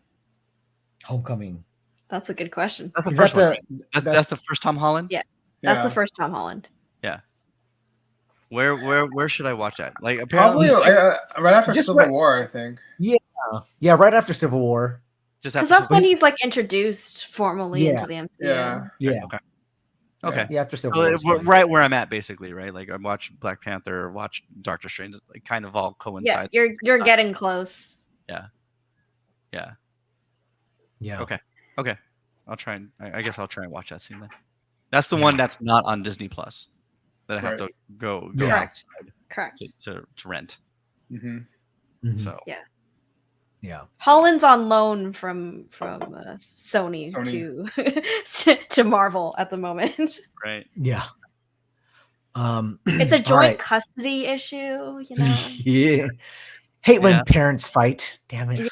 Homecoming. That's a good question. That's the Is first that one. the- Right? That's the first Tom Holland. Yeah. That's the Yeah. first Tom Holland. Where should I watch that? Like Probably apparently right after Just Civil right- War, I think. Yeah, right after Civil War. just Because after that's when he's like introduced formally Yeah. into the MCU. Yeah. Yeah, Okay. yeah, after Civil So War. is we're fine. right where I'm at, basically, right? Like I watched Black Panther, watched Doctor Strange, like kind of all Yeah, coincide. you're getting close. Yeah. Yeah. Okay. I'll try and I guess I'll try and watch that scene then. That's the one that's not on Disney Plus that I have Right. to go Yeah. Correct. outside Correct. to rent. Mm-hmm. Mhm. So Yeah. Holland's on loan from Sony, to Marvel at the moment. right. Yeah. It's a all joint right. custody issue, you know. Yeah. Hate when Yeah. parents fight. Damn it.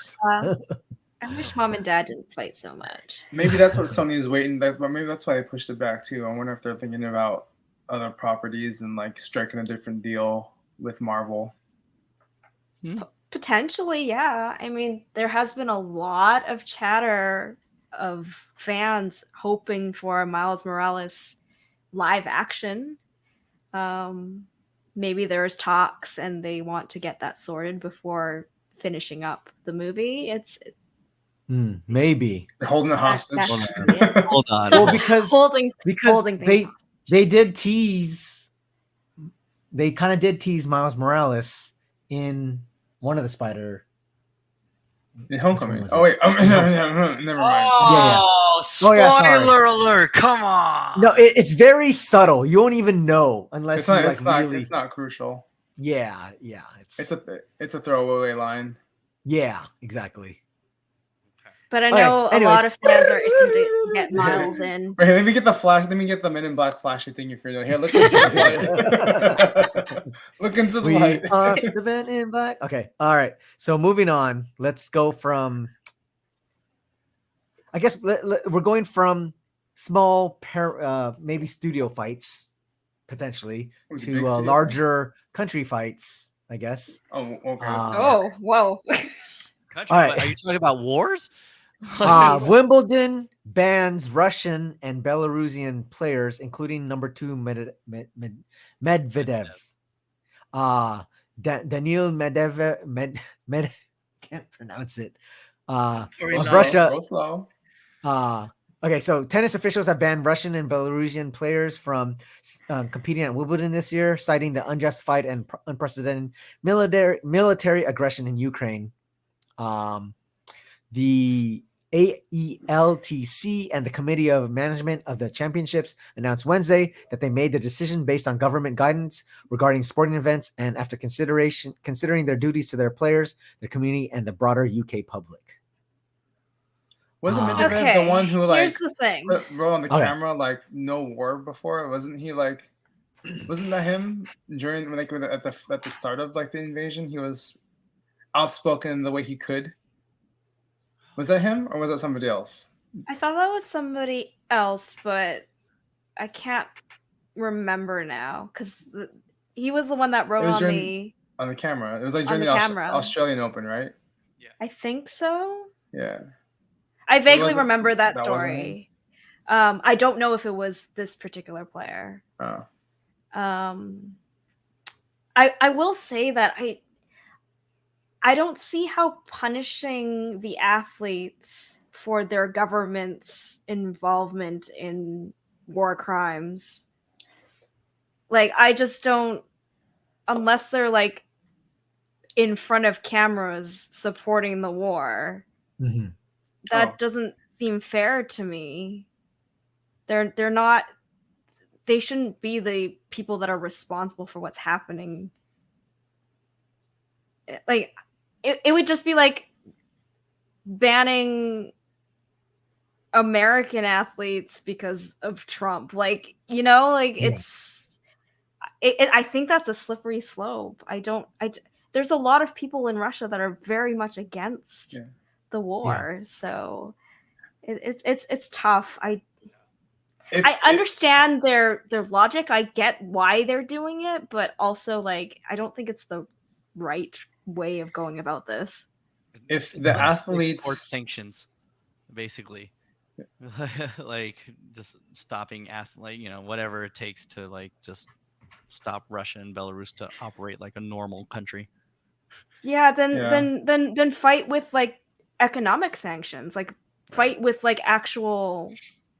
I wish mom and dad didn't fight so much. Maybe that's what Sony is waiting. Maybe that's why they pushed it back too. I wonder if they're thinking about other properties and like striking a different deal with Marvel. Potentially, yeah. I mean, there has been a lot of chatter of fans hoping for a Miles Morales live action. Maybe there's talks and they want to get that sorted before finishing up the movie. Maybe. They're holding it hostage. Yeah. Hold on. Well, because holding they things. they did tease. They kind of did tease Miles Morales in one of the Spider. In Homecoming. was Oh it? wait, never mind. Oh, Oh, yeah, sorry. spoiler alert! Come on. No, it's very subtle. You won't even know unless It's you not. like It's not. really. It's not crucial. Yeah. It's a throwaway line. Yeah, exactly. But I Okay, know a anyways. lot of fans are itching to get Miles in. Wait, let me get the flash. Let me get the Men in Black flashy thing if you're doing. Here, look into the light. Look into the We light. are the Men in Black. Okay, all right. So moving on. Let's go from. I guess we're going from small, maybe studio fights, potentially, Ooh, the to big studio larger country fights. I guess. Oh, okay. Oh, whoa. Country, All right. Are you talking about wars? Wimbledon bans Russian and Belarusian players, including number 2 Medvedev. Daniil Medvedev. Can't pronounce it. Was Russia? Go slow. Okay, so tennis officials have banned Russian and Belarusian players from competing at Wimbledon this year, citing the unjustified and unprecedented military aggression in Ukraine. The AELTC and the Committee of Management of the Championships announced Wednesday that they made the decision based on government guidance regarding sporting events and after considering their duties to their players, their community, and the broader UK public. Wasn't Ah. Medvedev Okay, the one who like here's the thing. wrote on the Okay. camera like no war before? Wasn't he like? Wasn't that him during like at the start of like the invasion? He was outspoken the way he could. Was that him or was that somebody else? I thought that was somebody else, but I can't remember now because he was the one that wrote was on during- On the camera, it was like On during the the camera. Australian Open, right? I think so. Yeah. I vaguely wasn't- remember that that wasn't story. I don't know if it was this particular player. Oh. I will say that I don't see how punishing the athletes for their government's involvement in war crimes Like, I just don't, unless they're like in front of cameras supporting the war, that doesn't seem fair to me. They're not, they shouldn't be the people that are responsible for what's happening. Like, it would just be like banning American athletes because of Trump. Like, you know, like I think that's a slippery slope. There's a lot of people in Russia that are very much against the war. So it's tough. I understand their logic. I get why they're doing it, but also, like, I don't think it's the right way of going about this. If the athletes export sanctions, basically, like just stopping whatever it takes to like just stop Russia and Belarus to operate like a normal country. Yeah, then fight with like economic sanctions, like fight with like actual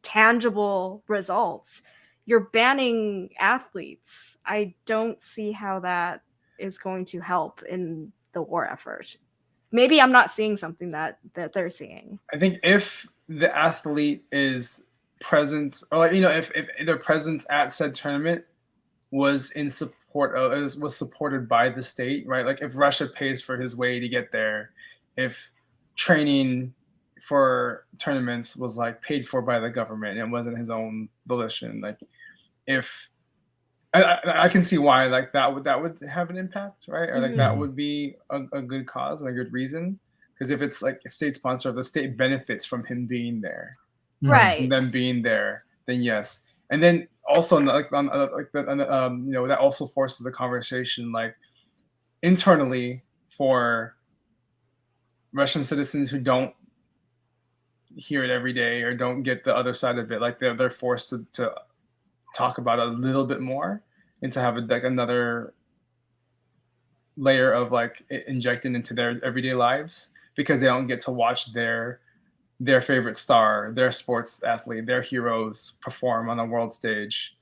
tangible results. You're banning athletes. I don't see how that is going to help in the war effort. Maybe I'm not seeing something that they're seeing. I think if the athlete is present, or like, if their presence at said tournament was in support of, was supported by the state, right? Like if Russia pays for his way to get there, if training for tournaments was like paid for by the government and it wasn't his own volition, like if I can see why like that would have an impact, right? Or like that would be a good cause and a good reason, because if it's like a state sponsor, the state benefits from him being there, right? From them being there, then yes. And then also that also forces the conversation like internally for Russian citizens who don't hear it every day or don't get the other side of it. Like they're forced to talk about it a little bit more and to have another layer of like injected into their everyday lives, because they don't get to watch their favorite star, their sports athlete, their heroes perform on a world stage,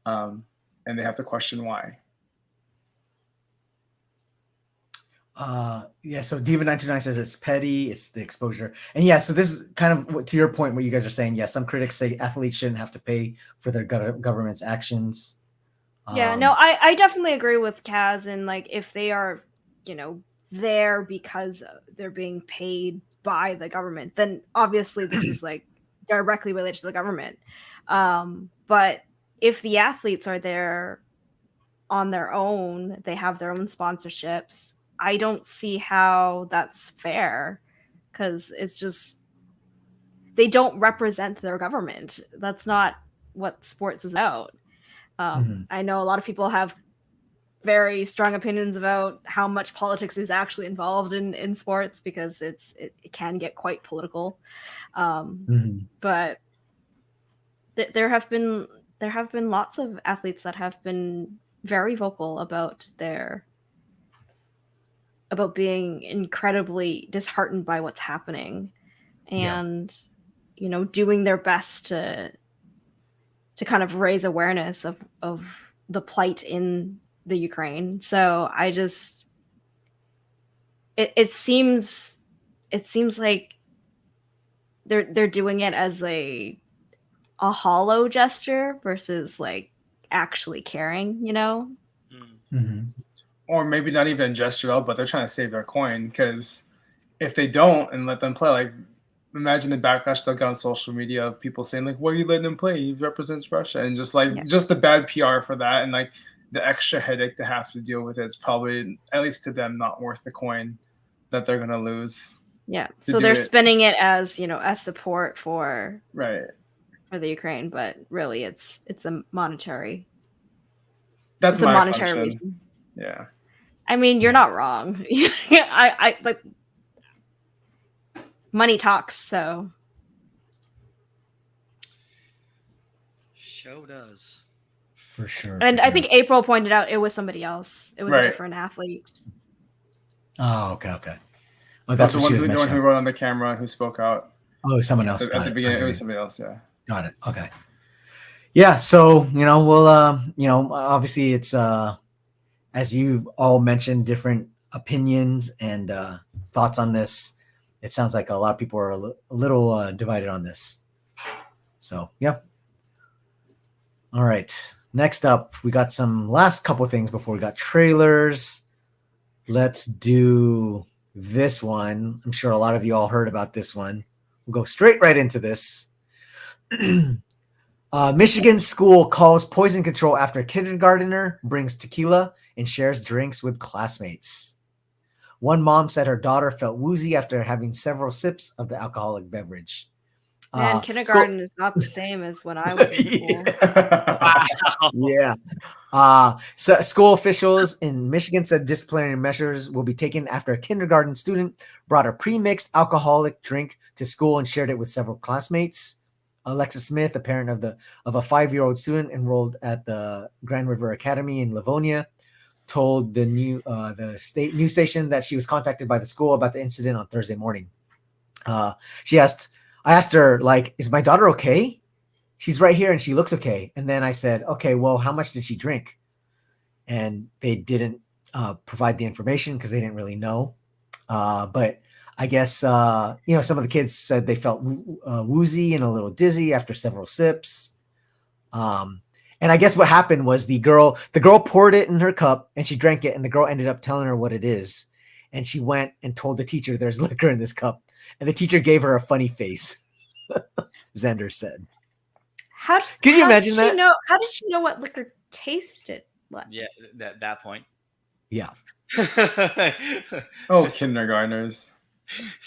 and they have to question why. So Diva929 says it's petty, it's the exposure. And so this is kind of to your point where you guys are saying, some critics say athletes shouldn't have to pay for their government's actions. No, I definitely agree with Kaz, and like if they are, there because they're being paid by the government, then obviously this is like directly related to the government. But if the athletes are there on their own, they have their own sponsorships, I don't see how that's fair, because it's just they don't represent their government. That's not what sports is about. I know a lot of people have very strong opinions about how much politics is actually involved in sports, because it can get quite political. But there have been lots of athletes that have been very vocal about being incredibly disheartened by what's happening, and doing their best to kind of raise awareness of the plight in the Ukraine. So I just it seems like they're doing it as a hollow gesture versus like actually caring, Or maybe not even a gesture out, but they're trying to save their coin, because if they don't and let them play, like imagine the backlash they'll get on social media of people saying like, "Why are you letting him play? He represents Russia," and just the bad PR for that, and like the extra headache to have to deal with it. It's probably, at least to them, not worth the coin that they're gonna lose. Yeah. So they're spinning it as as support for the Ukraine, but really it's a monetary. That's my monetary reason. Yeah. I mean, you're not wrong. I but money talks, so. Show does. For sure. And I think April pointed out it was somebody else. It was a different athlete. Oh, okay. Oh, that's the one who wrote on the camera, who spoke out. Oh, someone else. At the beginning, it was somebody else, yeah. Got it. Okay. Yeah, so we'll obviously it's as you've all mentioned, different opinions and thoughts on this. It sounds like a lot of people are a little divided on this. So yeah. All right. Next up, we got some last couple things before we got trailers. Let's do this one. I'm sure a lot of you all heard about this one. We'll go straight right into this. Michigan school calls poison control after kindergartner brings tequila and shares drinks with classmates. One mom said her daughter felt woozy after having several sips of the alcoholic beverage. Man, kindergarten is not the same as when I was in school. Yeah. So school officials in Michigan said disciplinary measures will be taken after a kindergarten student brought a pre-mixed alcoholic drink to school and shared it with several classmates. Alexis Smith, a parent of a 5-year-old student enrolled at the Grand River Academy in Livonia, told the state news station that she was contacted by the school about the incident on Thursday morning. I asked her, like, is my daughter okay? She's right here and she looks okay. And then I said, okay, well, how much did she drink? And they didn't provide the information because they didn't really know. But I guess, some of the kids said they felt woozy and a little dizzy after several sips. And I guess what happened was the girl poured it in her cup and she drank it, and the girl ended up telling her what it is. And she went and told the teacher there's liquor in this cup. And the teacher gave her a funny face. Zender said. Could you imagine that? How did she know what liquor tasted like? Yeah, that point. Yeah. Oh, kindergartners.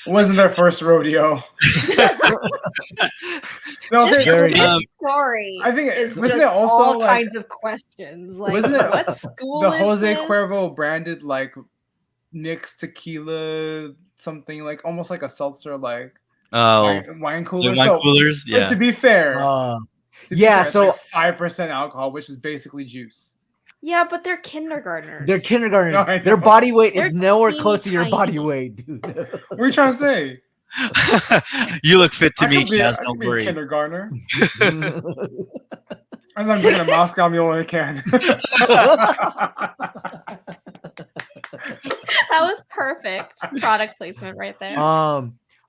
It wasn't their first rodeo. No, this story. I think is wasn't just it also all like, kinds of questions. Like, wasn't it what school the is Jose this? Cuervo branded like Nick's tequila something, like almost like a seltzer, like wine cooler. Wine coolers. Yeah. But to be fair, so 5% alcohol, which is basically juice. Yeah, but they're kindergartners. They're kindergartners. No, their body weight is They're nowhere teeny close to your tiny. body weight, dude. What are you trying to say? You look fit to I me, could be, Chaz. I could Don't be a worry. kindergartner. As I'm drinking a Moscow Mule in a can. That was perfect product placement right there.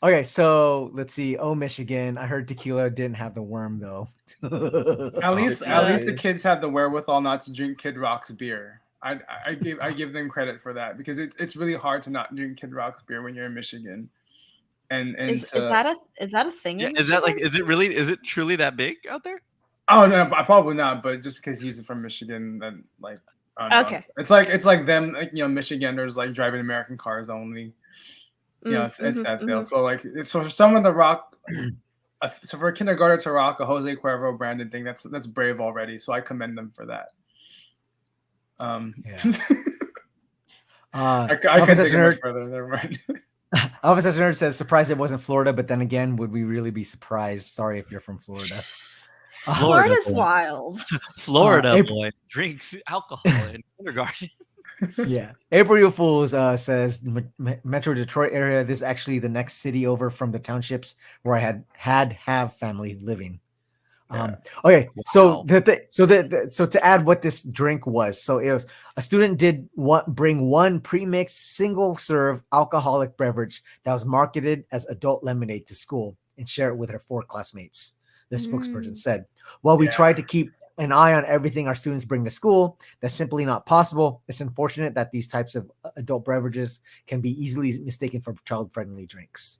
Okay, so let's see. Oh, Michigan. I heard tequila didn't have the worm though. At least the kids have the wherewithal not to drink Kid Rock's beer. I give them credit for that, because it's really hard to not drink Kid Rock's beer when you're in Michigan. And is that a thing? Yeah, in is that like? Michigan? Is it truly that big out there? Oh no, probably not. But just because he's from Michigan, then like, I don't know. Okay. It's like them, like, Michiganders like driving American cars only. It's that deal. So like, so for some of the rock, so for a kindergarten to rock a Jose Cuervo branded thing, that's brave already. So I commend them for that. I couldn't take it much further. Never mind. Officer Nerd says, surprised it wasn't Florida, but then again, would we really be surprised? Sorry if you're from Florida. Florida's wild. Florida boy drinks alcohol in kindergarten. Yeah. April Fools says Metro Detroit area. This is actually the next city over from the townships where I have family living. Okay, so so to add what this drink was, so it was a student did bring one pre-mixed single serve alcoholic beverage that was marketed as adult lemonade to school and share it with her 4 classmates. The spokesperson said, "While we tried to keep an eye on everything our students bring to school, that's simply not possible. It's unfortunate that these types of adult beverages can be easily mistaken for child-friendly drinks."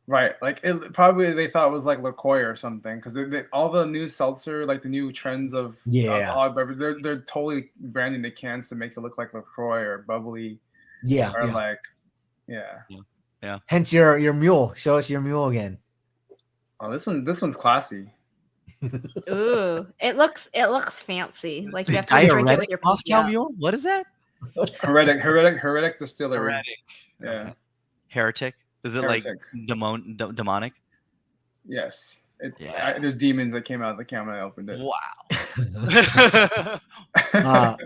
Right, like it probably they thought it was like LaCroix or something, because all the new seltzer, like the new trends of alcoholic beverage, they're totally branding the cans to make it look like LaCroix or bubbly. Like Hence your mule. Show us your mule again. Oh, this one's classy. Ooh, it looks fancy. Like you have to drink it with your Moscow Mule. What is that? Heretic distillery. Yeah. Okay. Heretic. Is it Heretic. Like demonic? Yes. There's demons that came out of the can when I opened it. Wow.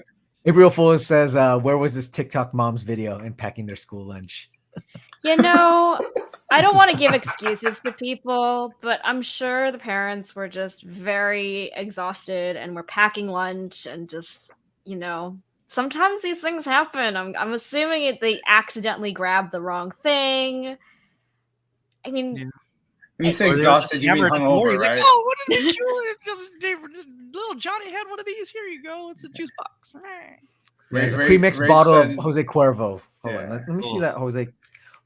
April Fools says, where was this TikTok mom's video and packing their school lunch? I I don't want to give excuses to people, but I'm sure the parents were just very exhausted and were packing lunch and just, sometimes these things happen. I'm assuming they accidentally grabbed the wrong thing. I mean, Yeah. When you say Or they were just exhausted, you mean hammered in the morning, hungover, like, right? oh, what did he do? Just little Johnny had one of these. Here you go. It's a juice box. There's a Ray- pre-mixed Ray bottle said- of Jose Cuervo. Hold Yeah. on, let me see Cool. that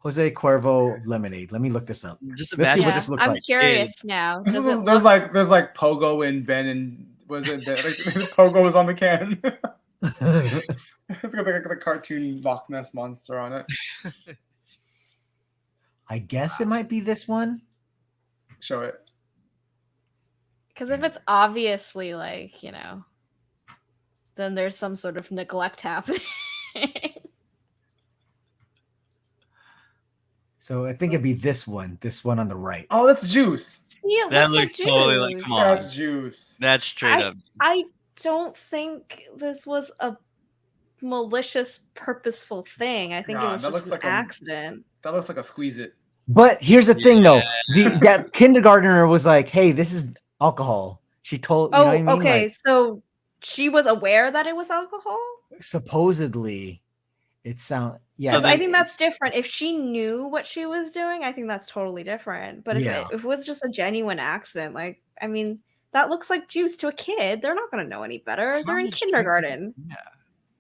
Jose Cuervo lemonade. Let me look this up. Just Let's see imagine. what this looks I'm like. curious now. Does it There's look- like Pogo and Ben and was it Ben? Like, Pogo was on the can. It's got like the cartoon Loch Ness monster on it. I guess it might be this one. Show it. Because if it's obviously then there's some sort of neglect happening. So I think it'd be this one on the right. Oh, that's juice. Yeah, it That looks looks totally like, juice. come on. That's juice. That's straight up. I don't think this was a malicious, purposeful thing. I think it Nah, was that just looks an like a- accident. That looks like a squeeze it. But here's the thing, though. That kindergartner was like, "Hey, this is alcohol." She told. You know what I mean? Okay. Like, So she was aware that it was alcohol? supposedly, it sound. Yeah, So I think that's different. If she knew what she was doing, I think that's totally different. But if, Yeah. if it was just a genuine accident, that looks like juice to a kid. They're not going to know any better. How They're in much kindergarten. drinking- Yeah.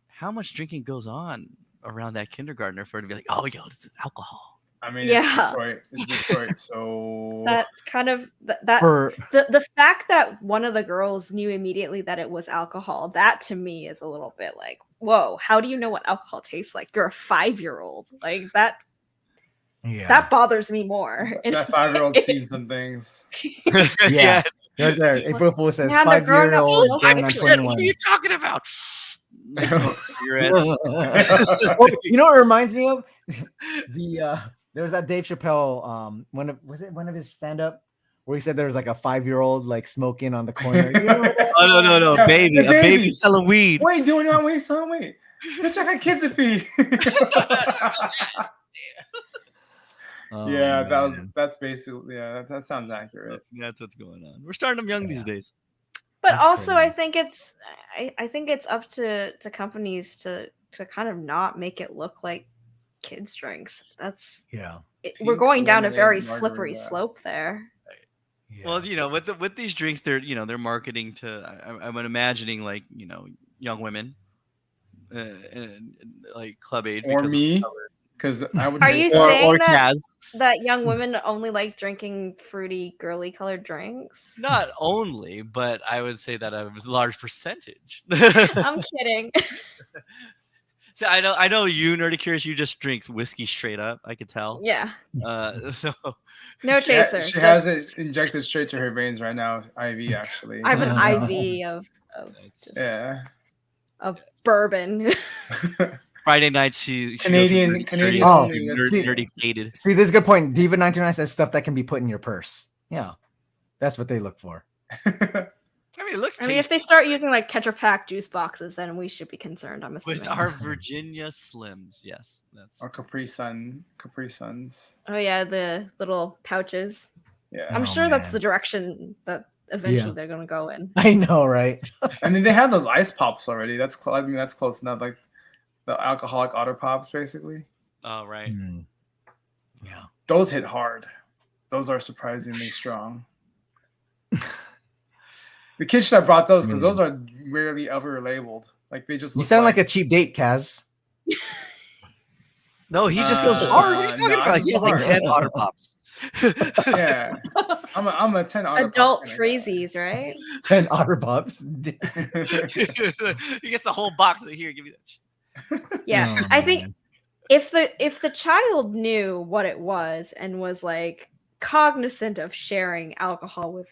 How much drinking goes on around that kindergartner for it to be like, oh, yo, this is alcohol? I mean, Yeah. It's Detroit, so That kind of that for the fact that one of the girls knew immediately that it was alcohol, that to me is a little bit like, whoa, how do you know what alcohol tastes like? You're a 5-year-old. Like that bothers me more. that 5-year-old's seen some things. Yeah. Right there. April Fool says Man, they're growing up 5-year-old so going on quickly. 21. What are you talking about? They smoke cigarettes. Oh, you know what it reminds me of? There was that Dave Chappelle, one of his stand-up where he said there was like a 5-year-old like smoking on the corner. You remember that? Oh no, Yeah, baby, the a baby baby. selling weed. Wait, doing that? Wait, son, wait. Let's check out kids to feed. Oh, Yeah, man. that's basically that sounds accurate. That's what's going on. We're starting them young these days. But That's also, crazy. I think it's up to companies to kind of not make it look like kids' drinks. Yeah. We're Pink going down a very lemonade slippery margarita. slope there. Yeah. Well, with these drinks, they're marketing to. I'm imagining like young women, and like club age Or because of me. the color. Because I would. Are you or saying Taz. that young women only like drinking fruity, girly colored drinks? Not only, but I would say that a large percentage. I'm kidding. So I know you, Nerdy Curious, you just drinks whiskey straight up. I could tell. Yeah. So No She, ha- chaser. she just- has it injected straight to her veins right now. IV actually. I have an IV of just Yeah. bourbon. Friday night she Canadian- goes Canadian Oh, nerdy, see- nerdy faded. See, this is a good point. Diva99 says stuff that can be put in your purse. Yeah. That's what they look for. I mean, it looks I mean, if tasty they start using like Tetra Pak juice boxes, then we should be concerned. I'm assuming. with our Virginia Slims. Yes, that's Or Capri Suns. Oh yeah, the little pouches. Yeah. I'm Oh, sure that's man. the direction that eventually Yeah. they're gonna go in. I know, right? I mean, they have those ice pops already. That's close enough. Like the alcoholic otter pops, basically. oh right. Mm. Yeah. Those hit hard. Those are surprisingly strong. The kids should have brought those because those are rarely ever labeled. Like they just. You look sound like a cheap date, Kaz. No, he just goes hard. What are you talking no, I about? just He has like go 10 hard. otter pops. Yeah, I'm a 10 otter pop Adult kind of freezies, right? 10 otter pops. guy. He gets the whole box of here. Give me that. Yeah, Oh, I think man. if the child knew what it was and was like cognizant of sharing alcohol with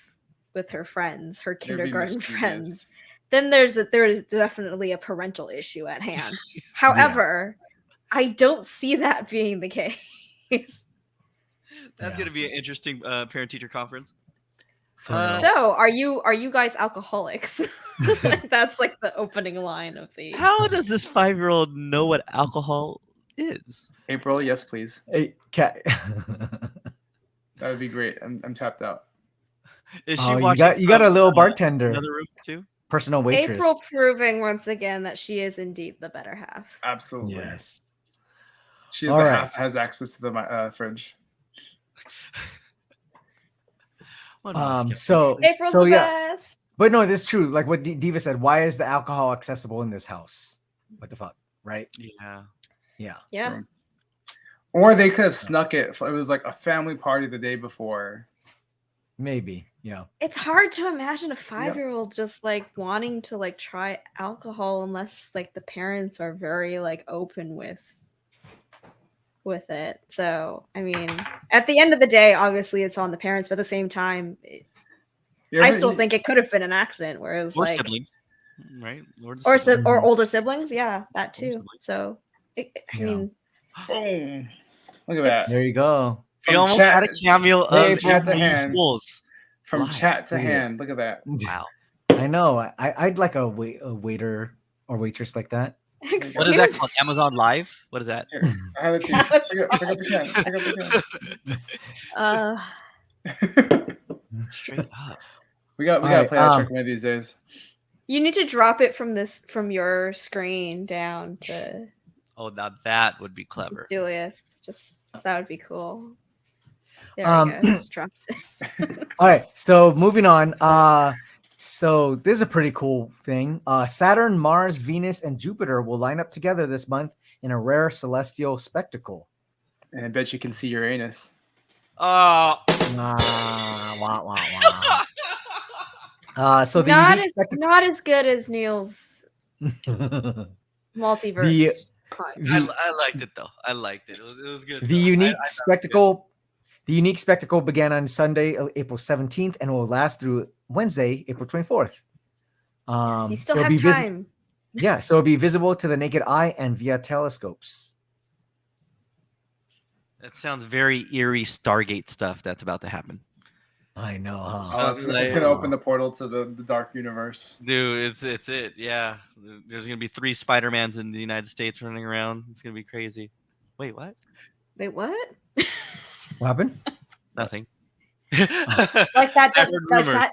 her friends, her They'd be kindergarten friends, mischievous. then there is definitely a parental issue at hand. However, I don't see that being the case. That's Yeah. gonna be an interesting parent-teacher conference. So, are you guys alcoholics? That's like the opening line of the. How does this 5-year-old know what alcohol is? April, yes, please. Hey, Cat. That would be great. I'm tapped out. Is she Oh, watching? you got a from, little bartender, Another room too. personal waitress. April proving once again that she is indeed the better half. Absolutely. Yes. She's All the right. half has access to the fridge. So April's so the yeah, best. but no, this is true. Like what Diva said. Why is the alcohol accessible in this house? What the fuck, right? Yeah. Yeah. Yeah. True. Or they could have snuck it. It was like a family party the day before. Maybe. Yeah. It's hard to imagine a 5-year-old just like wanting to like try alcohol unless like the parents are very like open with it. So, I mean, at the end of the day, obviously it's on the parents, but at the same time, I still think it could have been an accident. Whereas, Or like siblings, right? or older siblings, yeah, that too. siblings. So, I Yeah. mean, Boom. Look at that. There you go. We From almost chat- had a cameo Hey, of chat to April hand. Fools. From Live. chat to Yeah. hand. Look at that. Wow. I know. I'd like a waiter or waitress like that. What is that called? Amazon Live? What is that? Here, I have it too. Pick up the can. Straight up. We gotta Alright, play that trick one of these days. you need to drop it from your screen down to Oh, now that would be clever. Julius. Just that would be cool. There Um, we go. Just dropped it. All right. So moving on. So this is a pretty cool thing. Saturn, Mars, Venus, and Jupiter will line up together this month in a rare celestial spectacle. And I bet you can see Uranus. Oh, Wah, wah, wah. So the not unique spectacle. not as good as Neil's multiverse. I liked it though. I liked it. It was good. The though. unique I spectacle. The unique spectacle began on Sunday, April 17th, and will last through Wednesday, April 24th. You still it'll have be time. Yeah, so it'll be visible to the naked eye and via telescopes. That sounds very eerie Stargate stuff that's about to happen. I know, huh? So it's gonna open the portal to the dark universe. Dude, it's it. Yeah. There's gonna be 3 Spider-Mans in the United States running around. It's gonna be crazy. Wait, what? Wait, what? What happened? Nothing. Like that I heard rumors. that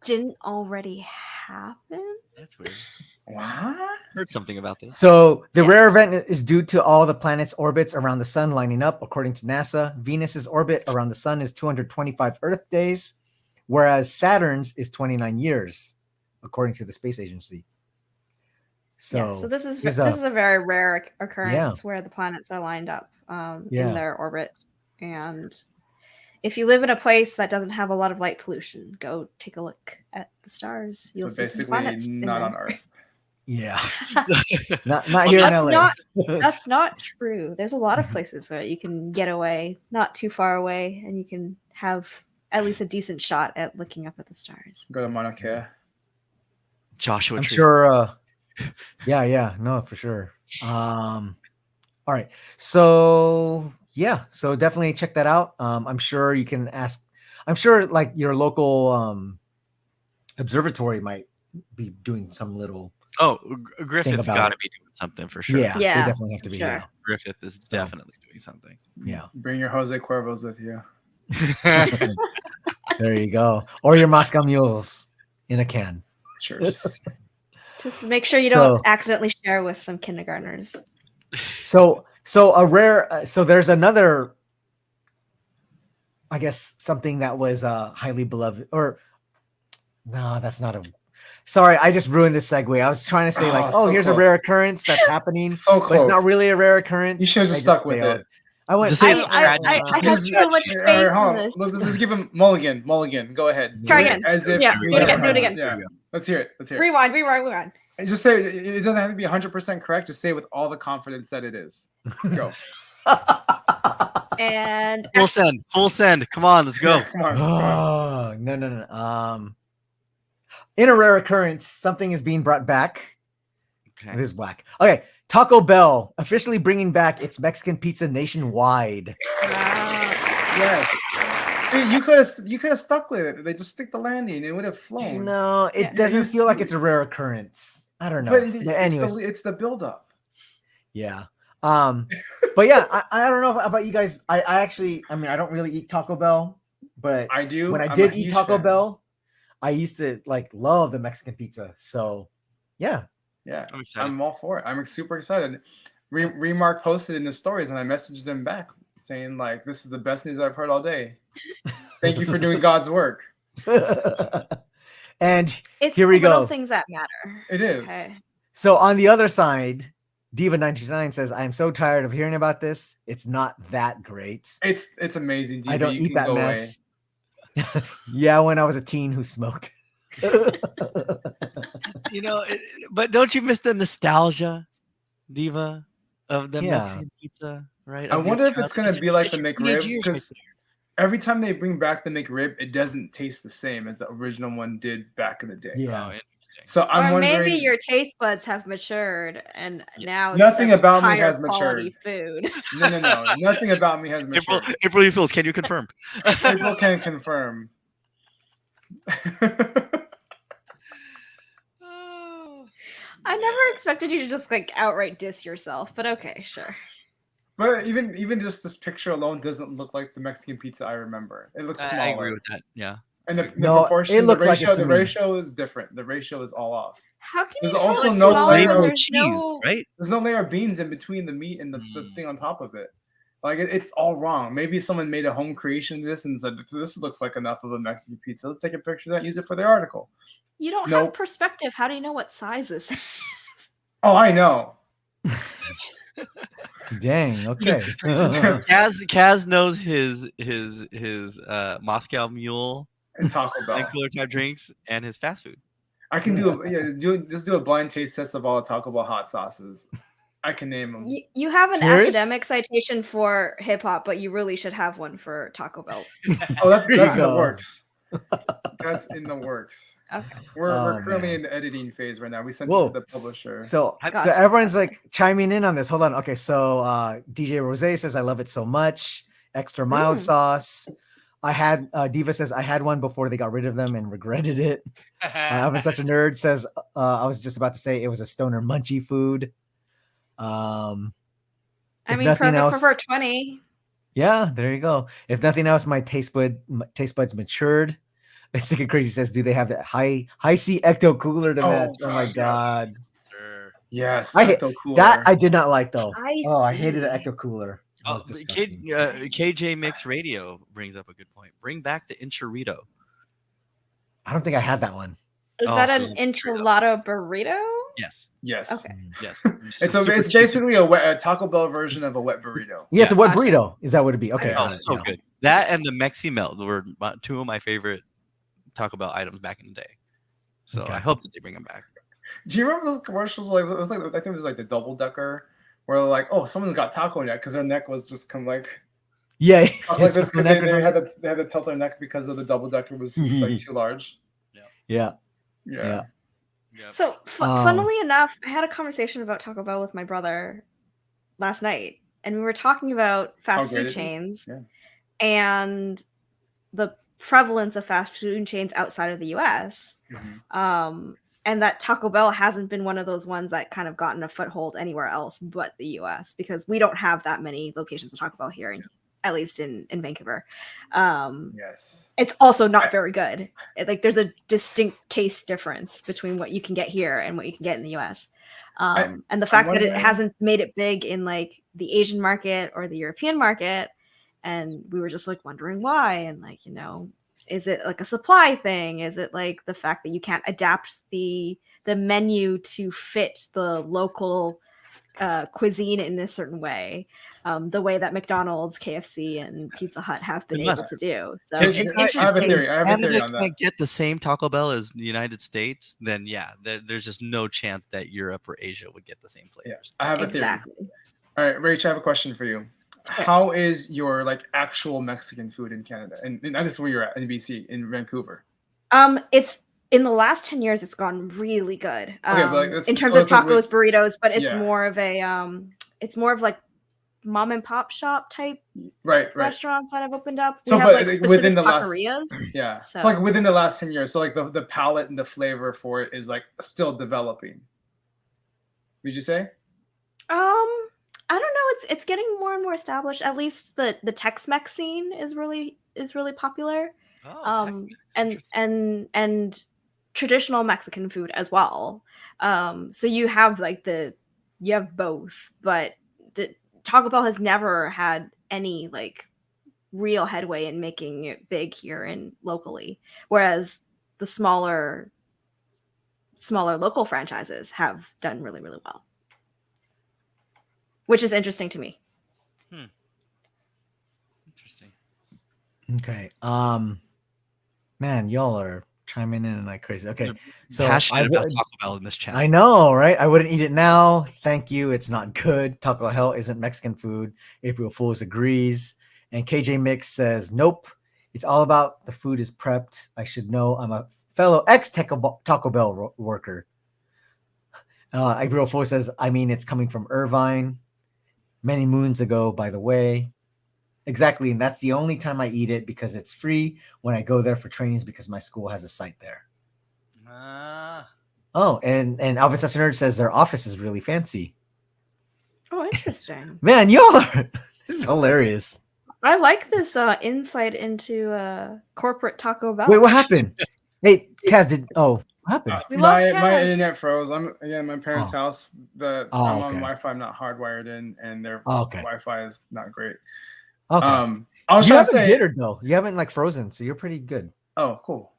didn't already happen? That's weird. What? Heard something about this. So the rare event is due to all the planets' orbits around the sun lining up. According to NASA, Venus's orbit around the sun is 225 Earth days, whereas Saturn's is 29 years, according to the space agency. So this is there's this is a very rare occurrence Yeah. where the planets are lined up Yeah. in their orbit. And if you live in a place that doesn't have a lot of light pollution, go take a look at the stars. You'll So see some basically, planets in not there. on Earth. Yeah, not here in That's LA. That's not true. There's a lot of places where you can get away, not too far away, and you can have at least a decent shot at looking up at the stars. Go to Mauna Kea. Joshua I'm Tree. sure. Yeah, no, for sure. All right, so yeah, so definitely check that out. I'm sure you can ask. I'm sure like your local observatory might be doing some little. Oh, Griffith about got to it. be doing something for sure. Yeah, Yeah, they definitely have to be. sure. Yeah, Griffith is definitely doing something. yeah. Bring your Jose Cuervos with you. There you go. Or your Moscow mules in a can. Cheers. Just make sure you don't So- accidentally share with some kindergartners. So a rare. So there's another. I guess something that was highly beloved, or no, that's not a. Sorry, I just ruined this segue. I was trying to say like, Oh, so here's a close. rare occurrence that's happening, So but it's not close. really a rare occurrence. You should have I just stuck with failed. it. I went. Just say I it's tragic. I Just have say so much All faith right, hold in on. this. Let's give him Mulligan. Mulligan. Go ahead. Try Do it again. As if Yeah, you do it have again, do it time. again. Yeah. Let's hear it. Let's hear it. Rewind. And just say it doesn't have to be 100% correct. Just say it with all the confidence that it is. Go. And Full send. Come on, let's go. Yeah, come on. Come on. Oh, no. In a rare occurrence, something is being brought back. Okay. This is whack. Okay, Taco Bell officially bringing back its Mexican pizza nationwide. Yes. See, you could have stuck with it. They just stick the landing. It would have flown. No, it Yeah. doesn't You feel like see- it's a rare occurrence. I don't know. But But anyways, it's the buildup. yeah. But yeah, I don't know about you guys. I actually, I mean, I don't really eat Taco Bell, but I do. when I I'm did a eat huge Taco fan. Bell, I used to like love the Mexican pizza. So yeah. Yeah, I'm excited. I'm all for it. I'm super excited. Remark posted in the stories, and I messaged them back saying like, "This is the best news I've heard all day. Thank you for doing God's work." And It's here the we little go. things that matter. It is. Okay. So on the other side, Diva99 says, I'm so tired of hearing about this. It's not that great. It's amazing. DB. I don't You eat can that go mess. Yeah, when I was a teen who smoked. You know, but don't you miss the nostalgia, Diva, of the Yeah. Mexican pizza, right? I Of your wonder if it's childhood. gonna be like the It's your McRib, teenage years right because every time they bring back the McRib, it doesn't taste the same as the original one did back in the day. there. Yeah. Oh, interesting. So I'm Or maybe wondering. your taste buds have matured and now Nothing accept about me higher has quality food. No. Nothing about me has matured. April refills. Can you confirm? People can confirm. I never expected you to just like outright diss yourself, but okay, sure. But even just this picture alone doesn't look like the Mexican pizza I remember. It looks smaller. I agree with that. Yeah. And the No, proportion, it looks the like ratio, it to the me. ratio is different. The ratio is all off. How can There's you tell also it's no smaller layer when of there's cheese, no... right? There's no layer of beans in between the meat and the thing on top of it. Like it's all wrong. Maybe someone made a home creation of this and said, this looks like enough of a Mexican pizza. Let's take a picture of that and use it for the article. You don't Nope. have perspective. How do you know what size this is? Oh, I know. Dang. Okay. Kaz knows his Moscow Mule And Taco and Bell. cooler type drinks and his fast food. I can just do a blind taste test of all the Taco Bell hot sauces. I can name them. You have an Serious? academic citation for hip hop, but you really should have one for Taco Bell. Oh, that's There you in the go. works. That's in the works. Okay. We're Oh, currently man. in the editing phase right now. We sent it Whoa. to the publisher. So Gotcha. everyone's like chiming in on this. Hold on. Okay. So DJ Rose says, I love it so much. Extra mild sauce. I had Diva says I had one before they got rid of them and regretted it. I'm such a nerd says I was just about to say it was a stoner munchy food. I If mean, nothing perfect else- for 420. Yeah, there you go. If nothing else, my taste buds matured. Sticky Crazy says, do they have that high C ecto cooler to Oh, match? Oh my God, yes. god. Sure. Yes, I hate- Ecto Cooler. That I did not like though. I I see. hated the ecto cooler. It Oh, was disgusting. KJ Mix Radio brings up a good point. Bring back the enchilada. I don't think I had that one. Is Oh, that an burrito. enchilada burrito? Yes. Yes. Okay. Yes. It's super cheap. basically a Taco Bell version of a wet burrito. Yeah, it's a wet Gotcha. burrito. Is that what it'd be? Okay. Oh, got Oh, it, so yeah. good. That and the Mexi Melt were two of my favorite Taco Bell items back in the day. So Okay. I hope that they bring them back. Do you remember those commercials? Like it was like I think it was like the double decker, where they're like, oh, someone's got taco neck because their neck was just like Yeah. like this because Neck or they something. had to tilt their neck because of the double decker was like too large. Yeah. Yeah. Yeah. So, funnily enough, I had a conversation about Taco Bell with my brother last night, and we were talking about How fast great food it is. chains Yeah. and the prevalence of fast food chains outside of the US. Mhm. And that Taco Bell hasn't been one of those ones that kind of gotten a foothold anywhere else but the US, because we don't have that many locations of Taco Bell here, at least in Vancouver. Yes. It's also not very good. Like there's a distinct taste difference between what you can get here and what you can get in the US. And the fact that it wondering- hasn't made it big in like the Asian market or the European market, and we were just like wondering why, and like, you know, is it like a supply thing? Is it like the fact that you can't adapt the menu to fit the local cuisine in a certain way, the way that McDonald's, KFC, and Pizza Hut have been It able must. to do? So Here's- it's I have a interesting. theory. I have a theory Canada on that. can't get the same Taco Bell as the United States, then yeah, there's just no chance that Europe or Asia would get the same flavors. I have a theory. Exactly. All right, Rach, I have a question for you. How is your like actual Mexican food in Canada? And that is where you're at in BC, in Vancouver. It's in the last 10 years, it's gone really good. Okay, but, like, it's- in terms so of it's like tacos, with- burritos, but it's Yeah. more of a it's more of like mom and pop shop type Right. restaurants that have opened up. So, we have but like like, specific within the last- taquerias. Yeah. So So- like within the last 10 years. So like the palette and the flavor for it is like still developing. Would you say? I don't it's getting more and more established. At least the Tex-Mex scene is really popular. Oh, Tex-Mex, And traditional Mexican food as well. So you have both, but the Taco Bell has never had any like real headway in making it big here in locally, whereas the smaller local franchises have done really, really well, which is interesting to me. Interesting. Okay. Man, y'all are chiming in like crazy. Okay. So Passionate about Taco Bell in this chat. I know, right? I wouldn't eat it now. Thank you. It's not good. Taco Hell isn't Mexican food. April Fools agrees. And KJ Mix says, nope. It's all about the food is prepped. I should know. I'm a fellow ex-Taco Bell worker. April Fools says, I mean, it's coming from Irvine. Many moons ago, by the way. Exactly. And that's the only time I eat it because it's free when I go there for trainings because my school has a site there. Oh, and Alvis S. Nerd says their office is really fancy. Oh, interesting. Man, y'all are this is hilarious. I like this insight into corporate Taco Bell. Wait, what happened? Hey, Kaz, what happened? We lost my Kaz. internet froze. I'm again my parents' house. I'm on okay. Wi-Fi. I'm not hardwired in, and their Okay. Wi-Fi is not great. Okay. I was you trying to haven't say, jittered though. You haven't like frozen, so you're pretty good. oh, cool.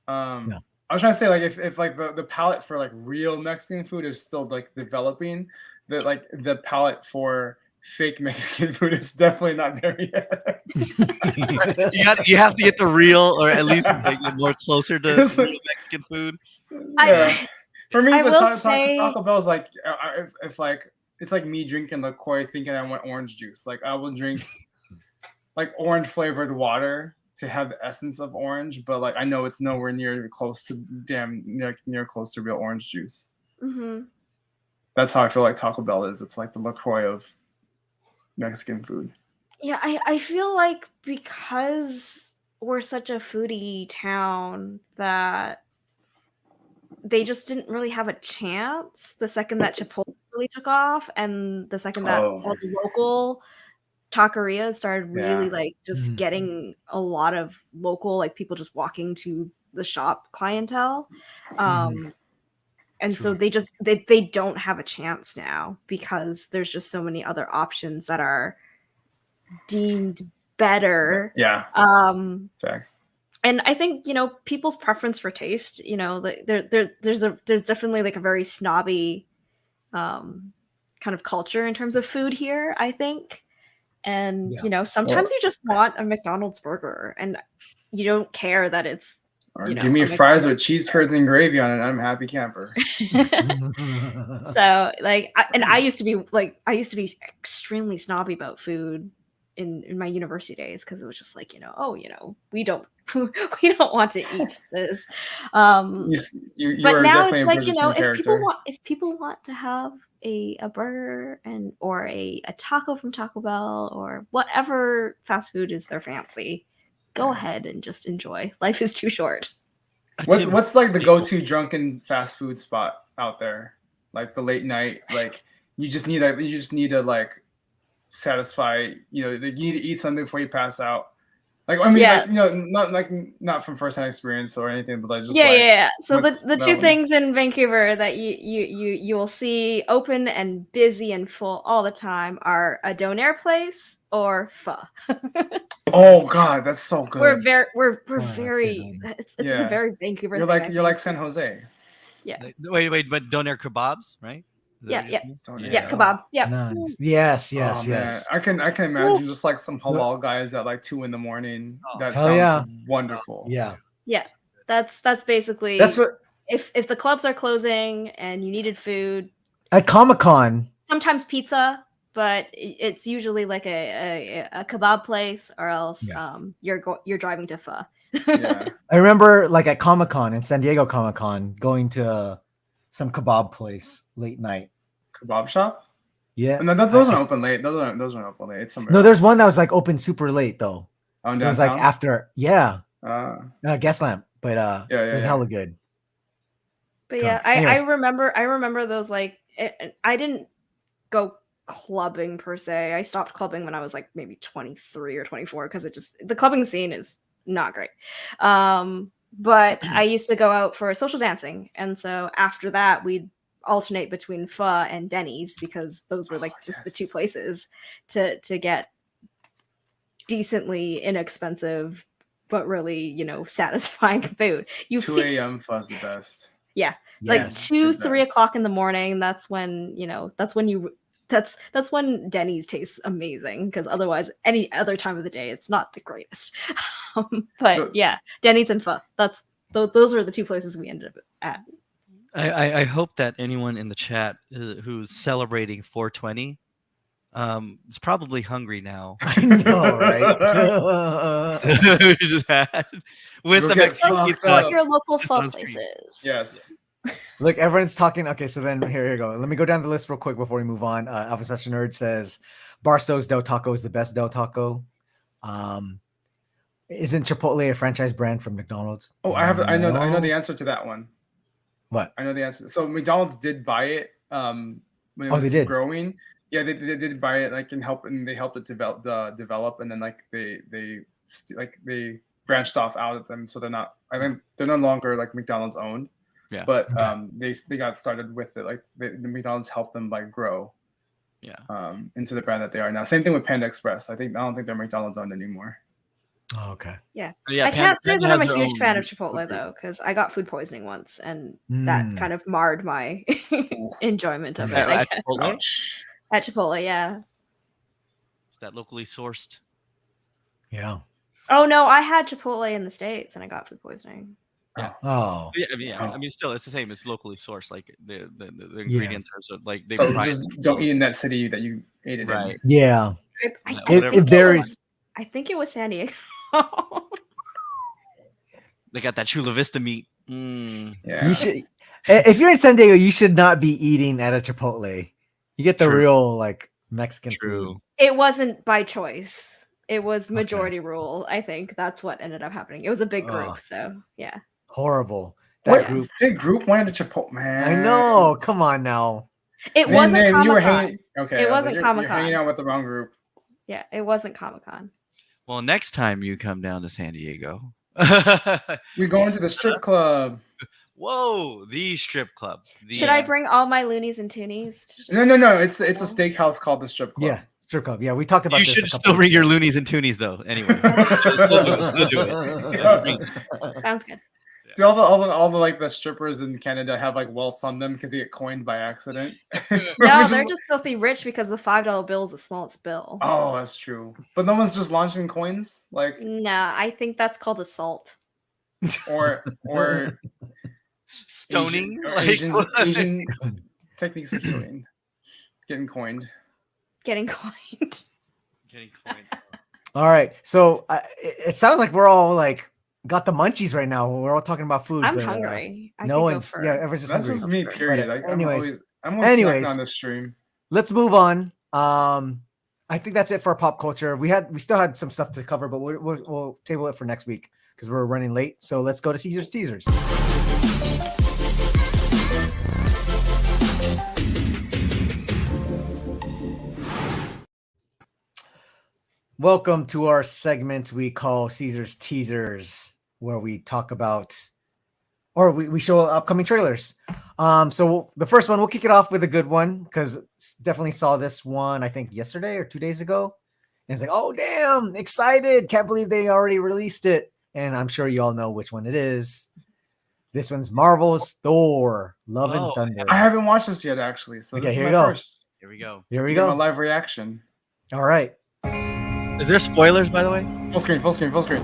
Yeah. I was trying to say like if like the palate for like real Mexican food is still like developing, that like the palate for fake Mexican food is definitely not there yet. you have to get the real, or at least like, more closer to real Mexican food. Yeah. For me, I the will Taco Bell is like if like it's like me drinking LaCroix thinking I want orange juice. Like I will drink like orange flavored water to have the essence of orange, but like I know it's nowhere near close to near close to real orange juice. Mm-hmm. That's how I feel like Taco Bell is. It's like the LaCroix of Mexican food. Yeah, I feel like because we're such a foodie town that they just didn't really have a chance the second that Chipotle really took off, and the second that all the local taquerias started really like just getting a lot of local like people just walking to the shop clientele. And so they don't have a chance now because there's just so many other options that are deemed better. Yeah. Facts. And I think, people's preference for taste, there's definitely like a very snobby kind of culture in terms of food here, I think. And, sometimes you just want a McDonald's burger and you don't care that it's, give me fries with cheese curds and gravy on it. I'm a happy camper. So like, I used to be extremely snobby about food in my university days because it was just like, we don't want to eat this. You but are now definitely it's like, if people want to have a burger or a taco from Taco Bell or whatever fast food is their fancy, go ahead and just enjoy. Life is too short. What's like the go-to drunken fast food spot out there? Like the late night, like you just need to like satisfy, you need to eat something before you pass out. Like I mean, not from first-hand experience or anything, but like just So the two things in Vancouver that you will see open and busy and full all the time are a donair place or pho. Oh God, that's so good. We're very it's a very Vancouver thing. You're like San Jose. Yeah. Wait, but donair kebabs, right? Yeah, kebab. Yeah. Nice. Yes. Man. I can imagine just like some halal guys at like 2 a.m. That sounds wonderful. Yeah. That's basically that's what if the clubs are closing and you needed food at Comic-Con. Sometimes pizza, but it's usually like a kebab place, or else you're driving to pho. I remember like at Comic-Con in San Diego Comic-Con going to some kebab place late night. Kebab shop? Yeah. No, those aren't open late. Those aren't open late. It's somewhere No, there's one that was like open super late though. Oh, it was like after Gas Lamp, but it was hella good. But I remember those like I didn't go clubbing per se. I stopped clubbing when I was like maybe 23 or 24 because the clubbing scene is not great. But I used to go out for social dancing, and so after that we'd alternate between Pho and Denny's because those were like just the two places to get decently inexpensive but really satisfying food. 2 a.m. Pho's the best. Yeah, Yes. like 2-3 o'clock in the morning. That's when that's when Denny's tastes amazing, because otherwise any other time of the day it's not the greatest. But yeah, Denny's and Pho. Those were the two places we ended up at. I hope that anyone in the chat who's celebrating 420 is probably hungry now. I know, right? We just had with You'll the get Mexican fucked pizza. up. Your local Pho on screen. places. Yes. Look, everyone's talking. Okay, so then here you go. Let me go down the list real quick before we move on. Alpha Session Nerd says Barstow's Del Taco is the best Del Taco. Isn't Chipotle a franchise brand from McDonald's? Oh, I know No. the answer to that one. What? I know the answer. So McDonald's did buy it when it Oh, was they did? growing. Yeah, they did buy it, like, and they helped it develop, and then like they branched off out of them, so they're no longer like McDonald's owned. Yeah. But they got started with it, like the McDonald's helped them grow. Yeah. Into the brand that they are now. Same thing with Panda Express. I don't think they're McDonald's owned anymore. Oh, okay. Yeah. Yeah, I can't say Panda that I'm has a their huge own fan of food Chipotle group. though, because I got food poisoning once, and that kind of marred my enjoyment of it. I At guess. Chipotle? Ouch. At Chipotle, yeah. Is that locally sourced? Yeah. Oh no, I had Chipotle in the States and I got food poisoning. Oh. I mean, still, it's the same. It's locally sourced. Like the ingredients are they So provide- just don't eat in that city that you ate it right. in. Yeah. I Yeah, think whatever. It varies. I think it was San Diego. They got that Chula Vista meat. Yeah. You should. If you're in San Diego, you should not be eating at a Chipotle. You get the True. real like Mexican food. True. It wasn't by choice. It was majority rule. I think that's what ended up happening. It was a big group, Oh. so yeah. Horrible. That What group. big group wanted a Chipotle, man? I know. Come on now. It Man, wasn't you were Comic-Con. hanging. Okay, It I was wasn't you're Comic-Con. hanging out with the wrong group. Yeah, it wasn't Comic-Con. Well, next time you come down to San Diego, We go into the strip club. whoa, the strip club. Should I bring all my loonies and toonies? No. It's a steakhouse called the strip club. Yeah. Strip club. Yeah, we talked about You this. should a couple still bring weeks your ago. loonies and toonies, though. Anyway, still do it. Yeah, bring it. Sounds good. Do all the like the strippers in Canada have like welts on them because they get coined by accident? No, Which they're is- just filthy rich because the $5 bill is the smallest bill. Oh, that's true. But no one's just launching coins, like Nah, I think that's called assault. or Stoning, Asian techniques of doing, getting coined. Getting coined. Getting coined. All right. So it sounds like we're all like got the munchies right now. We're all talking about food. I'm but, hungry. I no could go one's. for- Yeah, everyone's just That's hungry. just me, period. Like, anyways, I'm always anyways. snacking on this stream. Let's move on. I think that's it for pop culture. We still had some stuff to cover, but we'll table it for next week because we're running late. So let's go to Caesar's Teasers. Welcome to our segment we call Caesar's Teasers, where we talk about or we show upcoming trailers. So the first one, we'll kick it off with a good one because definitely saw this one, I think yesterday or 2 days ago. And it's like, oh, damn, excited. Can't believe they already released it. And I'm sure you all know which one it is. This one's Marvel's Thor, Love and Thunder. I haven't watched this yet, actually. So Okay, this is here my you go. first. Here we go. Here we Get my go. live reaction. All right. Is there spoilers, by the way? Full screen, full screen, full screen.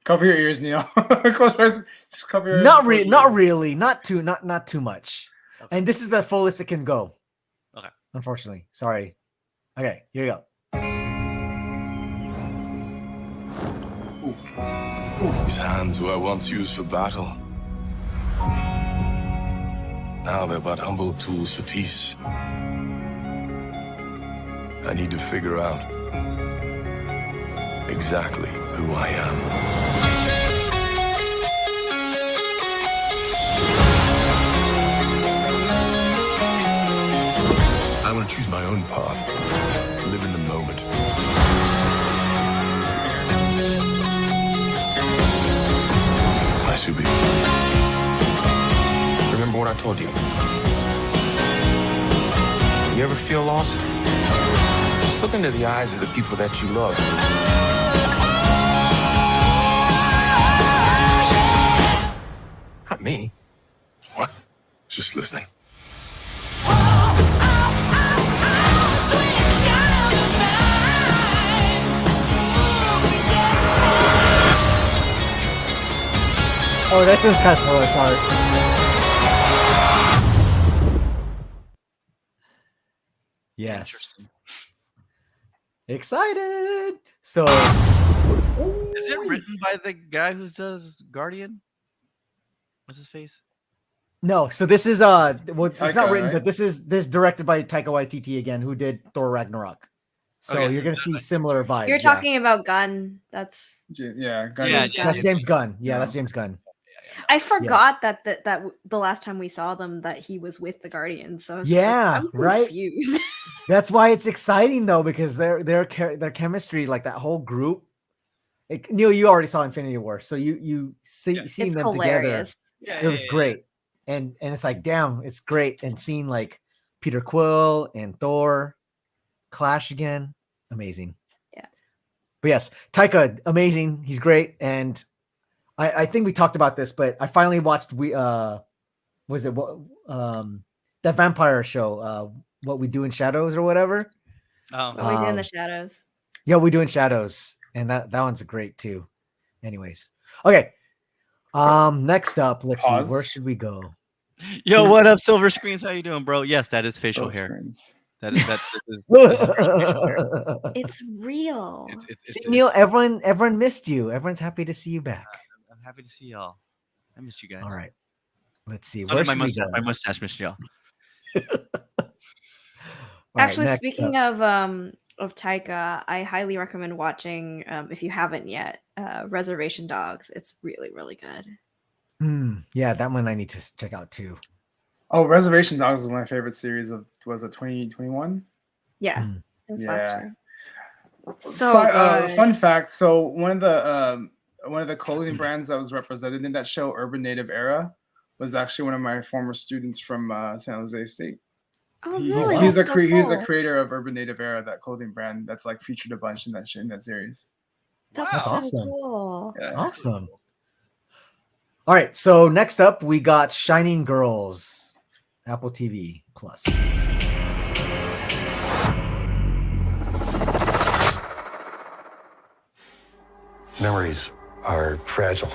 Cover your ears, Neil. Close your eyes. Just cover your ears. Not close your not ears. really, not too much. Okay. And this is the fullest it can go. Okay. Unfortunately, sorry. Okay, here you go. These hands were once used for battle. Now they're but humble tools for peace. I need to figure out exactly who I am. choose my own path. Live in the moment. Hi, Subi. Remember what I told you? You ever feel lost? Just look into the eyes of the people that you love. Not me. What? Just listening. Oh, that's just kind of spoiler. Sorry. Yes. Excited. So, Is it written by the guy who does Guardian? What's his face? no. So this is well, it's not Taika, written, right? but this is directed by Taika Waititi again, who did Thor Ragnarok. So Okay, you're gonna see similar vibes. You're yeah. talking about Gunn. That's Yeah, Yeah, That's James Gunn. Yeah, that's James Gunn. I forgot that the last time we saw them that he was with the Guardians. So I was just Yeah, like, I'm right? confused. That's why it's exciting though, because their chemistry, like that whole group. Neil, you already saw Infinity War, so you seeing It's them hilarious. together. It was great, and it's like, damn, it's great, and seeing like Peter Quill and Thor clash again, amazing. Yeah. But yes, Taika, amazing. He's great, and I think we talked about this, but I finally watched that vampire show, What We Do in Shadows or whatever. Oh, What we do in the shadows. Yeah, We Do in Shadows, and that one's great too. Anyways, okay. Next up, let's see, where should we go? Yo, what up, Silver Screens? How you doing, bro? Yes, that is facial hair. Screens. This is facial hair. It's real. See, Neil, everyone missed you. Everyone's happy to see you back. I'm happy to see y'all. I missed you guys. All right, let's see. So Where did should we go? my mustache missed y'all. All right, Actually, next speaking up. of Taika, I highly recommend watching if you haven't yet, Reservation Dogs. It's really, really good. Yeah, that one I need to check out too. Oh, Reservation Dogs was my favorite series of, was it 2021? Yeah. It was last Yeah. year. So good. Fun fact. So one of the clothing brands that was represented in that show, Urban Native Era, was actually one of my former students from San Jose State. Oh, He's really? he's That's so he's the cool. creator of Urban Native Era, that clothing brand that's like featured a bunch in that series. That's so awesome. cool. Yeah. Awesome. All right, so next up we got Shining Girls, Apple TV Plus. Memories are fragile.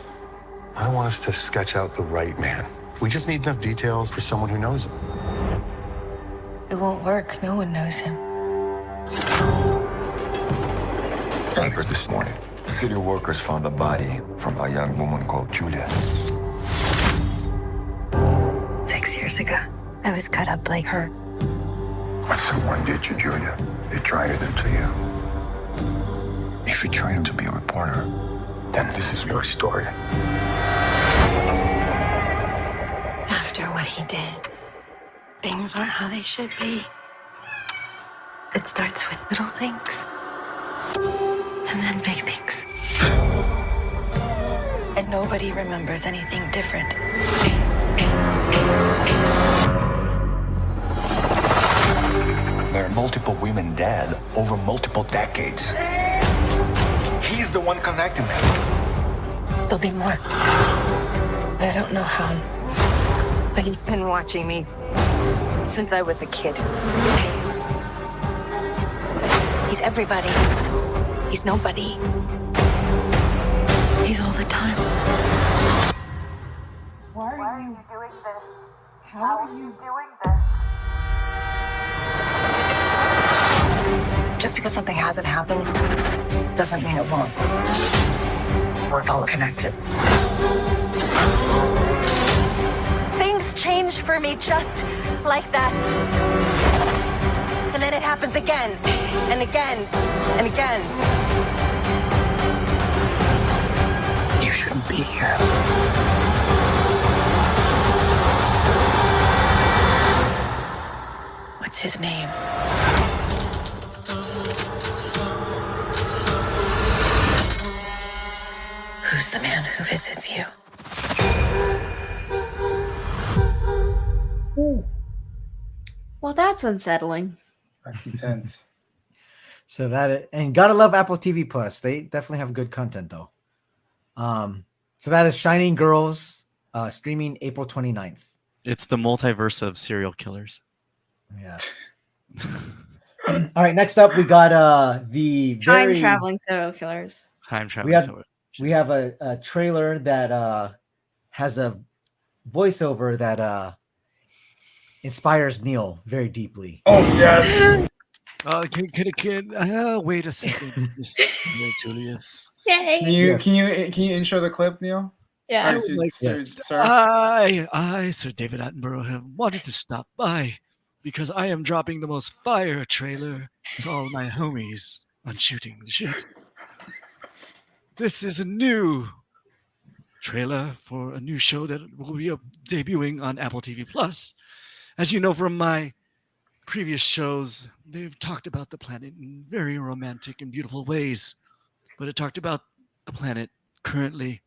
I want us to sketch out the right man. We just need enough details for someone who knows him. It won't work. No one knows him. I heard this morning, city workers found a body from a young woman called Julia. 6 years ago, I was cut up like her. What someone did to Julia, they tried to do to you. If you trained to be a reporter, then this is your story. After what he did, things aren't how they should be. It starts with little things, and then big things. And nobody remembers anything different. There are multiple women dead over multiple decades. He's the one connecting them. There'll be more. I don't know how, but he's been watching me since I was a kid. He's everybody. He's nobody. He's all the time. Why are you doing this? How are you doing this? Just because something hasn't happened doesn't mean it won't. We're all connected. Things change for me just like that. And then it happens again and again and again. You shouldn't be here. What's his name? Who's the man who visits you? Well, that's unsettling. That's intense. So and gotta love Apple TV Plus. They definitely have good content though. So that is Shining Girls, streaming April 29th. It's the multiverse of serial killers. Yeah. All right, next up we got the Time traveling serial killers. Time traveling. We have a trailer that has a voiceover that inspires Neil very deeply. Oh yes. Wait a second, Miss Julius. Yay! Can you intro the clip, Neil? Yeah. Sir. I, Sir David Attenborough, have wanted to stop by because I am dropping the most fire trailer to all my homies on shooting the shit. This is a new trailer for a new show that will be debuting on Apple TV Plus. As you know from my previous shows, they've talked about the planet in very romantic and beautiful ways, but it talked about the planet currently.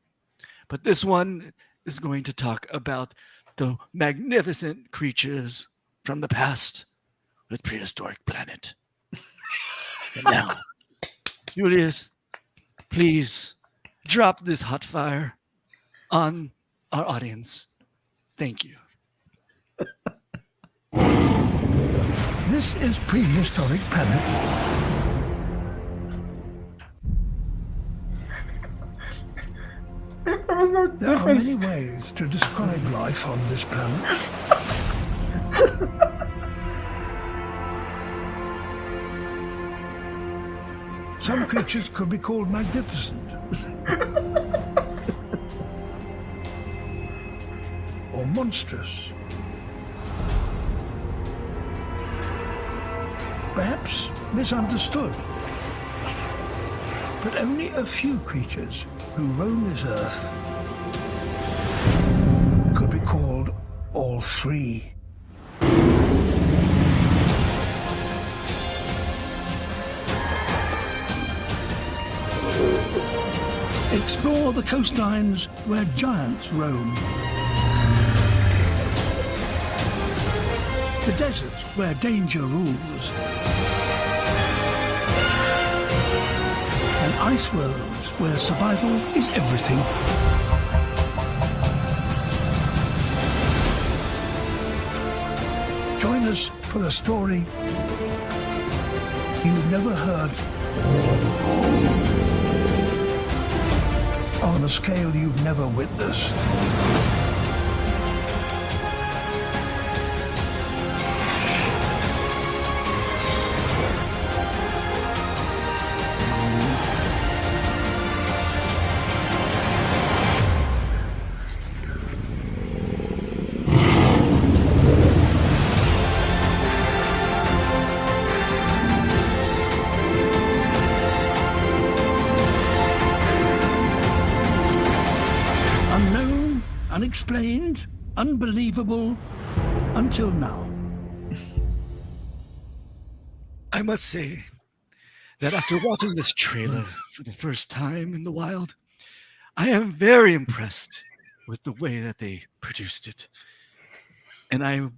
But this one is going to talk about the magnificent creatures from the past with prehistoric planet. And now, Julius, please drop this hot fire on our audience. Thank you. This is prehistoric planet. There was no There are difference. many ways to describe life on this planet. Some creatures could be called magnificent. Or monstrous. Perhaps misunderstood. But only a few creatures who roam this earth could be called all three. Explore the coastlines where giants roam. The deserts where danger rules. And ice worlds where survival is everything. Join us for a story you've never heard, on a scale you've never witnessed. Unexplained, unbelievable, until now. I must say that after watching this trailer for the first time in the wild, I am very impressed with the way that they produced it. And I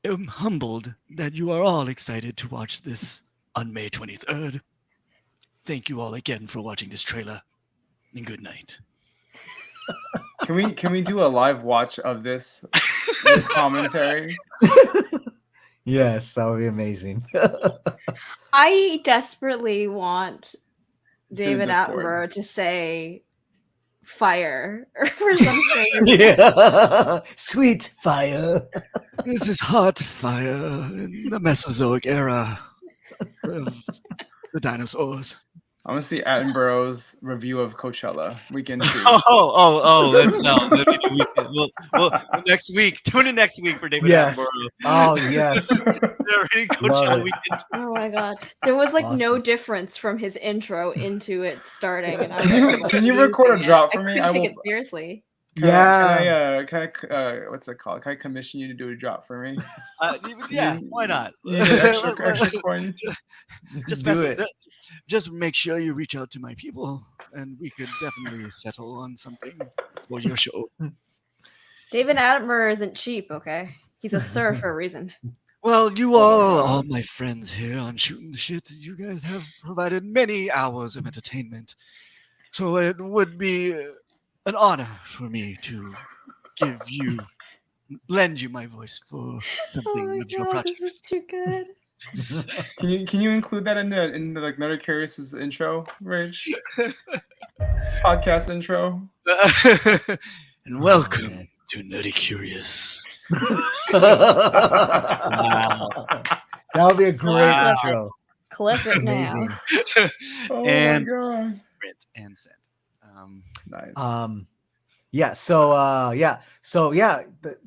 am humbled that you are all excited to watch this on May 23rd. Thank you all again for watching this trailer, and good night. Can we do a live watch of this with commentary? Yes, that would be amazing. I desperately want David Discord. Attenborough to say fire for some reason. Yeah, sweet fire. This is hot fire in the Mesozoic era of the dinosaurs. I want to see Attenborough's review of Coachella weekend 2. Well, next week. Tune in next week for David Yes. Attenborough. Oh, yes. Narrating Coachella weekend. Oh my god. There was like no Awesome. difference from his intro into it starting. And I was like, Can you record a drop for I me? couldn't I take will. it seriously. Can I, what's it called? Can I commission you to do a drop for me? Yeah, why not? You need an extra coin. Just make sure you reach out to my people, and we could definitely settle on something for your show. David Attenborough isn't cheap, okay? He's a sir for a reason. Well, you all my friends here on Shooting the Shit, you guys have provided many hours of entertainment. So it would be an honor for me to lend you my voice for something of your projects. This is too good. Can you include that in the like Nutter Curious's intro, Rich? Podcast intro. And welcome to Nutty Curious. Wow. That would be a great intro. Clip it now. And my God. Print and send. Nice.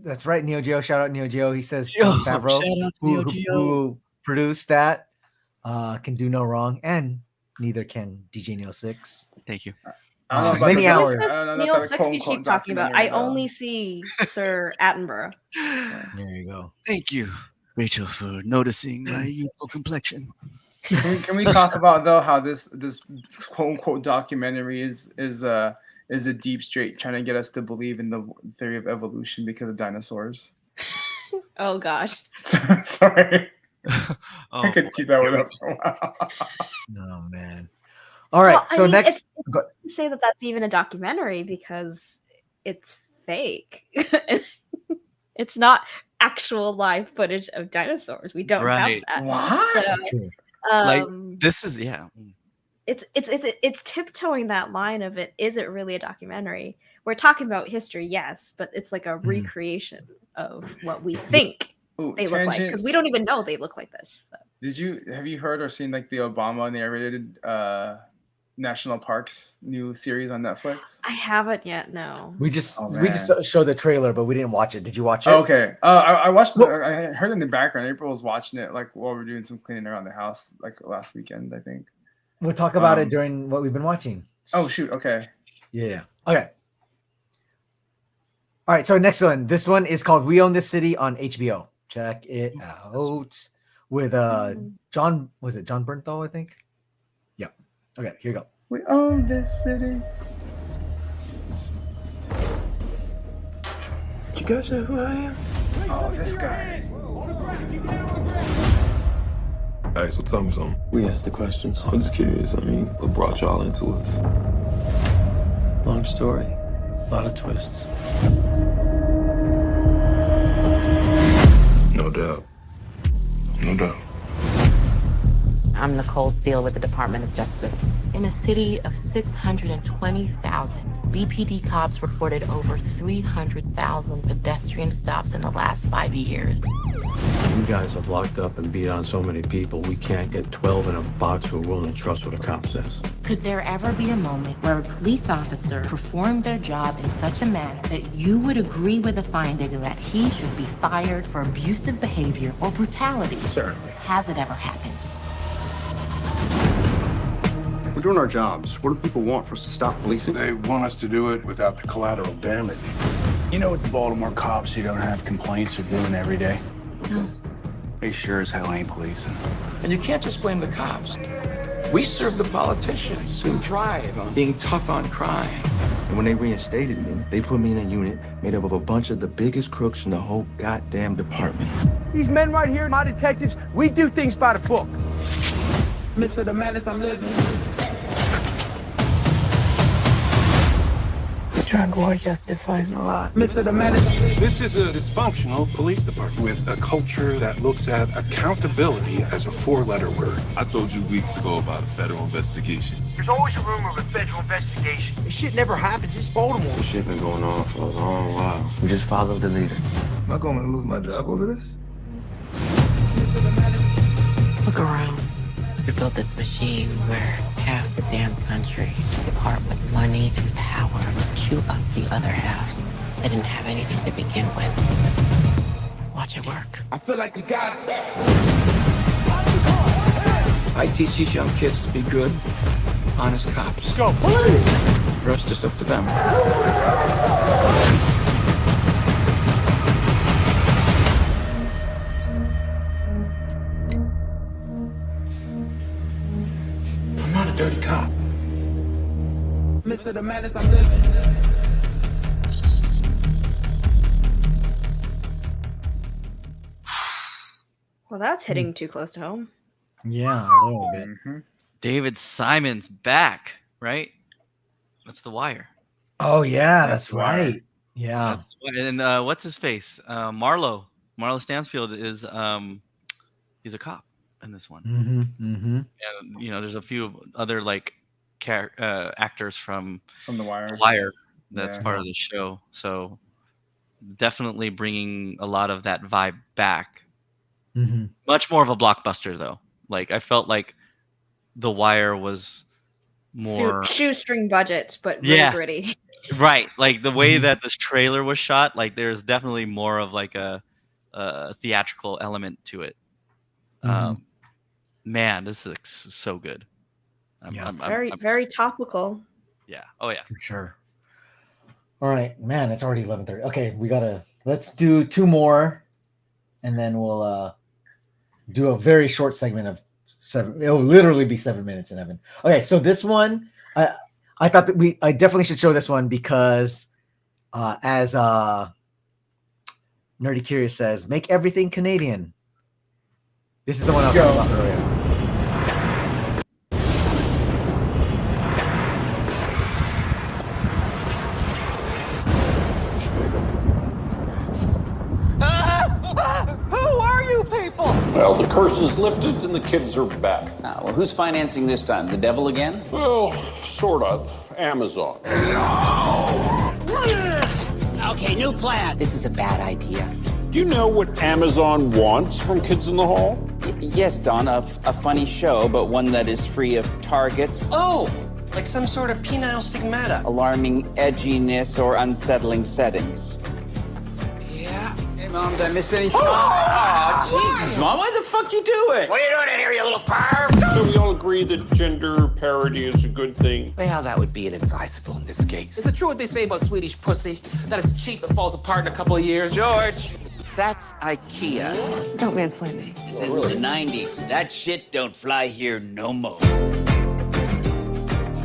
That's right. Neo Geo, shout out Neo Geo. He says Yo, Jon Favreau, shout out to Neo Geo. who produced that, can do no wrong, and neither can DJ Neilsix. Thank you. Many hours. Neilsix you keep talking about. I only see Sir Attenborough. There you go. Thank you, Rachel, for noticing my youthful complexion. Can we talk about though how this quote unquote documentary is a deep straight trying to get us to believe in the theory of evolution because of dinosaurs? Oh gosh. Sorry. I could keep that one up for a while. Oh man. All right. Well, so I mean, next, it's say that that's even a documentary because it's fake. It's not actual live footage of dinosaurs. We don't have that. What? So, Like this is it's tiptoeing that line of it. Is it really a documentary? We're talking about history, yes, but it's like a recreation of what we think they look like because we don't even know they look like this. So. Have you heard or seen like the Obama narrated national parks new series on Netflix? I haven't yet. No. we just showed the trailer, but we didn't watch it. Did you watch it? Okay. I watched. I heard in the background. April was watching it like while we're doing some cleaning around the house, like last weekend, I think. We'll talk about it during what we've been watching. Oh shoot! Okay. Yeah. Okay. All right. So next one. This one is called "We Own This City" on HBO. Check it out with John. Was it John Bernthal? I think. Yeah. Okay. Here you go. We own this city. You guys know who I am? Oh, this guy. Hey, so tell me something. We asked the questions. I'm just curious. I mean, what brought y'all into us? Long story. A lot of twists. No doubt. No doubt. I'm Nicole Steele with the Department of Justice. In a city of 620,000, BPD cops reported over 300,000 pedestrian stops in the last 5 years. You guys have locked up and beat on so many people, we can't get 12 in a box who are willing to trust what a cop says. Could there ever be a moment where a police officer performed their job in such a manner that you would agree with the finding that he should be fired for abusive behavior or brutality? Certainly. Has it ever happened? We're doing our jobs. What do people want? For us to stop policing? They want us to do it without the collateral damage. You know, with the Baltimore cops, you don't have complaints they're doing every day. No. They sure as hell ain't policing. And you can't just blame the cops. We serve the politicians who thrive on being tough on crime. And when they reinstated me, they put me in a unit made up of a bunch of the biggest crooks in the whole goddamn department. These men right here, my detectives, we do things by the book. Mr. The Madness, I'm living. Drug war justifies a lot. Mr. The Madness. This is a dysfunctional police department with a culture that looks at accountability as a four-letter word. I told you weeks ago about a federal investigation. There's always a rumor of a federal investigation. This shit never happens. It's Baltimore. This shit been going on for a long while. We just followed the leader. Am I going to lose my job over this? Look around. We built this machine where half the damn country part with money and power and chew up the other half. They didn't have anything to begin with. Watch it work. I feel like we got it. I teach these young kids to be good, honest cops. Go, police! rest is up to them. I'm not a dirty cop. Mr. the Madness, I'm living. Well, that's hitting too close to home. Yeah, a little bit. David Simon's back, right? That's The Wire. Oh yeah, that's right. Yeah. And what's his face? Marlo Stansfield is he's a cop in this one. And you know, there's a few other like actors from The Wire. That's part of the show. So definitely bringing a lot of that vibe back. Much more of a blockbuster though. Like I felt like The Wire was more shoestring budget, but really gritty. Right. Like the way that this trailer was shot, like there's definitely more of like a theatrical element to it. Man, this is so good. I'm very topical. Yeah. Oh yeah. For sure. All right, man, it's already 11:30. Okay, let's do 2 more and then we'll do a very short segment of 7. It'll literally be 7 minutes in heaven. Okay, so this one, I thought that I definitely should show this one because as Nerdy Curious says, make everything Canadian. This is the one I was talking about earlier. Who are you people? Well, the curse is lifted and the kids are back. Well, who's financing this time? The devil again? Well, sort of. Amazon. Okay, new plan. This is a bad idea. Do you know what Amazon wants from Kids in the Hall? Yes, Don, a funny show, but one that is free of targets. Oh, like some sort of penile stigmata. Alarming edginess or unsettling settings. Yeah. Hey, Mom, did I miss anything? Oh, Jesus, Mom, what the fuck you doing? What are you doing in here, you little perv? So we all agree that gender parity is a good thing? Well, that would be inadvisable in this case. Is it true what they say about Swedish pussy? That it's cheap, it falls apart in a couple of years? George, that's IKEA. Don't mansplain me. This is the 90s. That shit don't fly here no more.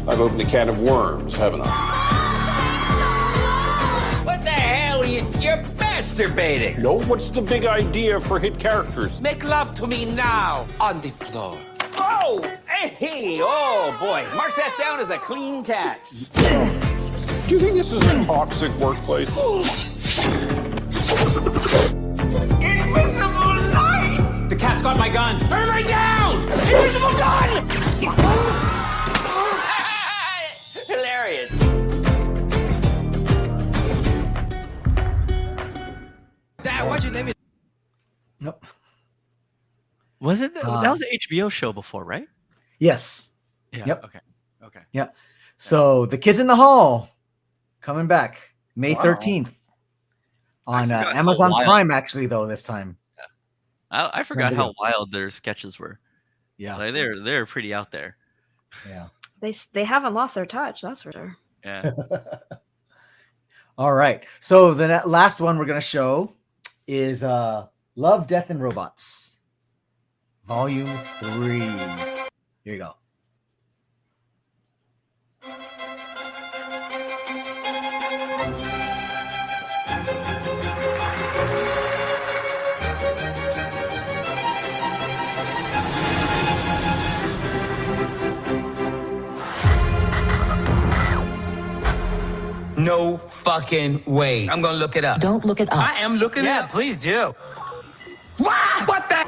I've opened a can of worms, haven't I? What the hell? You're masturbating. No, what's the big idea for hit characters? Make love to me now, on the floor. Oh, hey, oh boy. Mark that down as a clean cat. Do you think this is a toxic workplace? Invisible knife! The cat's got my gun. Burn right down! Invisible gun! Hilarious. Dad, why'd you name it? Nope. Was it? That was an HBO show before, right? Yes. Yeah. Yep. Okay. Yep. So the Kids in the Hall coming back May 13th on Amazon Prime. Actually, though this time. I forgot how wild their sketches were. Yeah, like they're pretty out there. Yeah. They haven't lost their touch, that's for sure. Yeah. All right. So the last one we're gonna show is Love, Death, and Robots, Volume 3. Here you go. No fucking way. I'm gonna look it up. Don't look it up. I am looking it up. Yeah, please do. What the?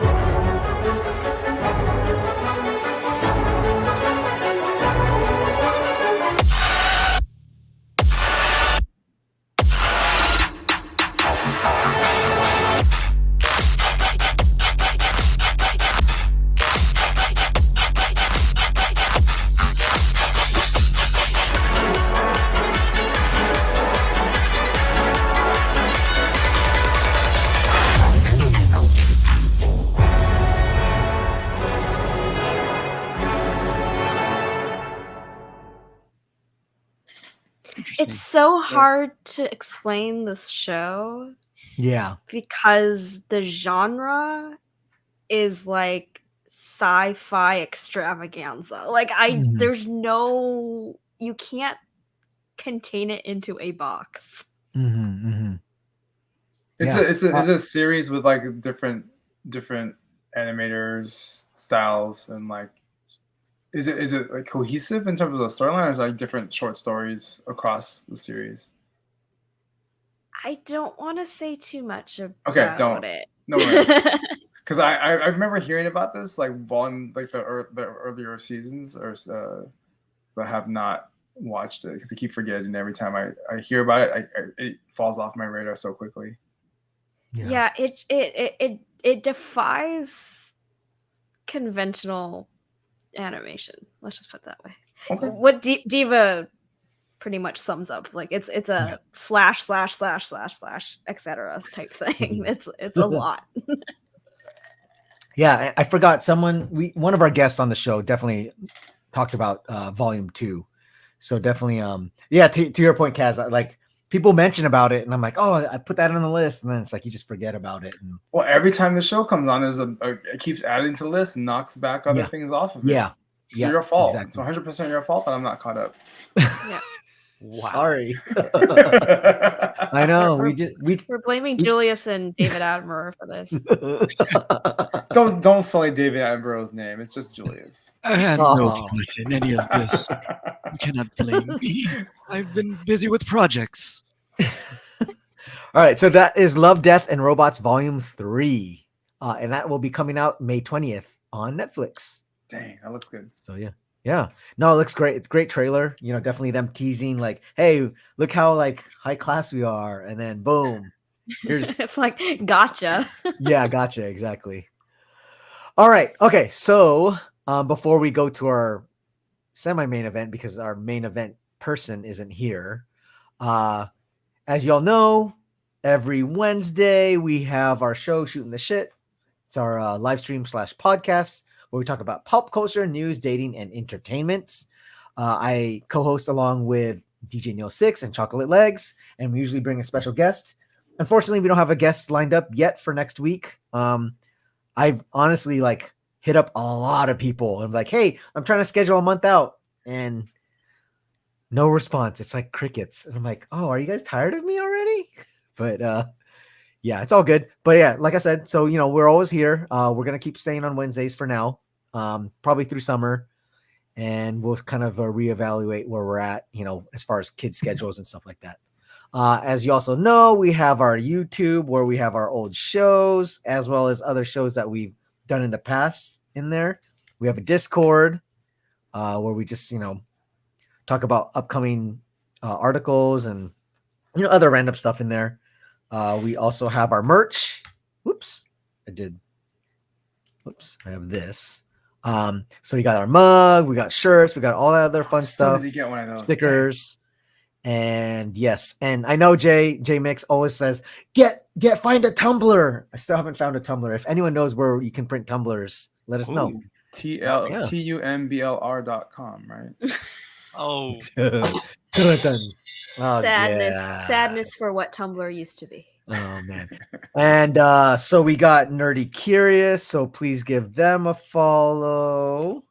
It's so hard to explain this show Yeah. because the genre is like sci-fi extravaganza. Like Mhm. there's no, you can't contain it into a box. It's Yeah. it's a series with like different animators styles, and like is it like cohesive in terms of the storyline, or is it like different short stories across the series? I don't want to say too much about Okay, don't. it. No worries. Because I remember hearing about this like volume, like the earlier seasons, but have not watched it because I keep forgetting every time I hear about it. It falls off my radar so quickly. Yeah, it defies conventional animation. Let's just put it that way. Okay. What Diva pretty much sums up. Like it's a slash etc. type thing. It's a lot. Yeah, I forgot one of our guests on the show definitely talked about volume 2. So definitely yeah, to your point, Kaz, like people mention about it and I'm like, oh, I put that on the list, and then it's like you just forget about it. And well, every time the show comes on, it keeps adding to the list and knocks back other things off of it. Yeah. It's your fault. Exactly. It's 100% your fault that I'm not caught up. Yeah. Wow. Sorry. I know. We're blaming Julius and David Attenborough for this. Don't sully David Attenborough's name. It's just Julius. I had no part in any of this. You cannot blame me. I've been busy with projects. All right, so that is Love, Death, and Robots Volume 3. And that will be coming out May 20th on Netflix. Dang, that looks good. So yeah. No, it looks great. It's a great trailer. You know, definitely them teasing like, hey, look how like high class we are. And then boom. Here's it's like gotcha. Yeah, gotcha, exactly. All right. Okay. So before we go to our semi-main event, because our main event person isn't here. As y'all know, every Wednesday we have our show Shooting the Shit. It's our live stream / podcast where we talk about pop culture, news, dating, and entertainment. I co-host along with DJ Neilsix and Choco Legs, and we usually bring a special guest. Unfortunately, we don't have a guest lined up yet for next week. I've honestly like hit up a lot of people. I'm like, hey, I'm trying to schedule a month out, and no response. It's like crickets. And I'm like, oh, are you guys tired of me already? But yeah, it's all good. But yeah, like I said, so you know, we're always here. We're gonna keep staying on Wednesdays for now, probably through summer, and we'll kind of reevaluate where we're at, you know, as far as kids' schedules and stuff like that. As you also know, we have our YouTube where we have our old shows as well as other shows that we've done in the past in there. We have a Discord where we just, you know, talk about upcoming articles and, you know, other random stuff in there. We also have our merch. I have this. So we got our mug, we got shirts, we got all that other fun stuff. Did you get one of those? Stickers. And yes, and I know J Mix always says, find a Tumblr. I still haven't found a Tumblr. If anyone knows where you can print Tumblrs, let us know. TUMBLR.com, right? Oh. Sadness for what Tumblr used to be. Oh man. And so we got Nerdy Curious, so please give them a follow.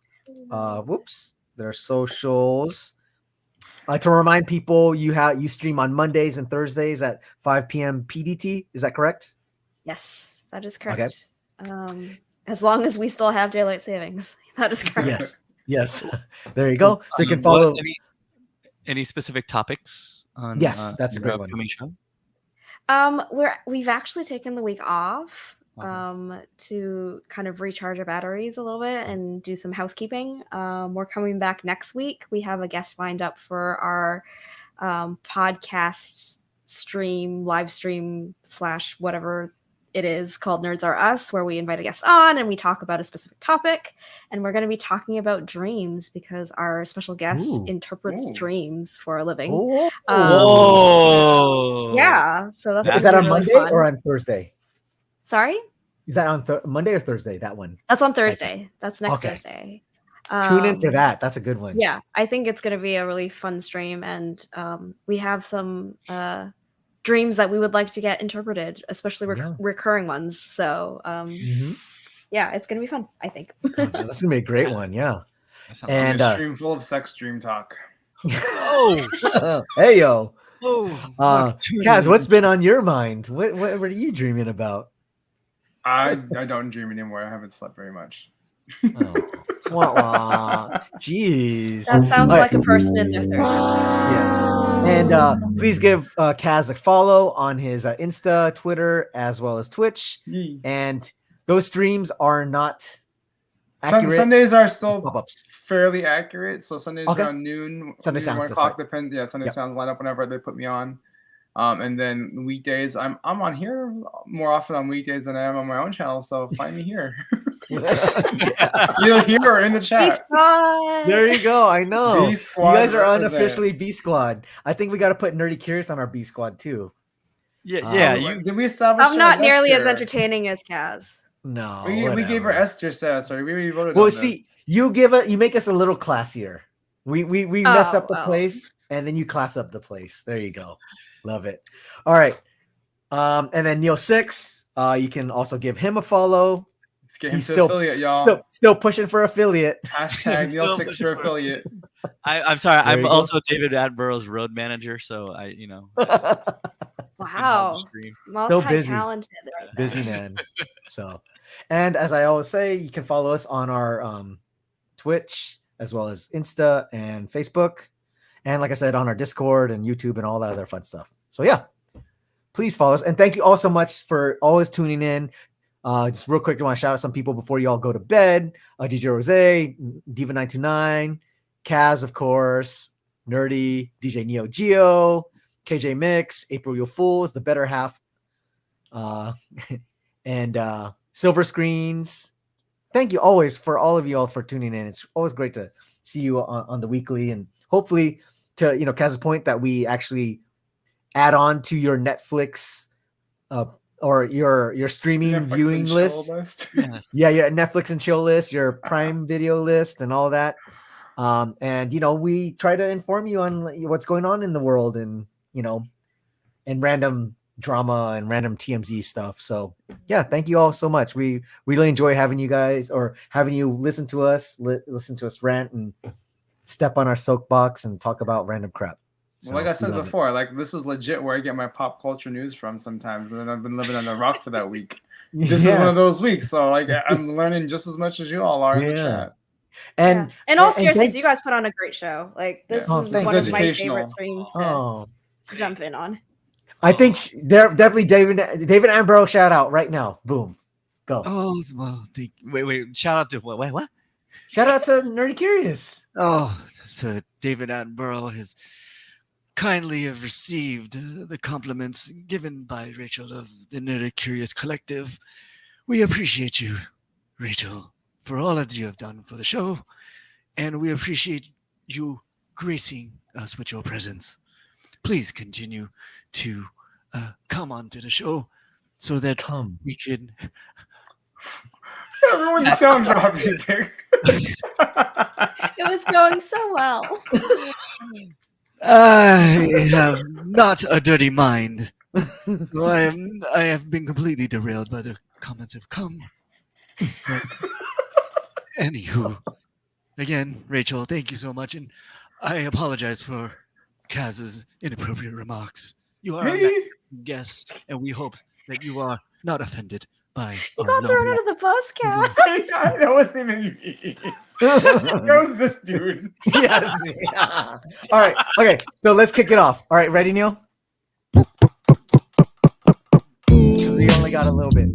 Their socials. To remind people, you stream on Mondays and Thursdays at 5 p.m. PDT. Is that correct? Yes, that is correct. Okay. As long as we still have daylight savings, that is correct. Yes. There you go. So you can follow. Any specific topics on? Yes, that's a great one. Show? We've actually taken the week off to kind of recharge our batteries a little bit and do some housekeeping. We're coming back next week. We have a guest lined up for our podcast live stream / whatever it is called Nerds Are Us, where we invite a guest on and we talk about a specific topic. And we're going to be talking about dreams because our special guest interprets dreams for a living. Yeah. So is that on Monday or on Thursday? Sorry? Is that on Monday or Thursday? That one? That's on Thursday. That's next Thursday. Tune in for that. That's a good one. Yeah, I think it's going to be a really fun stream, and we have some dreams that we would like to get interpreted, especially recurring ones. So yeah, it's going to be fun, I think. That's going to be a great one. Yeah. And a stream full of sex dream talk. Oh, hey yo. Oh, Kaz, what's been on your mind? What are you dreaming about? I don't dream anymore. I haven't slept very much. Wah, wah. Jeez. That sounds like a person in their 30s. Yeah. And please give Kaz a follow on his Insta, Twitter, as well as Twitch. And those streams are not accurate. Sundays are still fairly accurate. So Sundays around noon, Sunday noon, sounds 1 o'clock, depends. Yeah, Sunday sounds line up whenever they put me on. And then weekdays, I'm on here more often on weekdays than I am on my own channel. So find me here. Either here or in the chat. There you go. I know. B You Squad guys are represent. unofficially B Squad. I think we got to put Nerdy Curious on our B Squad too. Did we establish? I'm not her nearly as S-tier? entertaining as Kaz. No, We gave her S tier status. Sorry, we voted. Well, on see, this. you make us a little classier. We mess up the well. place, and then you class up the place. There you go. Love it. All right. And then Neilsix, you can also give him a follow. Let's get him to affiliate, y'all. Still pushing for affiliate. Hashtag Neilsix for affiliate. I'm sorry. There I'm you go. also David Attenborough's road manager, so I, Wow. So busy. Multi-talented. Busy man. So, and as I always say, you can follow us on our Twitch as well as Insta and Facebook, and like I said, on our Discord and YouTube and all that other fun stuff. So yeah, please follow us, and thank you all so much for always tuning in. Just real quick, I want to shout out some people before you all go to bed. DJ Rose, Diva929, Kaz, of course, Nerdy, DJ Neo Geo, KJ Mix, April Yo Fools, The Better Half, and Silver Screens. Thank you always for all of you all for tuning in. It's always great to see you on the weekly, and hopefully to Kaz's point that we actually add on to your Netflix or your streaming Netflix viewing and chill list. Yes. Yeah, your Netflix and chill list, your Prime Video list, and all that. And we try to inform you on what's going on in the world, and and random drama and random TMZ stuff. So yeah, thank you all so much. We really enjoy having you guys, or having you listen to us rant and step on our soapbox and talk about random crap. Well, like I said before, this is legit where I get my pop culture news from sometimes, but then I've been living on the rock for that week. This is one of those weeks, so I'm learning just as much as you all are in the chat. And in all seriousness, you guys put on a great show. This is thanks. one of my Educational. favorite streams to jump in on. I think they're definitely David Ambro shout out right now. Boom. Go. Oh, well, wait. Shout out to what? Shout out to Nerdy Curious. Oh, so David Attenborough has kindly have received the compliments given by Rachel of the Nerdy Curious Collective. We appreciate you, Rachel, for all that you have done for the show, and we appreciate you gracing us with your presence. Please continue to come onto the show so that we can. Everyone sound drop you, Dick. It was going so well. I have not a dirty mind, so I have been completely derailed by the comments have come. But anywho, again, Rachel, thank you so much, and I apologize for Kaz's inappropriate remarks. You are a guest, and we hope that you are not offended by. You got thrown under the bus, Kaz. That wasn't even me. That was this dude. Yes. Yeah. All right. Okay. So let's kick it off. All right. Ready, Neil? Because we only got a little bit.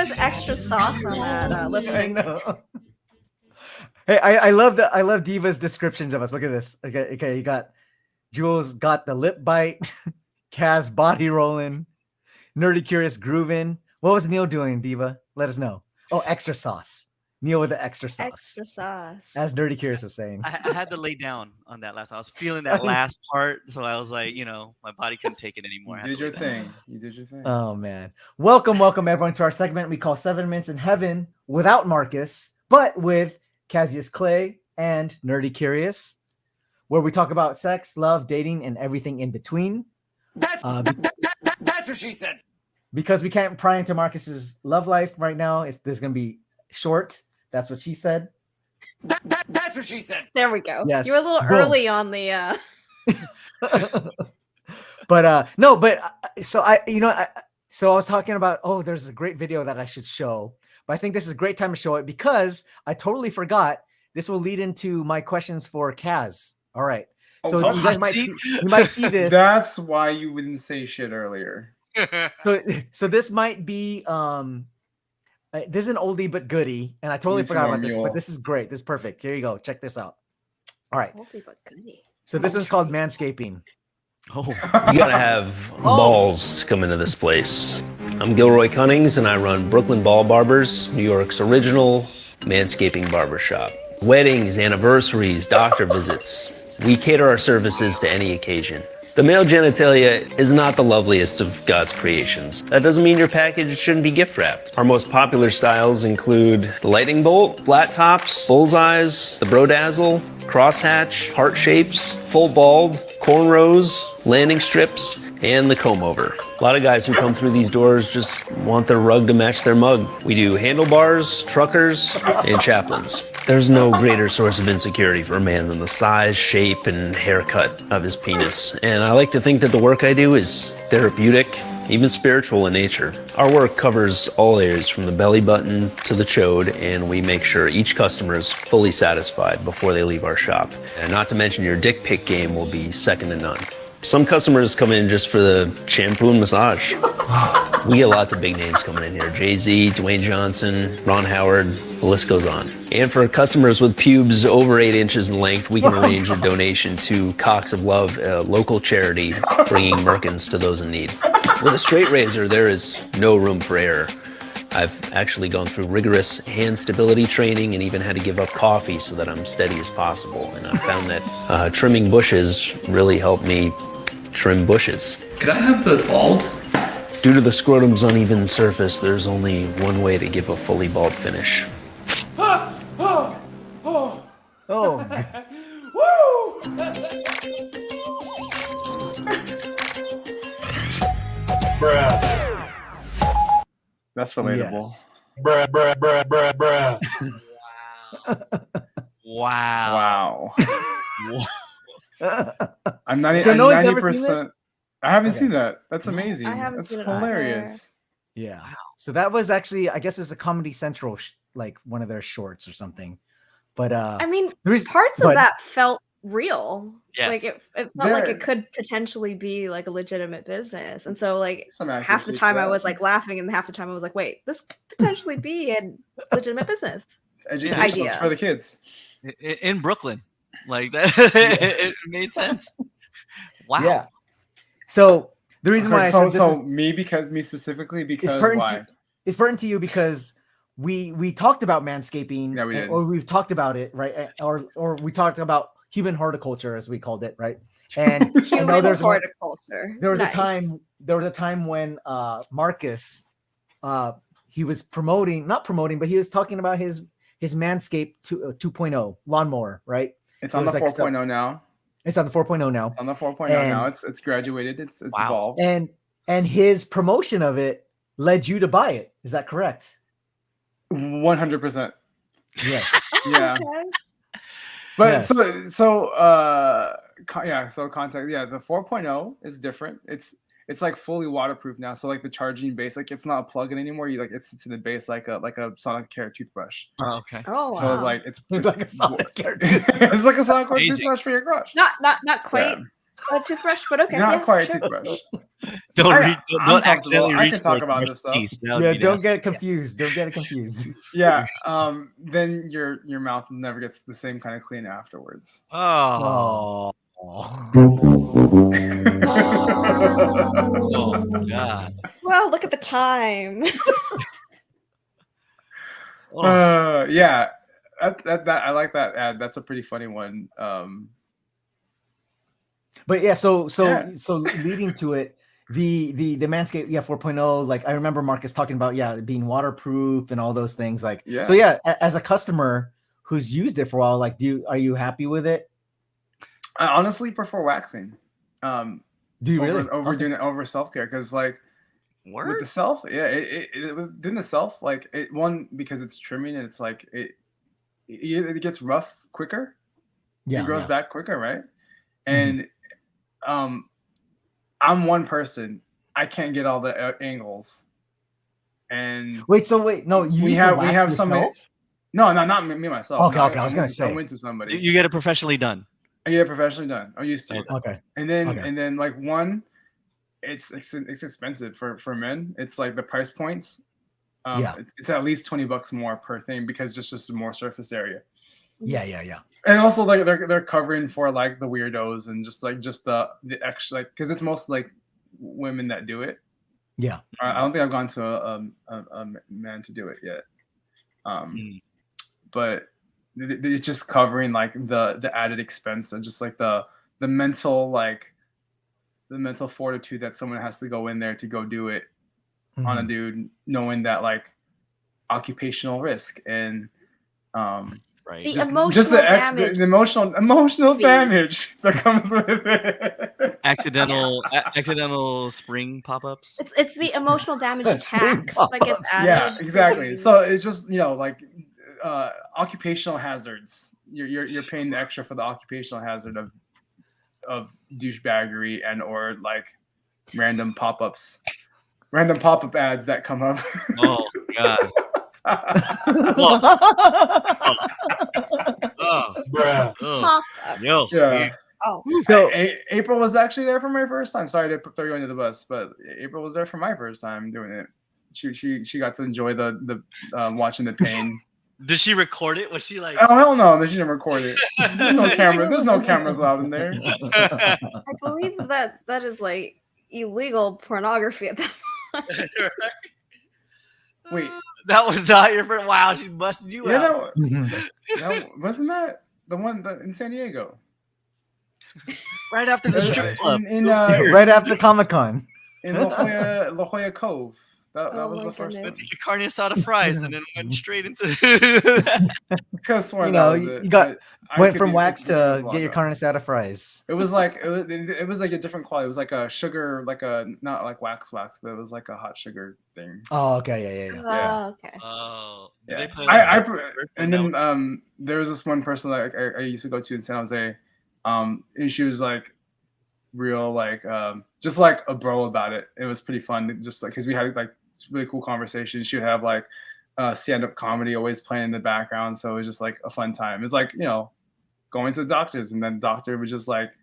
was extra sauce on that lip I sync. know. Hey, I love Diva's descriptions of us. Look at this. Okay, you got Jules got the lip bite, Kaz body rolling, Nerdy Curious grooving. What was Neil doing, Diva? Let us know. Oh, extra sauce. Neil with the extra sauce. Extra sauce. As Nerdy Curious was saying. I had to lay down on that last. I was feeling that last part, so I was like, my body couldn't take it anymore. You did your thing. You did your thing. Oh man. Welcome everyone to our segment we call 7 Minutes in Heaven without Marcus, but with Cazius Clay and Nerdy Curious, where we talk about sex, love, dating, and everything in between. That's what she said. Because we can't pry into Marcus's love life right now, there's gonna be short. That's what she said. That's what she said. There we go. Yes. You were a little Boom. early on the. So I was talking about, there's a great video that I should show, but I think this is a great time to show it because I totally forgot. This will lead into my questions for Kaz. All right. So you guys might see this. That's why you wouldn't say shit earlier. So this might be this is an oldie but goodie, and I totally forgot about this, but this is great. This is perfect. Here you go. Check this out. All right. Oldie but goodie. So this one's called manscaping. You gotta have balls to come into this place. I'm Gilroy Cunnings, and I run Brooklyn Ball Barbers, New York's original manscaping barbershop. Weddings, anniversaries, doctor visits. We cater our services to any occasion. The male genitalia is not the loveliest of God's creations. That doesn't mean your package shouldn't be gift wrapped. Our most popular styles include the lightning bolt, flat tops, bullseyes, the brodazzle, crosshatch, heart shapes, full bald, cornrows, landing strips, and the comb over. A lot of guys who come through these doors just want their rug to match their mug. We do handlebars, truckers, and chaplains. There's no greater source of insecurity for a man than the size, shape, and haircut of his penis. And I like to think that the work I do is therapeutic, even spiritual in nature. Our work covers all areas from the belly button to the chode, and we make sure each customer is fully satisfied before they leave our shop. And not to mention your dick pic game will be second to none. Some customers come in just for the shampoo and massage. We get lots of big names coming in here. Jay-Z, Dwayne Johnson, Ron Howard, the list goes on. And for customers with pubes over 8 inches in length, we can arrange a donation to Cocks of Love, a local charity bringing merkins to those in need. With a straight razor, there is no room for error. I've actually gone through rigorous hand stability training and even had to give up coffee so that I'm steady as possible. And I found that trimming bushes really helped me trim bushes. Could I have the bald? Due to the scrotum's uneven surface, there's only one way to give a fully bald finish. Bruh. That's relatable. Yes. Bruh. Wow. I'm 90%. I haven't seen that. That's amazing. That's hilarious. Yeah. So that was actually, I guess, it's a Comedy Central, like one of their shorts or something. But I mean, parts of that felt real. Yes. Like it felt like it could potentially be like a legitimate business. And so like half the time I was like laughing, and half the time I was like, wait, this could potentially be a legitimate business. It's educational. It's for the kids. In Brooklyn. Like that, it made sense. Wow. Yeah. So the reason why I said this is, me specifically because it's pertinent to you because we talked about manscaping, or we've talked about it, right? Or we talked about human horticulture, as we called it, right? And human horticulture. There was a time when Marcus he was not promoting, but he was talking about his Manscaped 2.0 lawnmower, right? It's on the 4.0 now. It's on the 4.0 now. It's on the 4.0 now. It's graduated. It's evolved. And his promotion of it led you to buy it. Is that correct? 100%. Yes. Yeah. But so context. Yeah, the 4.0 is different. It's like fully waterproof now. So like the charging base, like it's not a plug-in anymore. You like it sits in the base like a Sonicare toothbrush. Oh, okay. Oh, so wow. like it's like a Sonicare. It's like a Sonicare toothbrush for your garage. Not quite a toothbrush, but okay. Not quite a toothbrush. Don't I'm accidentally comfortable. I reach can talk for about brush this stuff. teeth. That would Yeah, be don't nasty. get it confused. Don't get it confused. Yeah. Then your mouth never gets the same kind of clean afterwards. Oh. Oh God. Well, look at the time. Yeah. That I like that ad. That's a pretty funny one. But yeah, so Yeah. leading to it, the Manscaped 4.0, like I remember Marcus talking about it being waterproof and all those things. Like so as a customer who's used it for a while, like are you happy with it? I honestly prefer waxing. Do you really doing it over self-care? Because like with the self, doing the self, like because it's trimming and it's like it gets rough quicker. Yeah, it grows back quicker, right? And I'm one person. I can't get all the angles. And no, we have somebody. No, not me myself. Okay, I was gonna say I went to somebody. You get it professionally done. I get it professionally done. I'm used to it. Okay. And then like it's expensive for men. It's like the price points. It's at least $20 more per thing because just more surface area. Yeah. And also like they're covering for like the weirdos and just the extra, like because it's mostly like women that do it. Yeah. I don't think I've gone to a man to do it yet. But it's just covering like the added expense and just like the mental fortitude that someone has to go in there to go do it on a dude, knowing that like occupational risk and The emotional damage that comes with it. Accidental spring pop-ups. It's the emotional damage tax that gets added. Yeah, exactly. So it's just like occupational hazards. You're paying the extra for the occupational hazard of douchebaggery and or like random pop-up ads that come up. Oh God. Yeah. Oh. So April was actually there for my first time. Sorry to throw you under the bus, but April was there for my first time doing it. She got to enjoy the watching the pain. Did she record it? Was she like? Oh hell no! She didn't record it. There's no camera. There's no cameras allowed in there. I believe that is like illegal pornography at that point. Wait, that was not your first. Wow, she busted you out. No, wasn't that the one in San Diego? Right after the strip club. Right after Comic-Con. In La Jolla Cove. That was the first one. With the carne asada fries, and then went straight into. Because went from wax to get your carne asada fries. It was like it was like a different quality. It was like a sugar, like a not like wax, but it was like a hot sugar thing. Oh, okay, yeah. Oh, okay. Oh, yeah. And then there was this one person that I used to go to in San Jose, and she was like real just like a bro about it. It was pretty fun, just like because we had like really cool conversations. She would have like stand-up comedy always playing in the background, so it was just like a fun time. It's like going to the doctors, and then the doctor would just like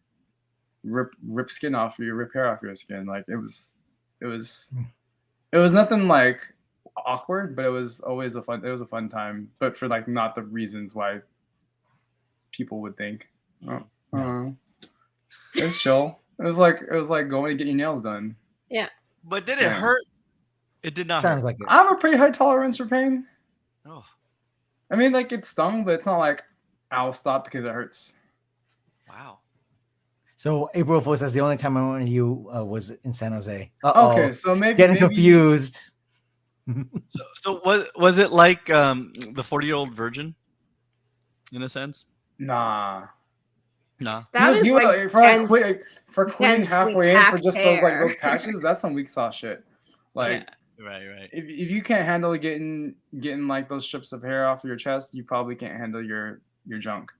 rip skin off you, rip hair off your skin. Like it was nothing like awkward, but it was always a fun time, but for like not the reasons why people would think. It's chill. It was like going to get your nails done. Yeah. But did it hurt? It did not. Sounds hurt. like it. I have a pretty high tolerance for pain. Oh. I mean, like it stung, but it's not like I'll stop because it hurts. Wow. So April Fool says the only time I went to you was in San Jose. Okay, so maybe getting confused. So was it like the 40-year-old virgin, in a sense? Nah. That is like for quitting halfway in for just those patches. That's some weak sauce shit. Like right. If you can't handle getting like those strips of hair off your chest, you probably can't handle your junk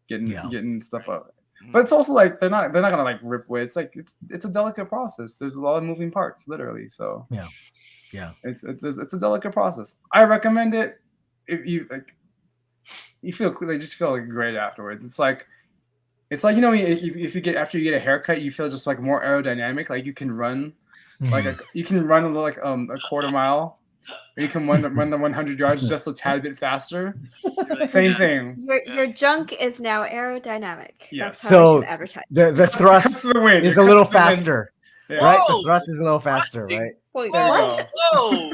getting stuff up. But it's also like they're not gonna like rip away. It's like it's a delicate process. There's a lot of moving parts, literally. So yeah. It's a delicate process. I recommend it if you like. You feel just feel like great afterwards. It's like if you get after you get a haircut, you feel just like more aerodynamic. Like you can run Like you can run like a quarter mile, or you can run the 100 yards just a tad bit faster. Same thing. Your junk is now aerodynamic. Yes. That's how So I should advertise. the thrust the wind. is It a little cuts the wind. faster, Yeah. right? Whoa! The thrust is a little faster, right? Wait, There you what? go.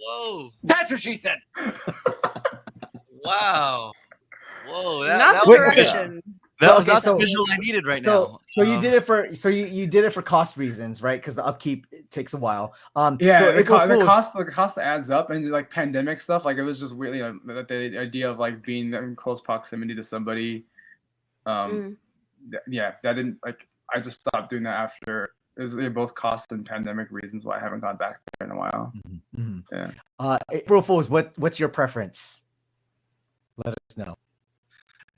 Whoa! That's what she said. Wow! Whoa! Not That the was direction. that was Okay, not so- the visual I needed right So, now. so you did it for you did it for cost reasons, right? Because the upkeep takes a while. Yeah, so the April Fools- cost adds up, and like pandemic stuff, like it was just weird. You know, the idea of like being in close proximity to somebody. Yeah, that didn't like. I just stopped doing that after. They're both cost and pandemic reasons why I haven't gone back there in a while. Yeah. April Fools, what's your preference? Let us know.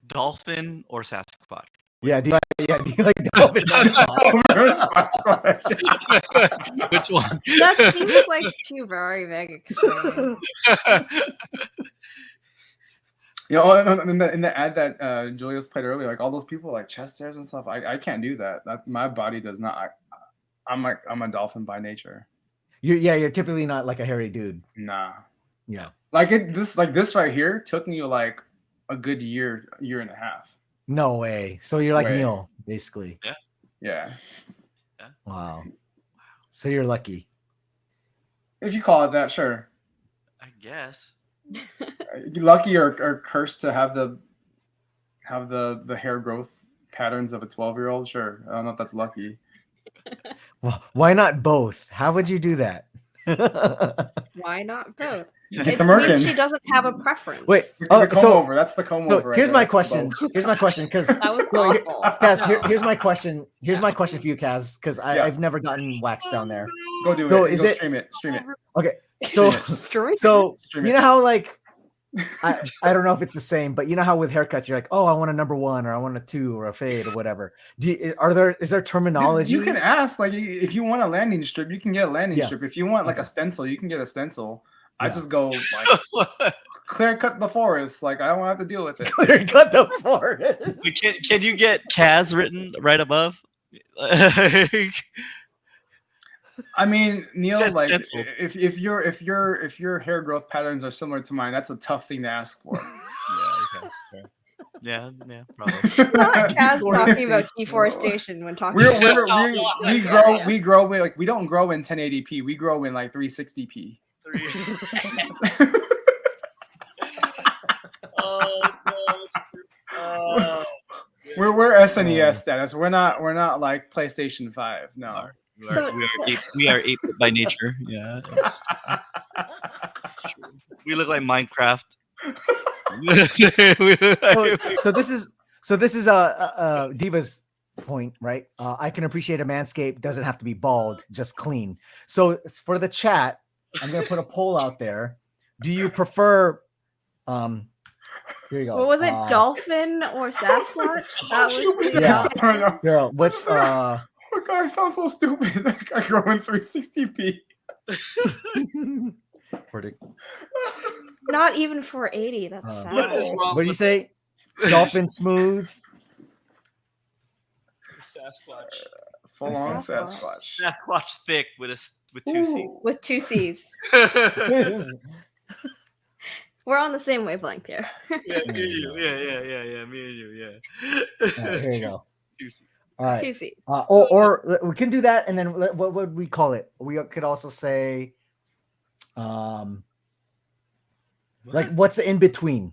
Dolphin or Sasquatch? Yeah, do you like dolphin? Which one? That seems like two very big extremes. You know, in the ad that Julius played earlier, like all those people like chest hairs and stuff, I can't do that. My body does not. I'm a dolphin by nature. You're typically not like a hairy dude. Nah. Yeah. Like this right here took me like a good year and a half. No way. So you're like Way. Neil, basically. Yeah. Wow. So you're lucky. If you call it that, sure. I guess. Lucky or cursed to have the hair growth patterns of a 12-year-old, sure. I don't know if that's lucky. Well, why not both? How would you do that? Why not both? Get It the means merkin. she doesn't have a preference. Wait. The Oh, comb so over. That's the comb so over. right here's there. my That's question. both. Here's my question, because That was awful. Here's my question. Here's my question for you, Kaz, because I've never gotten waxed down there. Go do So it. is Go it stream it? Stream it. okay? So Stream so Stream you it. know how like I don't know if it's the same, but you know how with haircuts you're like, oh, I want a number 1 or I want a 2 or a fade or whatever. Is there terminology? You can ask, like, if you want a landing strip, you can get a landing Yeah. strip. If you want like a stencil, you can get a stencil. I just go like clear cut the forest. Like I don't have to deal with it. Clear cut the forest. Can you get Kaz written right above? I mean, Neil, Says like stencil. if your hair growth patterns are similar to mine, that's a tough thing to ask for. Yeah, probably. Not Kaz talking about deforestation when talking. We grow like we don't grow in 1080p. We grow in like 360p. We're SNES status. We're not like PlayStation 5. No. We are 8-bit by nature. Yeah. We look like Minecraft. So this is a Diva's point, right? I can appreciate a manscape doesn't have to be bald, just clean. So for the chat, I'm gonna put a poll out there. Do you prefer here you go. What was it, dolphin or Sasquatch? That was Yeah. Girl, what's Oh god, I sound so stupid. I grow in 360p. not even 480. That's sad. what do you say? Dolphin smooth. Sasquatch. Full on Sasquatch. Sasquatch thick with two C's. With 2 C's. We're on the same wavelength here. Yeah, me and you. Yeah, me and you. Yeah. Here you go. 2 C's. All right. 2 C's. Or we can do that, and then what would we call it? We could also say, like, what's the in between?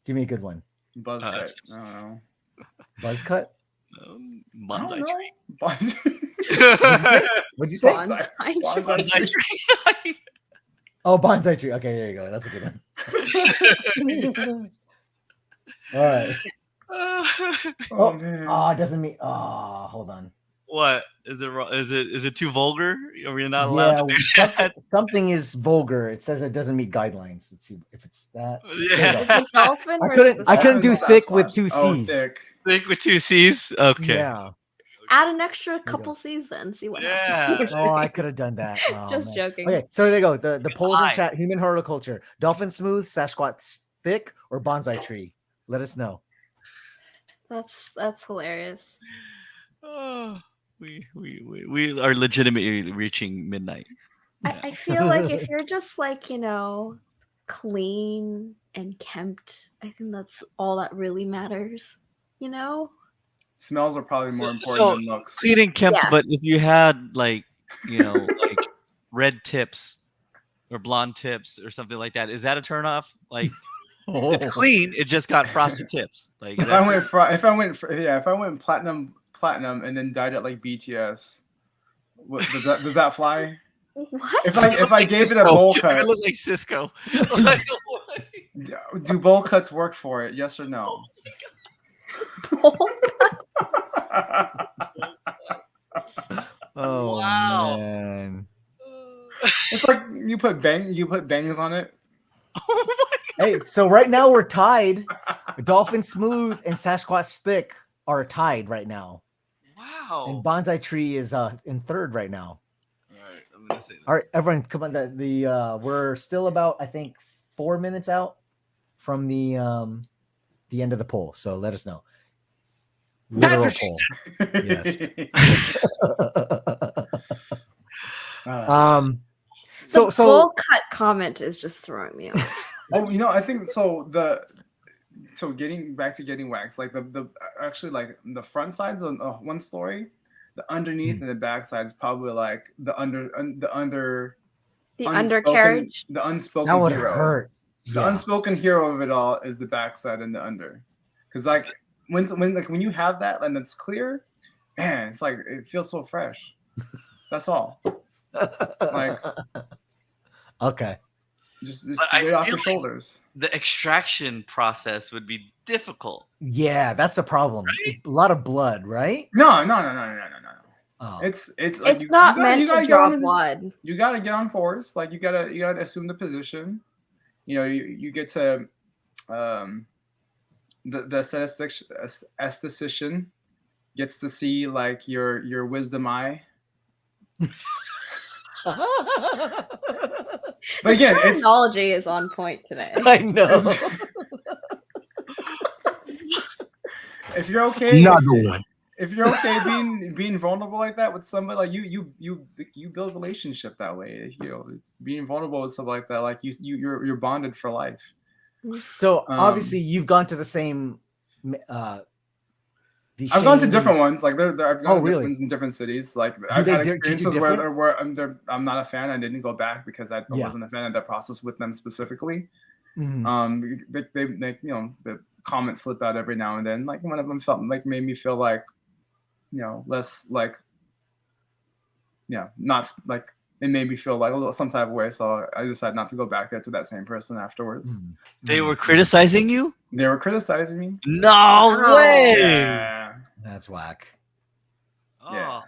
Give me a good one. Buzz cut. I don't know. Buzz cut. Bonsai tree. What'd you say? Bonsai tree. Oh, bonsai tree. Okay, there you go. That's a good one. All right. Oh man. It doesn't mean. Oh, hold on. What is it? Is it too vulgar? Are we not allowed to do that? Something is vulgar. It says it doesn't meet guidelines. Let's see if it's that. Yeah. Dolphin I couldn't do thick Sasquatch. with 2 C's. Oh, thick. Thick with 2 C's. Okay. Yeah. Add an extra couple C's then. See what happens. Oh, I could have done that. Oh, Just man. joking. Okay, so there you go. The polls in chat: human horticulture, dolphin smooth, Sasquatch thick, or bonsai tree. Let us know. That's hilarious. We are legitimately reaching midnight. I feel like if you're just like, clean and kempt, I think that's all that really matters, Smells are probably more important So than looks. clean and kempt, Yeah. but if you had like red tips or blonde tips or something like that, is that a turnoff? Like it's clean, it just got frosted tips. Like If I went platinum and then dyed it like BTS, does that fly? What? If I gave it a bowl cut, I look like Cisco. do bowl cuts work for it? Yes or no? Oh Wow. man. It's like you put bangs on it. Hey, so right now we're tied. Dolphin Smooth and Sasquatch Thick are tied right now. Wow. And Bonsai Tree is in third right now. All right, I'm gonna say that. All right, everyone, come on. We're still about, I think, 4 minutes out from the end of the poll. So let us know. Literal poll. Yes. So So bowl cut comment is just throwing me off. Oh, I think so. So getting back to getting waxed, like the actually like the front side's on one story, the underneath and the back side is probably like the undercarriage. The unspoken that would hero. hurt. The Yeah. unspoken hero of it all is the backside and the under, because like when you have that and it's clear, man, it's like it feels so fresh. That's all. Like Okay. just I weight off feel your like shoulders. The extraction process would be difficult. Yeah, that's the problem. Right? A lot of blood, right? No. Oh. It's It's not meant to draw blood. You gotta get on fours. Like you gotta assume the position. You get to the esthetician gets to see like your wisdom eye. But again, Terminology is on point today. I know. If you're okay, Another one. if you're okay being vulnerable like that with somebody, like you build relationship that way. It's being vulnerable with stuff like that, like you're bonded for life. So obviously you've gone to the same. I've gone to different ones. Like I've gone to really? ones in different cities. Like I've had experiences do where I'm not a fan. I didn't go back because I Yeah. wasn't a fan of that process with them specifically. Mhm. They the comments slip out every now and then. Like one of them made me feel like, less like, not like it made me feel like a little some type of way. So I decided not to go back there to that same person afterwards. They were criticizing you? They were criticizing me. No way. Yeah. That's whack. Oh, Yeah.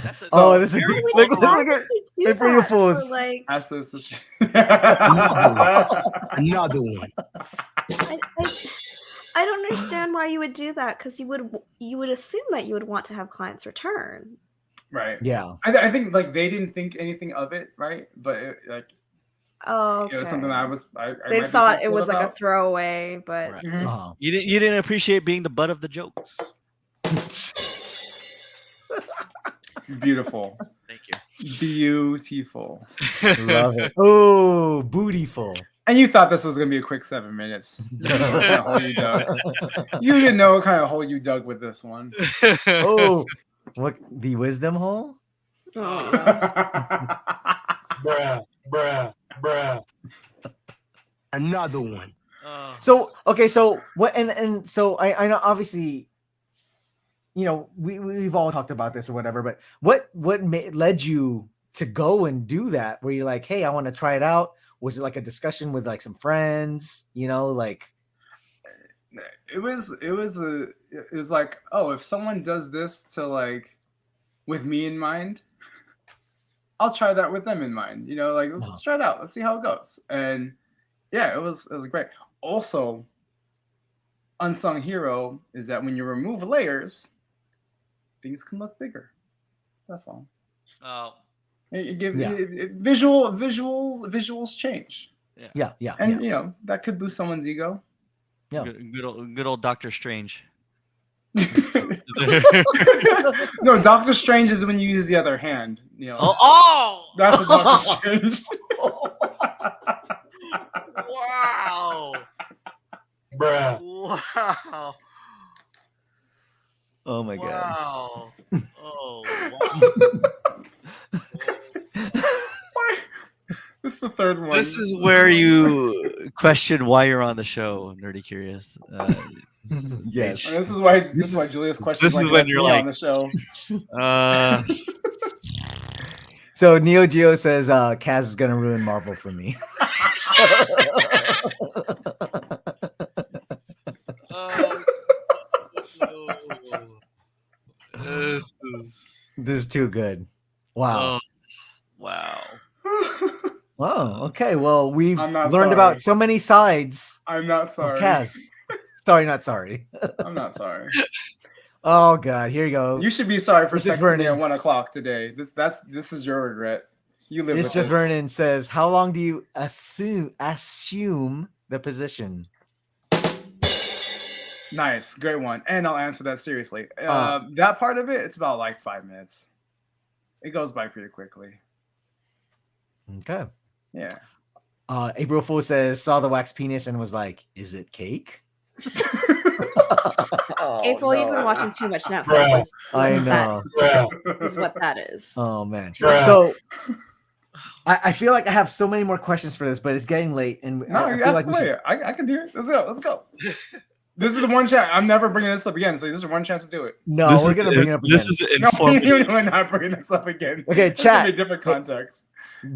that's a, Oh, this is look Why at would you do for you that? fools. For, like, Ask this. Another one. I don't understand why you would do that, because you would assume that you would want to have clients return. Right. Yeah. I think like they didn't think anything of it, right? But Oh, it was something I They might be thought it sensitive was like a about. throwaway, but Right. Mhm. Uh-huh. you didn't appreciate being the butt of the jokes. Beautiful. Thank you. Beautiful. Love it. Oh, bootyful. And you thought this was gonna be a quick 7 minutes. You didn't know what kind of hole you dug. You didn't know what kind of hole you dug with this one. Oh, what, the wisdom hole? Bruh. Another one. So okay, so what and so I know obviously, we've all talked about this or whatever, but what led you to go and do that? Where you're like, hey, I want to try it out. Was it like a discussion with like some friends? Like it was like, oh, if someone does this to like with me in mind, I'll try that with them in mind. Like let's try it out. Let's see how it goes. And yeah, it was great. Also, unsung hero is that when you remove layers, things can look bigger. That's all. Oh. Visuals change. Yeah. And that could boost someone's ego. Yeah. Good old Doctor Strange. No, Doctor Strange is when you use the other hand. You know. Oh! That's a Doctor Strange. Wow. Bruh. Wow. Oh my god. Wow. Oh. This is the third one. This is where you question why you're on the show, Nerdy Curious. Yes. This is why Julius questions this is like when that's you're me like- on the show. So Neo Geo says Kaz is gonna ruin Marvel for me. This is too good. Wow. Wow. Wow. Okay. Well, we've I'm not learned sorry. about so many sides I'm not of sorry. Kaz. Sorry, not sorry. I'm not sorry. Oh god, here you go. You should be sorry for This is texting me Vernon. at 1:00 today. This is your regret. You live It's with just this. Vernon says, how long do you assume the position? Nice, great one. And I'll answer that seriously. That part of it, it's about like 5 minutes. It goes by pretty quickly. Okay. Yeah. April Fool says, saw the wax penis and was like, is it cake? April, you've been watching too much Netflix. Bruh. Is I what that- know. is what that is. Oh man. Bruh. So I feel like I have so many more questions for this, but it's getting late, and No, I you feel ask like we should- away. I can do it. Let's go. Let's go. This is the one chance. I'm never bringing this up again. So this is one chance to do it. No, we're gonna bring it up again. This is No, informative. we're not bringing this up again. Okay, It's gonna chat. be a different context.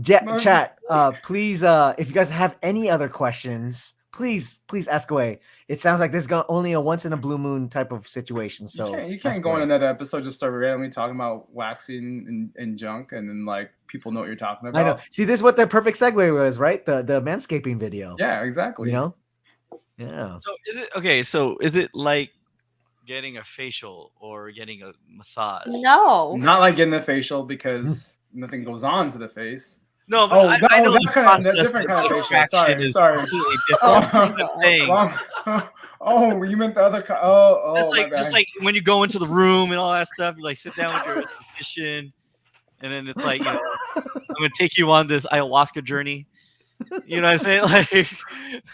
Chat. Please, if you guys have any other questions, please ask away. It sounds like this is only a once in a blue moon type of situation. So You can't go on another episode just start randomly talking about waxing and junk, and then like people know what you're talking about. I know. See, this is what the perfect segue was, right? The manscaping video. Yeah, exactly. You know. Yeah. So is it okay? So is it like getting a facial or getting a massage? No. Not like getting a facial because nothing goes on to the face. No, but I know that the kind of process different kind of of facial. Sorry, attraction is sorry. completely different. I'm saying. Oh, you meant the other. Oh, It's my like bad. just like when you go into the room and all that stuff, you like sit down with your esthetician, and then it's like, you know, I'm gonna take you on this ayahuasca journey. You know what I'm saying? Like,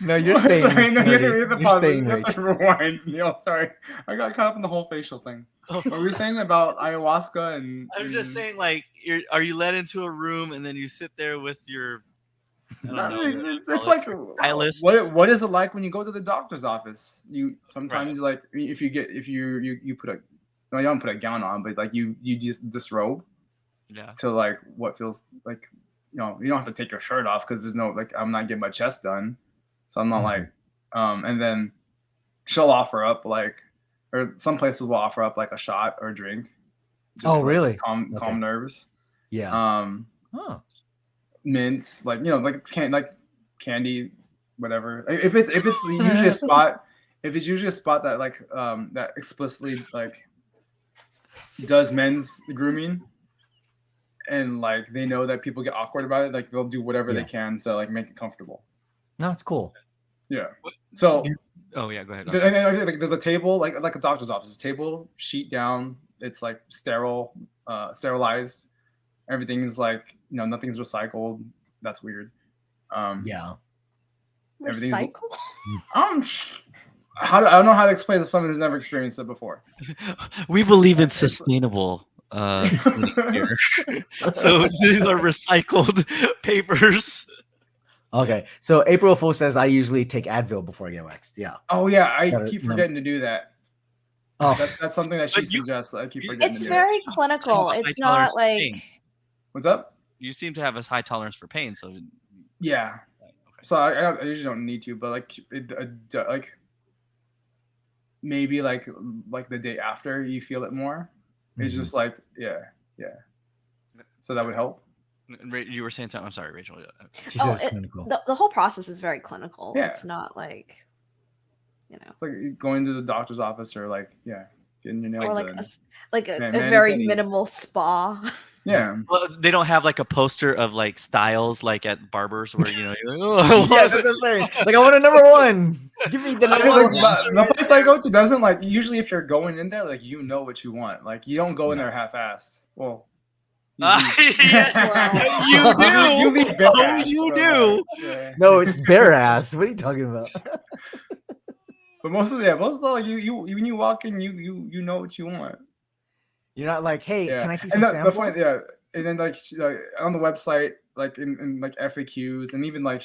no, you're staying. Sorry, no, you have to You're pause. staying, You have to rewind, Neil. Sorry, I got caught up in the whole facial thing. What were you saying about ayahuasca and? I'm just saying, like, are you led into a room and then you sit there with your? I don't know, It's like stylist. what is it like when you go to the doctor's office? You sometimes like if you put a no, you don't put a gown on, but like you just disrobe. Yeah. To like what feels like, you know, you don't have to take your shirt off because there's no like I'm not getting my chest done, so I'm not like and then she'll offer up like, or some places will offer up like a shot or a drink. Oh, to, really? like, calm nerves. Yeah. Mints, like, you know, like candy, whatever. If it's usually a spot, if it's usually a spot that like that explicitly like does men's grooming, and like they know that people get awkward about it, like they'll do whatever they can to like make it comfortable. No, it's cool. Yeah. So. Oh yeah, go ahead. And like, there's a table like a doctor's office. Table, sheet down. It's like sterilized. Everything's like, you know, nothing's recycled. That's weird. Yeah. Everything's Recycle? I don't know how to explain to someone who's never experienced it before. We believe in sustainable here. So these are recycled papers. Okay, so April Fool says I usually take Advil before I get waxed. Yeah. Oh yeah, I Gotta keep remember. forgetting to do that. Oh, that's something that she suggests. I keep forgetting It's to do very that. clinical. High It's tolerance not for like pain. What's up? You seem to have a high tolerance for pain, so Yeah. So I usually don't need to, but like like maybe like the day after you feel it more. It's just like yeah. So that would help. You were saying something. I'm sorry, Rachel. She says clinical. the whole process is very clinical. Yeah. It's not like, you know, It's like going to the doctor's office or like getting your nails or like done. like a Man, very mani-pedis. minimal spa. Yeah. Well, they don't have like a poster of like styles like at barbers where you're like, oh, Yeah, that's what I'm saying. Like, I want a number one. Give me the I number mean, one. the place I go to doesn't like. Usually, if you're going in there, like you know what you want. Like you don't go in there half-assed. Well, you do. You leave bare ass, You but, do. like, yeah. No, it's bare ass. What are you talking about? But most of like you when you walk in, you know what you want. You're not like, hey, Yeah. can I see And some the samples? point, yeah. And then like on the website, like in like FAQs, and even like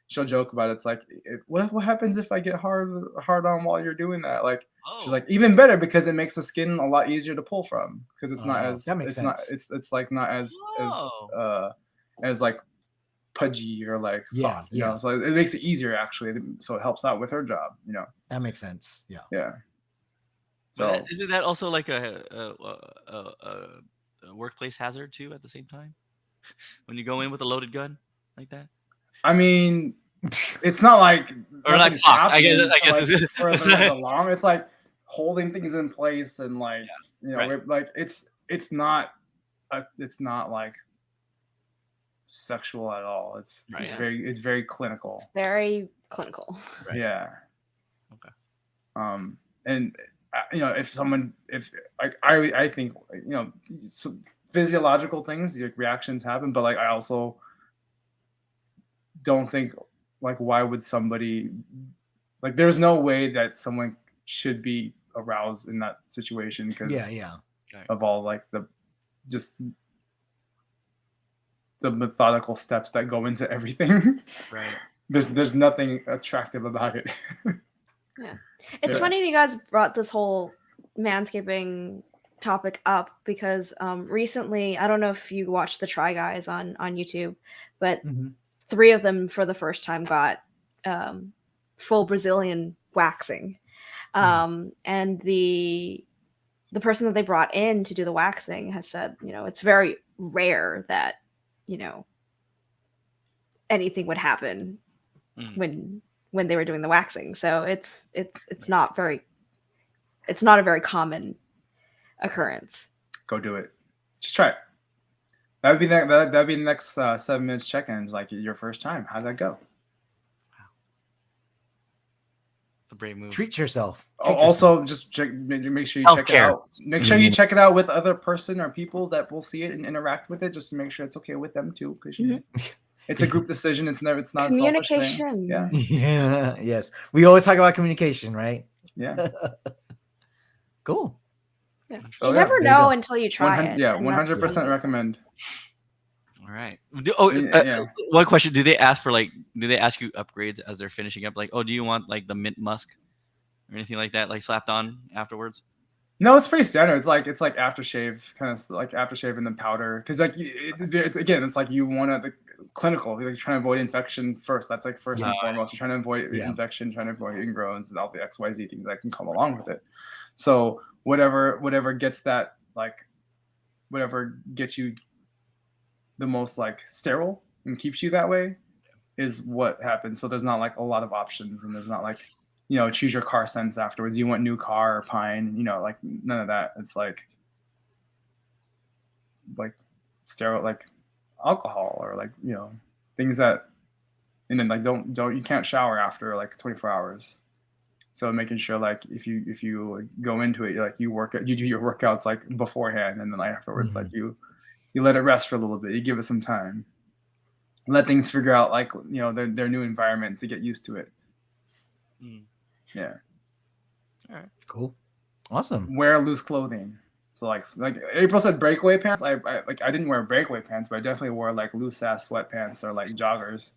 she'll joke about it. It's like, what happens if I get hard on while you're doing that? Like she's like, even better because it makes the skin a lot easier to pull from because it's not as that makes sense. it's like not as like pudgy or like soft. You know, so it makes it easier actually. So it helps out with her job. You know, that makes sense. Yeah. Yeah. So isn't that also like a workplace hazard too at the same time? When you go in with a loaded gun like that? I mean, it's not like or like I guess like, further along. It's like holding things in place and like like it's not like sexual at all. It's very clinical. Very clinical. Right. Yeah. Okay. And if I think some physiological things, like reactions happen, but like I also don't think like why would somebody like there's no way that someone should be aroused in that situation because of all like the methodical steps that go into everything. Right. There's nothing attractive about it. Yeah. It's funny that you guys brought this whole manscaping topic up because recently, I don't know if you watched the Try Guys on YouTube, but 3 of them for the first time got full Brazilian waxing. And the person that they brought in to do the waxing has said, it's very rare that, anything would happen when they were doing the waxing. So it's not a very common occurrence. Go do it. Just try it. That'd be the next 7 minutes check-ins, like your first time. How'd that go? It's a brave move. Treat yourself. Also, just make sure you check it out. Make sure you check it out with other person or people that will see it and interact with it, just to make sure it's okay with them too, because it's a group decision. It's not a selfish thing. Yeah. Yeah. Yes. We always talk about communication, right? Yeah. Cool. Yeah. You never know until you try it. Yeah, 100% recommend. All right. One question: do they ask you upgrades as they're finishing up? Like, oh, do you want like the mint musk or anything like that, like slapped on afterwards? No, it's pretty standard. It's like aftershave, kind of like aftershave and then powder. Because like it's like you want the clinical. You're trying to avoid infection first. That's like first and foremost. You're trying to avoid infection, trying to avoid ingrowns and all the XYZ things that can come along with it. So whatever gets that whatever gets you the most like sterile and keeps you that way is what happens. So there's not like a lot of options, and there's not like choose your car scents afterwards. You want new car or pine, like none of that. It's like sterile, like alcohol or like things that, and then like don't you can't shower after like 24 hours. So making sure like if you go into it, like you do your workouts like beforehand, and then like afterwards like you let it rest for a little bit. You give it some time, let things figure out like their new environment to get used to it. Yeah. All right. Cool. Awesome. Wear loose clothing. So like April said breakaway pants. I didn't wear breakaway pants, but I definitely wore like loose ass sweatpants or like joggers.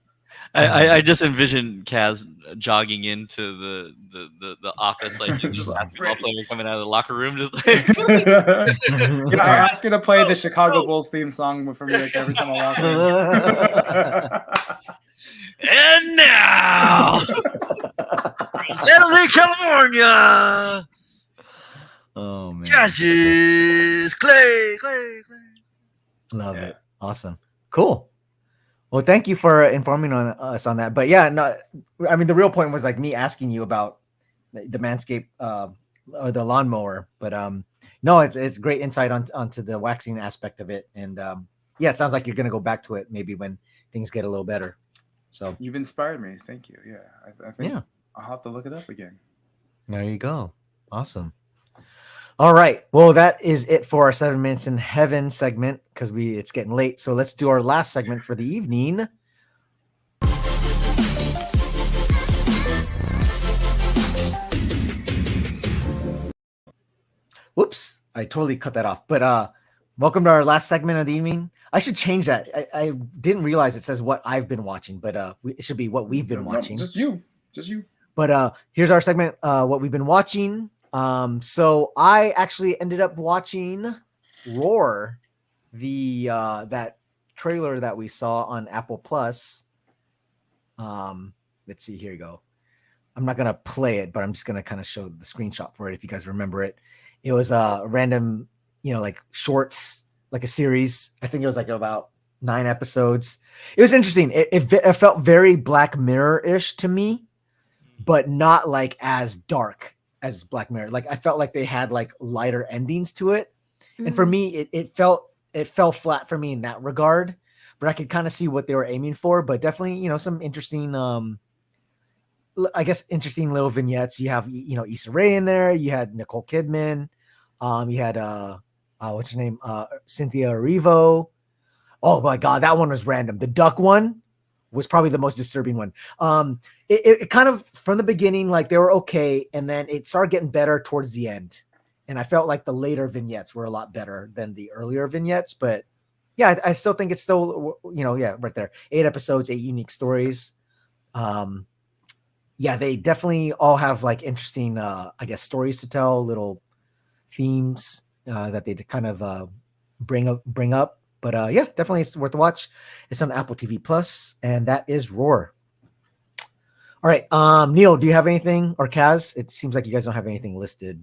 I just envision Kaz jogging into the office like just basketball player coming out of the locker room, just like I ask you to play the Chicago Bulls theme song for me like every time I walk in. And now, San Jose, California. Oh man, Cazius, Clay. Love it. Awesome. Cool. Well, thank you for informing us on that. But yeah, no, I mean, the real point was like me asking you about the Manscaped or the lawnmower. But no, it's great insight onto the waxing aspect of it, and yeah, it sounds like you're gonna go back to it maybe when things get a little better. So You've inspired me. Thank you. Yeah, I think Yeah. I'll have to look it up again. there you go. Awesome. All right. Well, that is it for our 7 minutes in heaven segment because it's getting late. So let's do our last segment for the evening. Whoops, I totally cut that off. But welcome to our last segment of the evening. I should change that. I didn't realize it says what I've been watching, but it should be what we've been watching. Just you. But here's our segment, what we've been watching. So I actually ended up watching Roar, the that trailer that we saw on Apple Plus. Let's see, here you go. I'm not gonna play it, but I'm just gonna kind of show the screenshot for it if you guys remember it. It was a random, like shorts, like a series. I think it was like about 9 episodes. It was interesting. It felt very Black Mirror-ish to me, but not like as dark as Black Mirror. Like I felt like they had like lighter endings to it. And for me, it fell flat for me in that regard, but I could kind of see what they were aiming for, but definitely, some interesting, I guess, interesting little vignettes. You have, Issa Rae in there. You had Nicole Kidman. You had, what's her name? Cynthia Erivo. Oh my God, that one was random. The duck one was probably the most disturbing one. It kind of, from the beginning, like they were okay. And then it started getting better towards the end. And I felt like the later vignettes were a lot better than the earlier vignettes, but yeah, I still think it's still, right there. 8 episodes, 8 unique stories. Yeah, they definitely all have like interesting, I guess, stories to tell, little themes that they kind of bring up. But yeah, definitely it's worth a watch. It's on Apple TV Plus, and that is Roar. All right, Neil, do you have anything, or Kaz? It seems like you guys don't have anything listed.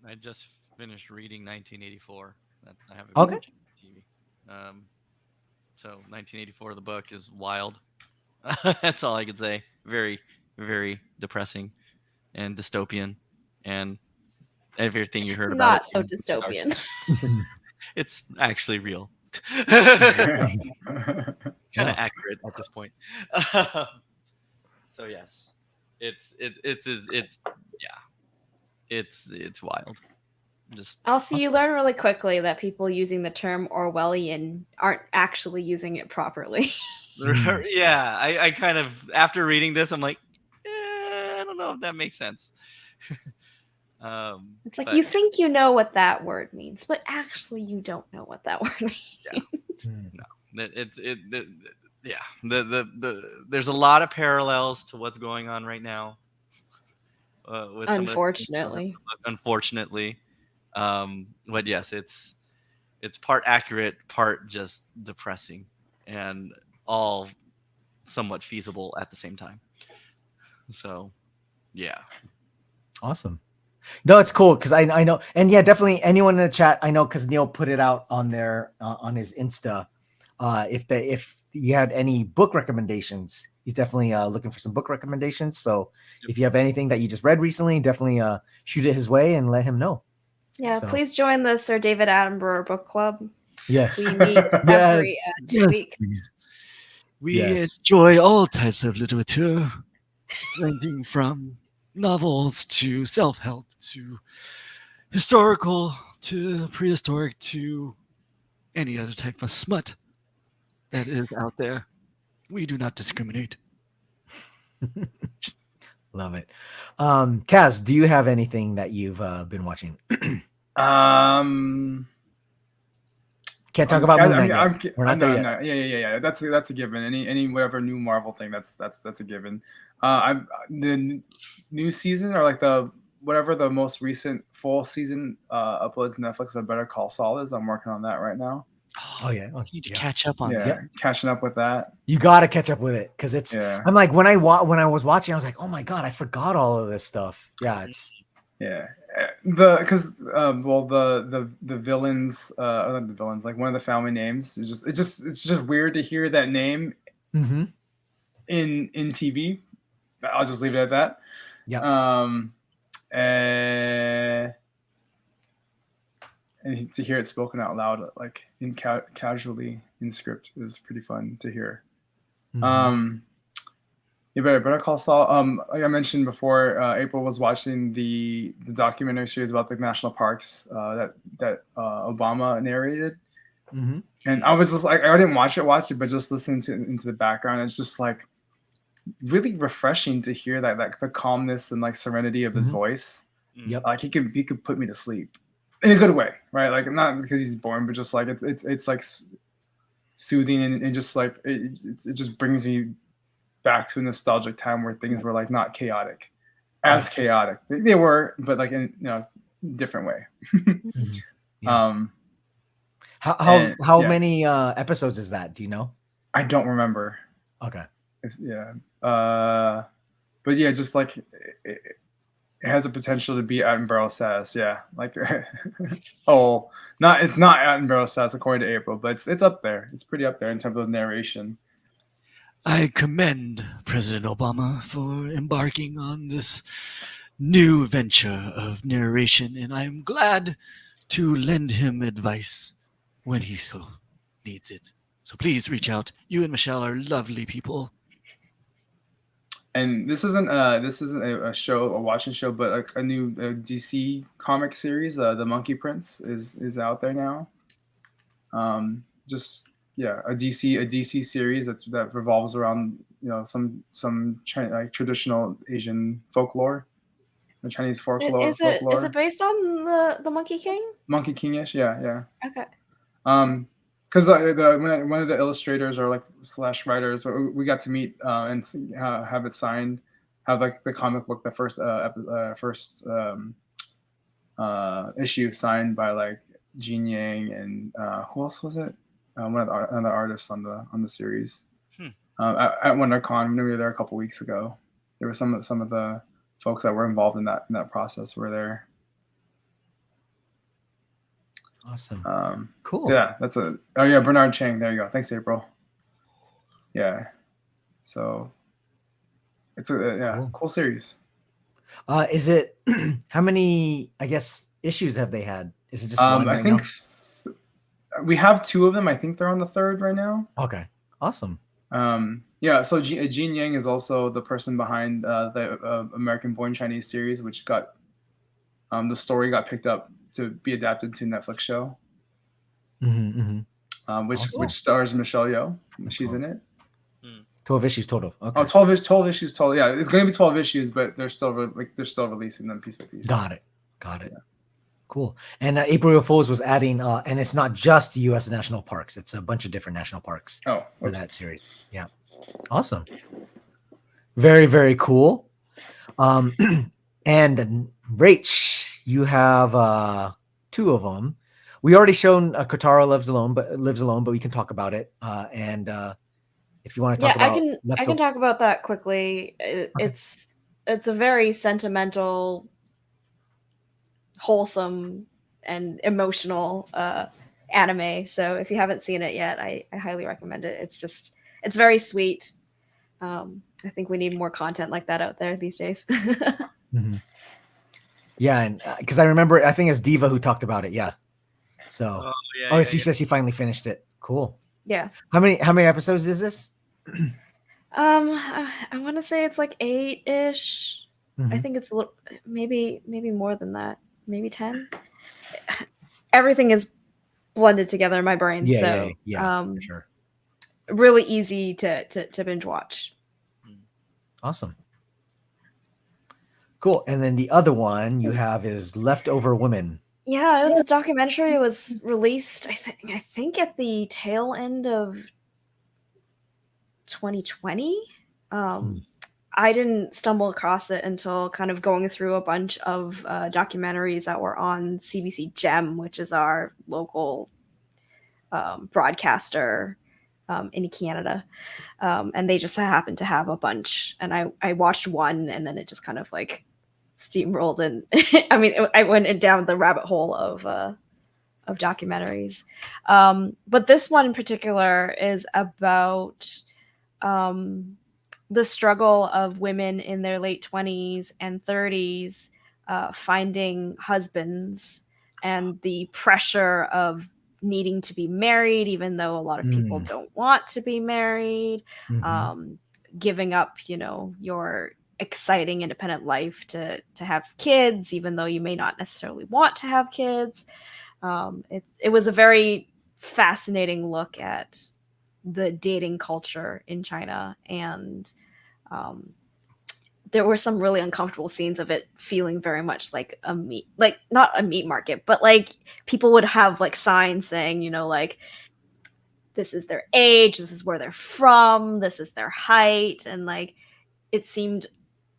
I just finished reading 1984. I haven't Okay. watched TV. So 1984, the book is wild. That's all I could say. Very, very depressing and dystopian, and everything you heard about. Not so dystopian. It's actually real. Kind of accurate at this point. So yes, it's wild. Also, you learn really quickly that people using the term Orwellian aren't actually using it properly. Yeah, I kind of, after reading this, I'm like, I don't know if that makes sense. It's like you think you know what that word means, but actually you don't know what that word means. No, there's a lot of parallels to what's going on right now. With Unfortunately. Unfortunately, but yes, it's part accurate, part just depressing, and all somewhat feasible at the same time. So, yeah. Awesome. No, it's cool because I know, and yeah, definitely anyone in the chat, I know because Neil put it out on their on his Insta. If you had any book recommendations, he's definitely looking for some book recommendations. So if you have anything that you just read recently, definitely shoot it his way and let him know. Yeah, So. Please join the Sir David Attenborough book club. Yes. We meet every 2 weeks. Please. We enjoy all types of literature, ranging from novels to self-help to historical to prehistoric to any other type of smut that is out there. We do not discriminate. Love it. Kaz, do you have anything that you've been watching? Can't talk about Moon Knight yet. We're not there yet. Yeah. That's a given. Any whatever new Marvel thing, that's a given. The new season, or like the most recent full season uploads to Netflix of Better Call Saul is. I'm working on that right now. Oh yeah, you need to catch up on that. Catching up with that. You got to catch up with it because it's. Yeah. I'm like when I was watching, I was like, oh my God, I forgot all of this stuff. Yeah, it's. Yeah, the villains, not the villains, like one of the family names is it's just weird to hear that name in TV. I'll just leave it at that. Yeah. and to hear it spoken out loud, like casually in script, is pretty fun to hear. You better call Saul. Like I mentioned before, April was watching the documentary series about the national parks that Obama narrated, and I was just like, I didn't watch it, but just listening to into the background, it's just like really refreshing to hear that, like the calmness and like serenity of his voice. Yep. Like he could put me to sleep in a good way, right? Like not because he's boring, but just like it's like soothing and just like it just brings me back to a nostalgic time where things were like not chaotic, chaotic. They were, but like in different way. How many episodes is that? Do you know? I don't remember. Okay. But yeah, just like it has a potential to be Attenborough sass. Yeah, like it's not Attenborough sass according to April, but it's up there. It's pretty up there in terms of narration. I commend President Obama for embarking on this new venture of narration, and I am glad to lend him advice when he so needs it. So please reach out. You and Michelle are lovely people. And this isn't a show, a watching show, but like a new DC comic series. The Monkey Prince is out there now. A DC series that revolves around some traditional Asian folklore, the Chinese folklore. Is it based on the Monkey King? Monkey King-ish, yeah. Okay. Because one of the illustrators or like / writers, we got to meet and have it signed, have like the comic book, the first issue signed by like Jean Yang and who else was it? One of the other artists on the series. At WonderCon, we were there a couple weeks ago. There were some of the folks that were involved in that process were there. Awesome. Cool. Yeah, Bernard Chang. There you go. Thanks, April. Yeah. So it's a cool series. Is it how many, I guess, issues have they had? Is it just one? I think we have 2 of them. I think they're on the 3rd right now. Okay. Awesome. So Jean Yang is also the person behind the American Born Chinese series, which got the story got picked up to be adapted to a Netflix show, which stars Michelle Yeoh. She's in it. 12 issues total. Okay. 12 issues total. Yeah, it's going to be 12 issues, but they're still releasing them piece by piece. Got it. Yeah. Cool. And April Fools was adding, and it's not just U.S. national parks; it's a bunch of different national parks for that series. Yeah, awesome. Very, very cool. And Rach, you have 2 of them. We already shown Kotaro Lives Alone, but we can talk about it. And if you want to talk about, I can talk about that quickly. It's a very sentimental, wholesome, and emotional anime. So if you haven't seen it yet, I highly recommend it. It's very sweet. I think we need more content like that out there these days. Yeah, and because I remember, I think it's Diva who talked about it. Yeah. So, she said she finally finished it. Cool. Yeah. How many episodes is this? I want to say it's like 8-ish. I think it's a little, maybe more than that. Maybe 10. Everything is blended together in my brain. For sure. Really easy to binge watch. Awesome. Cool. And then the other one you have is Leftover Women. Yeah, it's a documentary. It was released, I think at the tail end of 2020. I didn't stumble across it until kind of going through a bunch of documentaries that were on SIPnJAM, which is our local broadcaster in Canada. And they just happened to have a bunch. And I watched one, and then it just kind of like steamrolled. And I mean, I went down the rabbit hole of documentaries. But this one in particular is about the struggle of women in their late 20s and 30s finding husbands and the pressure of needing to be married, even though a lot of people don't want to be married, giving up, you know, your exciting independent life to have kids, even though you may not necessarily want to have kids. It was a very fascinating look at the dating culture in China, and there were some really uncomfortable scenes of it feeling very much like a meat, like not a meat market, but like people would have like signs saying, you know, like this is their age, this is where they're from, this is their height. And like it seemed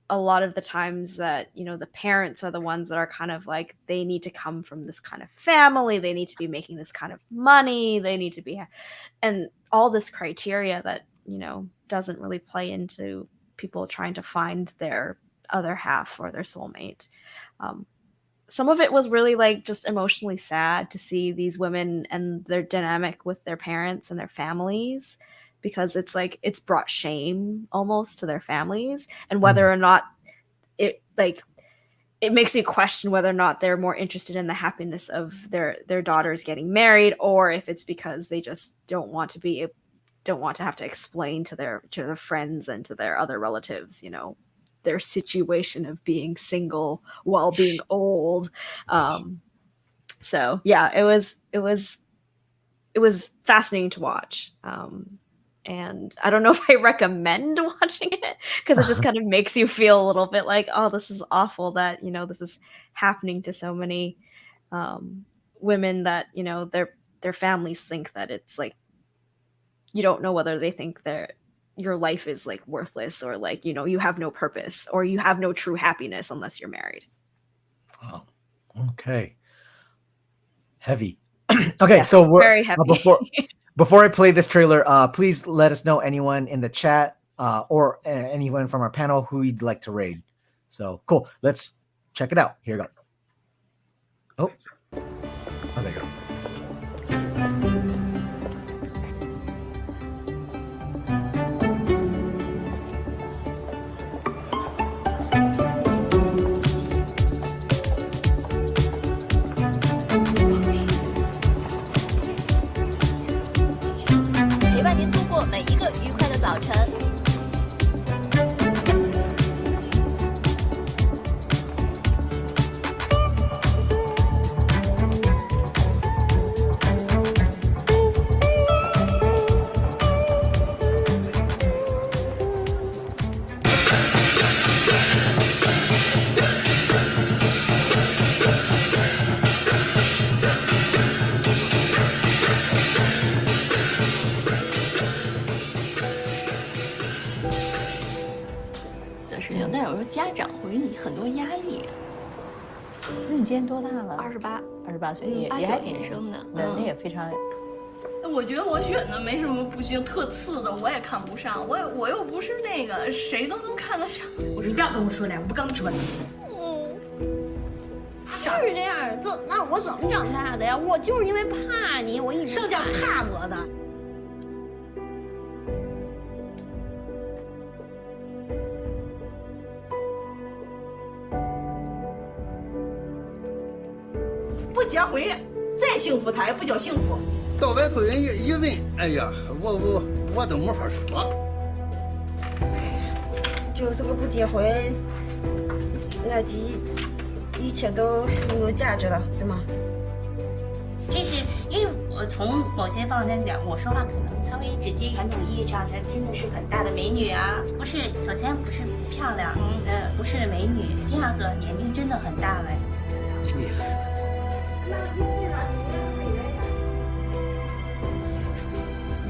a lot of the times that, you know, the parents are the ones that are kind of like, they need to come from this kind of family, they need to be making this kind of money, they need to be, and all this criteria that, you know, doesn't really play into people trying to find their other half or their soulmate. Some of it was really like just emotionally sad to see these women and their dynamic with their parents and their families, because it's like it's brought shame almost to their families, and whether or not it makes you question whether or not they're more interested in the happiness of their daughters getting married, or if it's because they just don't want to have to explain to their friends and to their other relatives, you know, their situation of being single while being old. So yeah, it was fascinating to watch. And I don't know if I recommend watching it, because it just kind of makes you feel a little bit like, oh, this is awful that, you know, this is happening to so many women that, you know, their families think that it's like, you don't know whether they think your life is like worthless, or like, you know, you have no purpose, or you have no true happiness unless you're married. Wow. Okay. Heavy. Okay, yeah, so we're very heavy. Before I play this trailer, please let us know anyone in the chat or anyone from our panel who you'd like to raid. So cool. Let's check it out. Here we go. Oh, there you go.你今年多大了？28岁，也还挺生的，那也非常。我觉得我选的没什么不行，特次的我也看不上，我又不是那个谁都能看得上。我说不要跟我说了，我不跟你说了。是这样，那我怎么长大的呀？我就是因为怕你，我一直什么叫怕我的？不结婚，再幸福他也不叫幸福。到外头人一问，哎呀，我都没法说。就是个不结婚，那就一切都没有价值了，对吗？这是因为我从某些方面讲，我说话可能稍微直接，传统意义上她真的是很大的美女啊。不是，首先不是漂亮，不是美女，第二个年龄真的很大了。气死！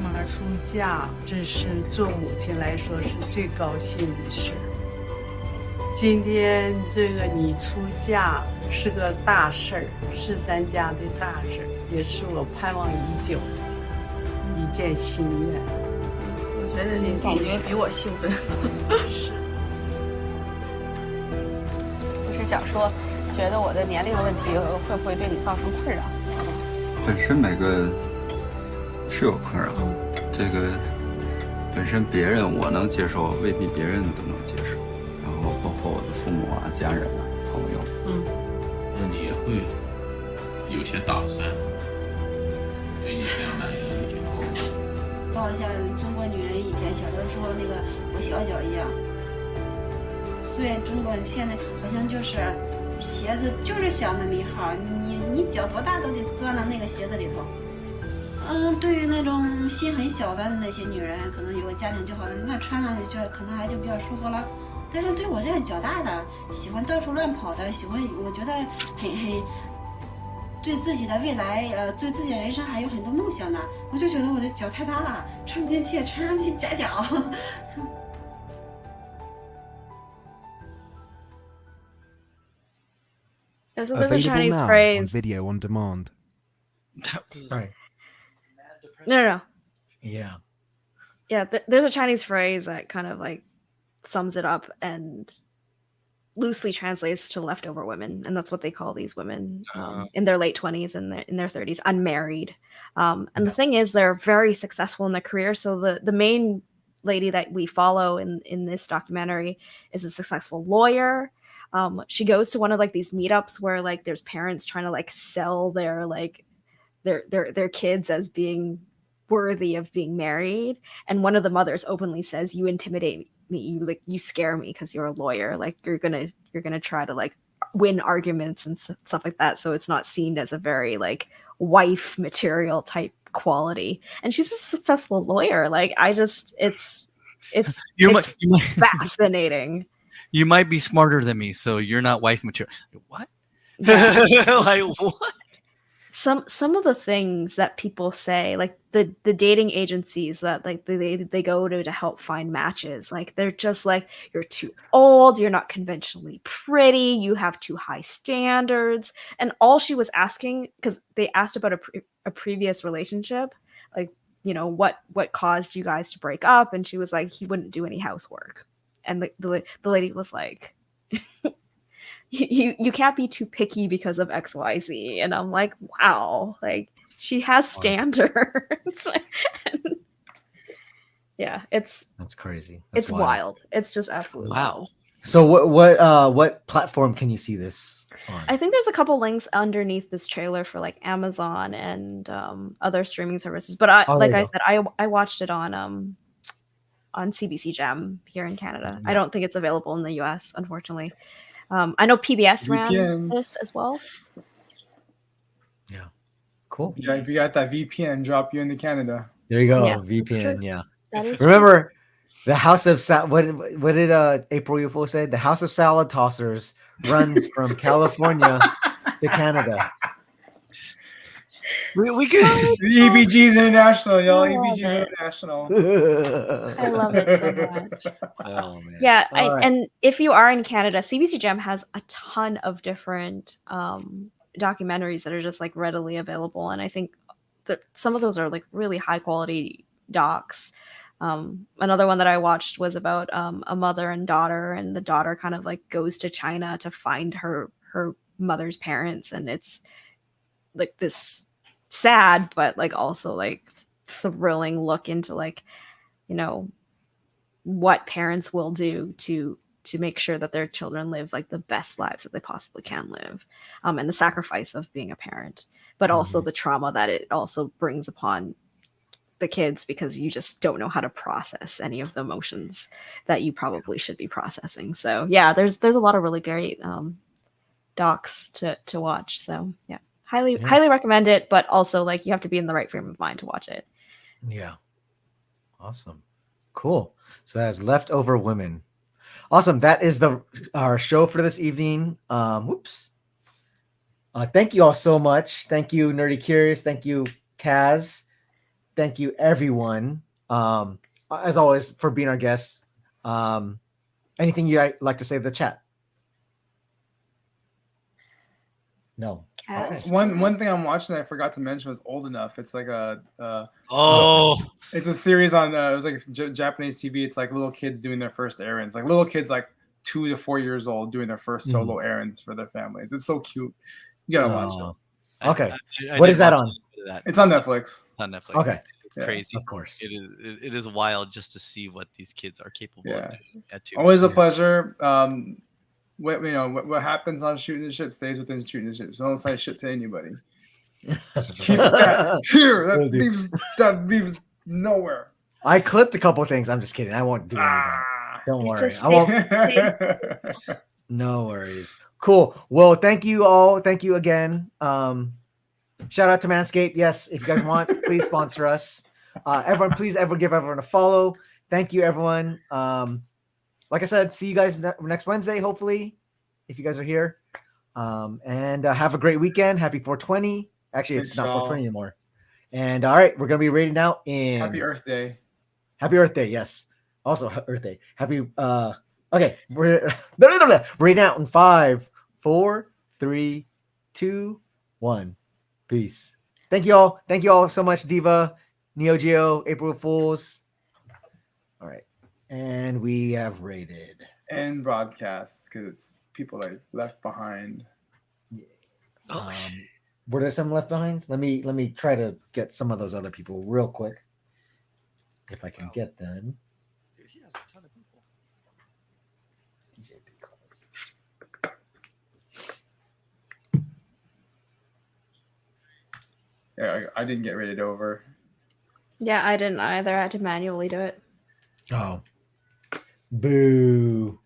妈出嫁，这是做母亲来说是最高兴的事。今天这个你出嫁是个大事儿，是咱家的大事儿，也是我盼望已久一件心愿。我觉得你感觉比我兴奋。是。就是想说，觉得我的年龄的问题会不会对你造成困扰？本身每个是有困扰，这个本身别人我能接受，未必别人都能接受。然后包括我的父母啊、家人啊、朋友。那你会有些打算？对你这样的以后，就好像中国女人以前小的时候那个裹小脚一样。虽然中国现在好像就是鞋子就是小那么一号，你脚多大都得钻到那个鞋子里头。对于那种心很小的那些女人，可能有个家庭就好了，那穿上去就可能还就比较舒服了。但是对我这样脚大的，喜欢到处乱跑的，喜欢我觉得很对自己的未来，对自己的人生还有很多梦想的，我就觉得我的脚太大了，穿不进去，穿上去夹脚。Yeah, so there's a Available Chinese now on phrase. video on demand. Sorry. No. Yeah. Yeah, there's a Chinese phrase that kind of like sums it up and loosely translates to leftover women, and that's what they call these women in their late 20s and in their 30s, unmarried. And the thing is, they're very successful in their career. So the main lady that we follow in this documentary is a successful lawyer. She goes to one of like these meetups where like there's parents trying to like sell their like their kids as being worthy of being married, and one of the mothers openly says, "You intimidate me, you scare me because you're a lawyer, like you're gonna try to like win arguments and stuff like that, so it's not seen as a very like wife material type quality." And she's a successful lawyer. Like it's fascinating. You might be smarter than me, so you're not wife material. What? Yeah. Like what? Some of the things that people say, like the dating agencies that like they go to help find matches, like they're just like, you're too old, you're not conventionally pretty, you have too high standards. And all she was asking, because they asked about a previous relationship, like, you know, what caused you guys to break up, and she was like, he wouldn't do any housework. And the lady was like, you can't be too picky because of XYZ. And I'm like, wow, like she has standards. Yeah, that's crazy. It's wild. It's just absolutely wild. So what platform can you see this on? I think there's a couple links underneath this trailer for like Amazon and other streaming services. But I said, I watched it on SIPnJAM here in Canada. I don't think it's available in the US, unfortunately. I know PBS ran this as well. Yeah. Cool. Yeah, if you got that VPN, drop you into Canada. There you go. Yeah, VPN. Yeah. That is Remember the House of what did April UFO say? The House of Salad Tossers runs from California to Canada. We could EBG's International, y'all. EBG's International. I love it so much. Oh man. Yeah, Right. and if you are in Canada, SIPnJAM has a ton of different documentaries that are just like readily available, and I think that some of those are like really high quality docs. Another one that I watched was about a mother and daughter, and the daughter kind of like goes to China to find her mother's parents, and it's like this sad but like also like thrilling look into like, you know, what parents will do to make sure that their children live like the best lives that they possibly can live, and the sacrifice of being a parent, but also the trauma that it also brings upon the kids, because you just don't know how to process any of the emotions that you probably should be processing. So yeah, there's a lot of really great docs to watch. So yeah, highly recommend it, but also like you have to be in the right frame of mind to watch it. Yeah. Awesome. Cool. So that's Leftover Women. Awesome. That is our show for this evening. Thank you all so much. Thank you, Nerdy Curious. Thank you, Kaz. Thank you, everyone. As always, for being our guests. Anything you'd like to say to the chat? No. Kaz. One thing I'm watching that I forgot to mention was Old Enough. It's like it's a series on it was like Japanese TV. It's like little kids doing their first errands, like little kids like 2 to 4 years old doing their first solo errands for their families. It's so cute. You gotta watch it. Okay. I What did is that watch on? a bit of that. It's on Netflix. It's on Netflix. Okay. It's Yeah, crazy. of course. It is wild just to see what these kids are capable of doing. At 2. Always a pleasure. What happens on Shooting the Shit stays within Shooting the Shit. So don't say shit to anybody. Keep that here. That leaves nowhere. I clipped a couple things. I'm just kidding. I won't do any of that. Don't worry. I won't. No worries. Cool. Well, thank you all. Thank you again. Shout out to Manscaped. Yes, if you guys want, please sponsor us. Everyone, please give everyone a follow. Thank you, everyone. Like I said, see you guys next Wednesday, hopefully, if you guys are here. And have a great weekend. Happy 420. Actually, it's not 420 anymore. And all right, we're gonna be rating out in Happy Earth Day. Happy Earth Day. Yes. Also Earth Day. Happy. Okay. We're rating out in 5, 4, 3, 2, 1. Peace. Thank you all. Thank you all so much, Diva, Neo Geo, April Fools. All right. And we have rated and broadcast because it's people like left behind. Were there some left behinds? Let me try to get some of those other people real quick. If I can get them. Dude, he has a ton of people. DJP calls. Yeah, I didn't get rated over. Yeah, I didn't either. I had to manually do it. Oh. Boo.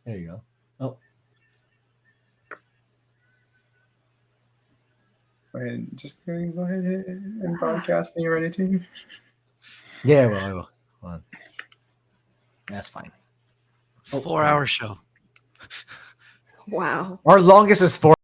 There you go. Oh. Just go ahead and broadcast when you're ready to. Yeah, well, I will. Hold on. That's fine. 4-hour show. Wow. Our longest is 4.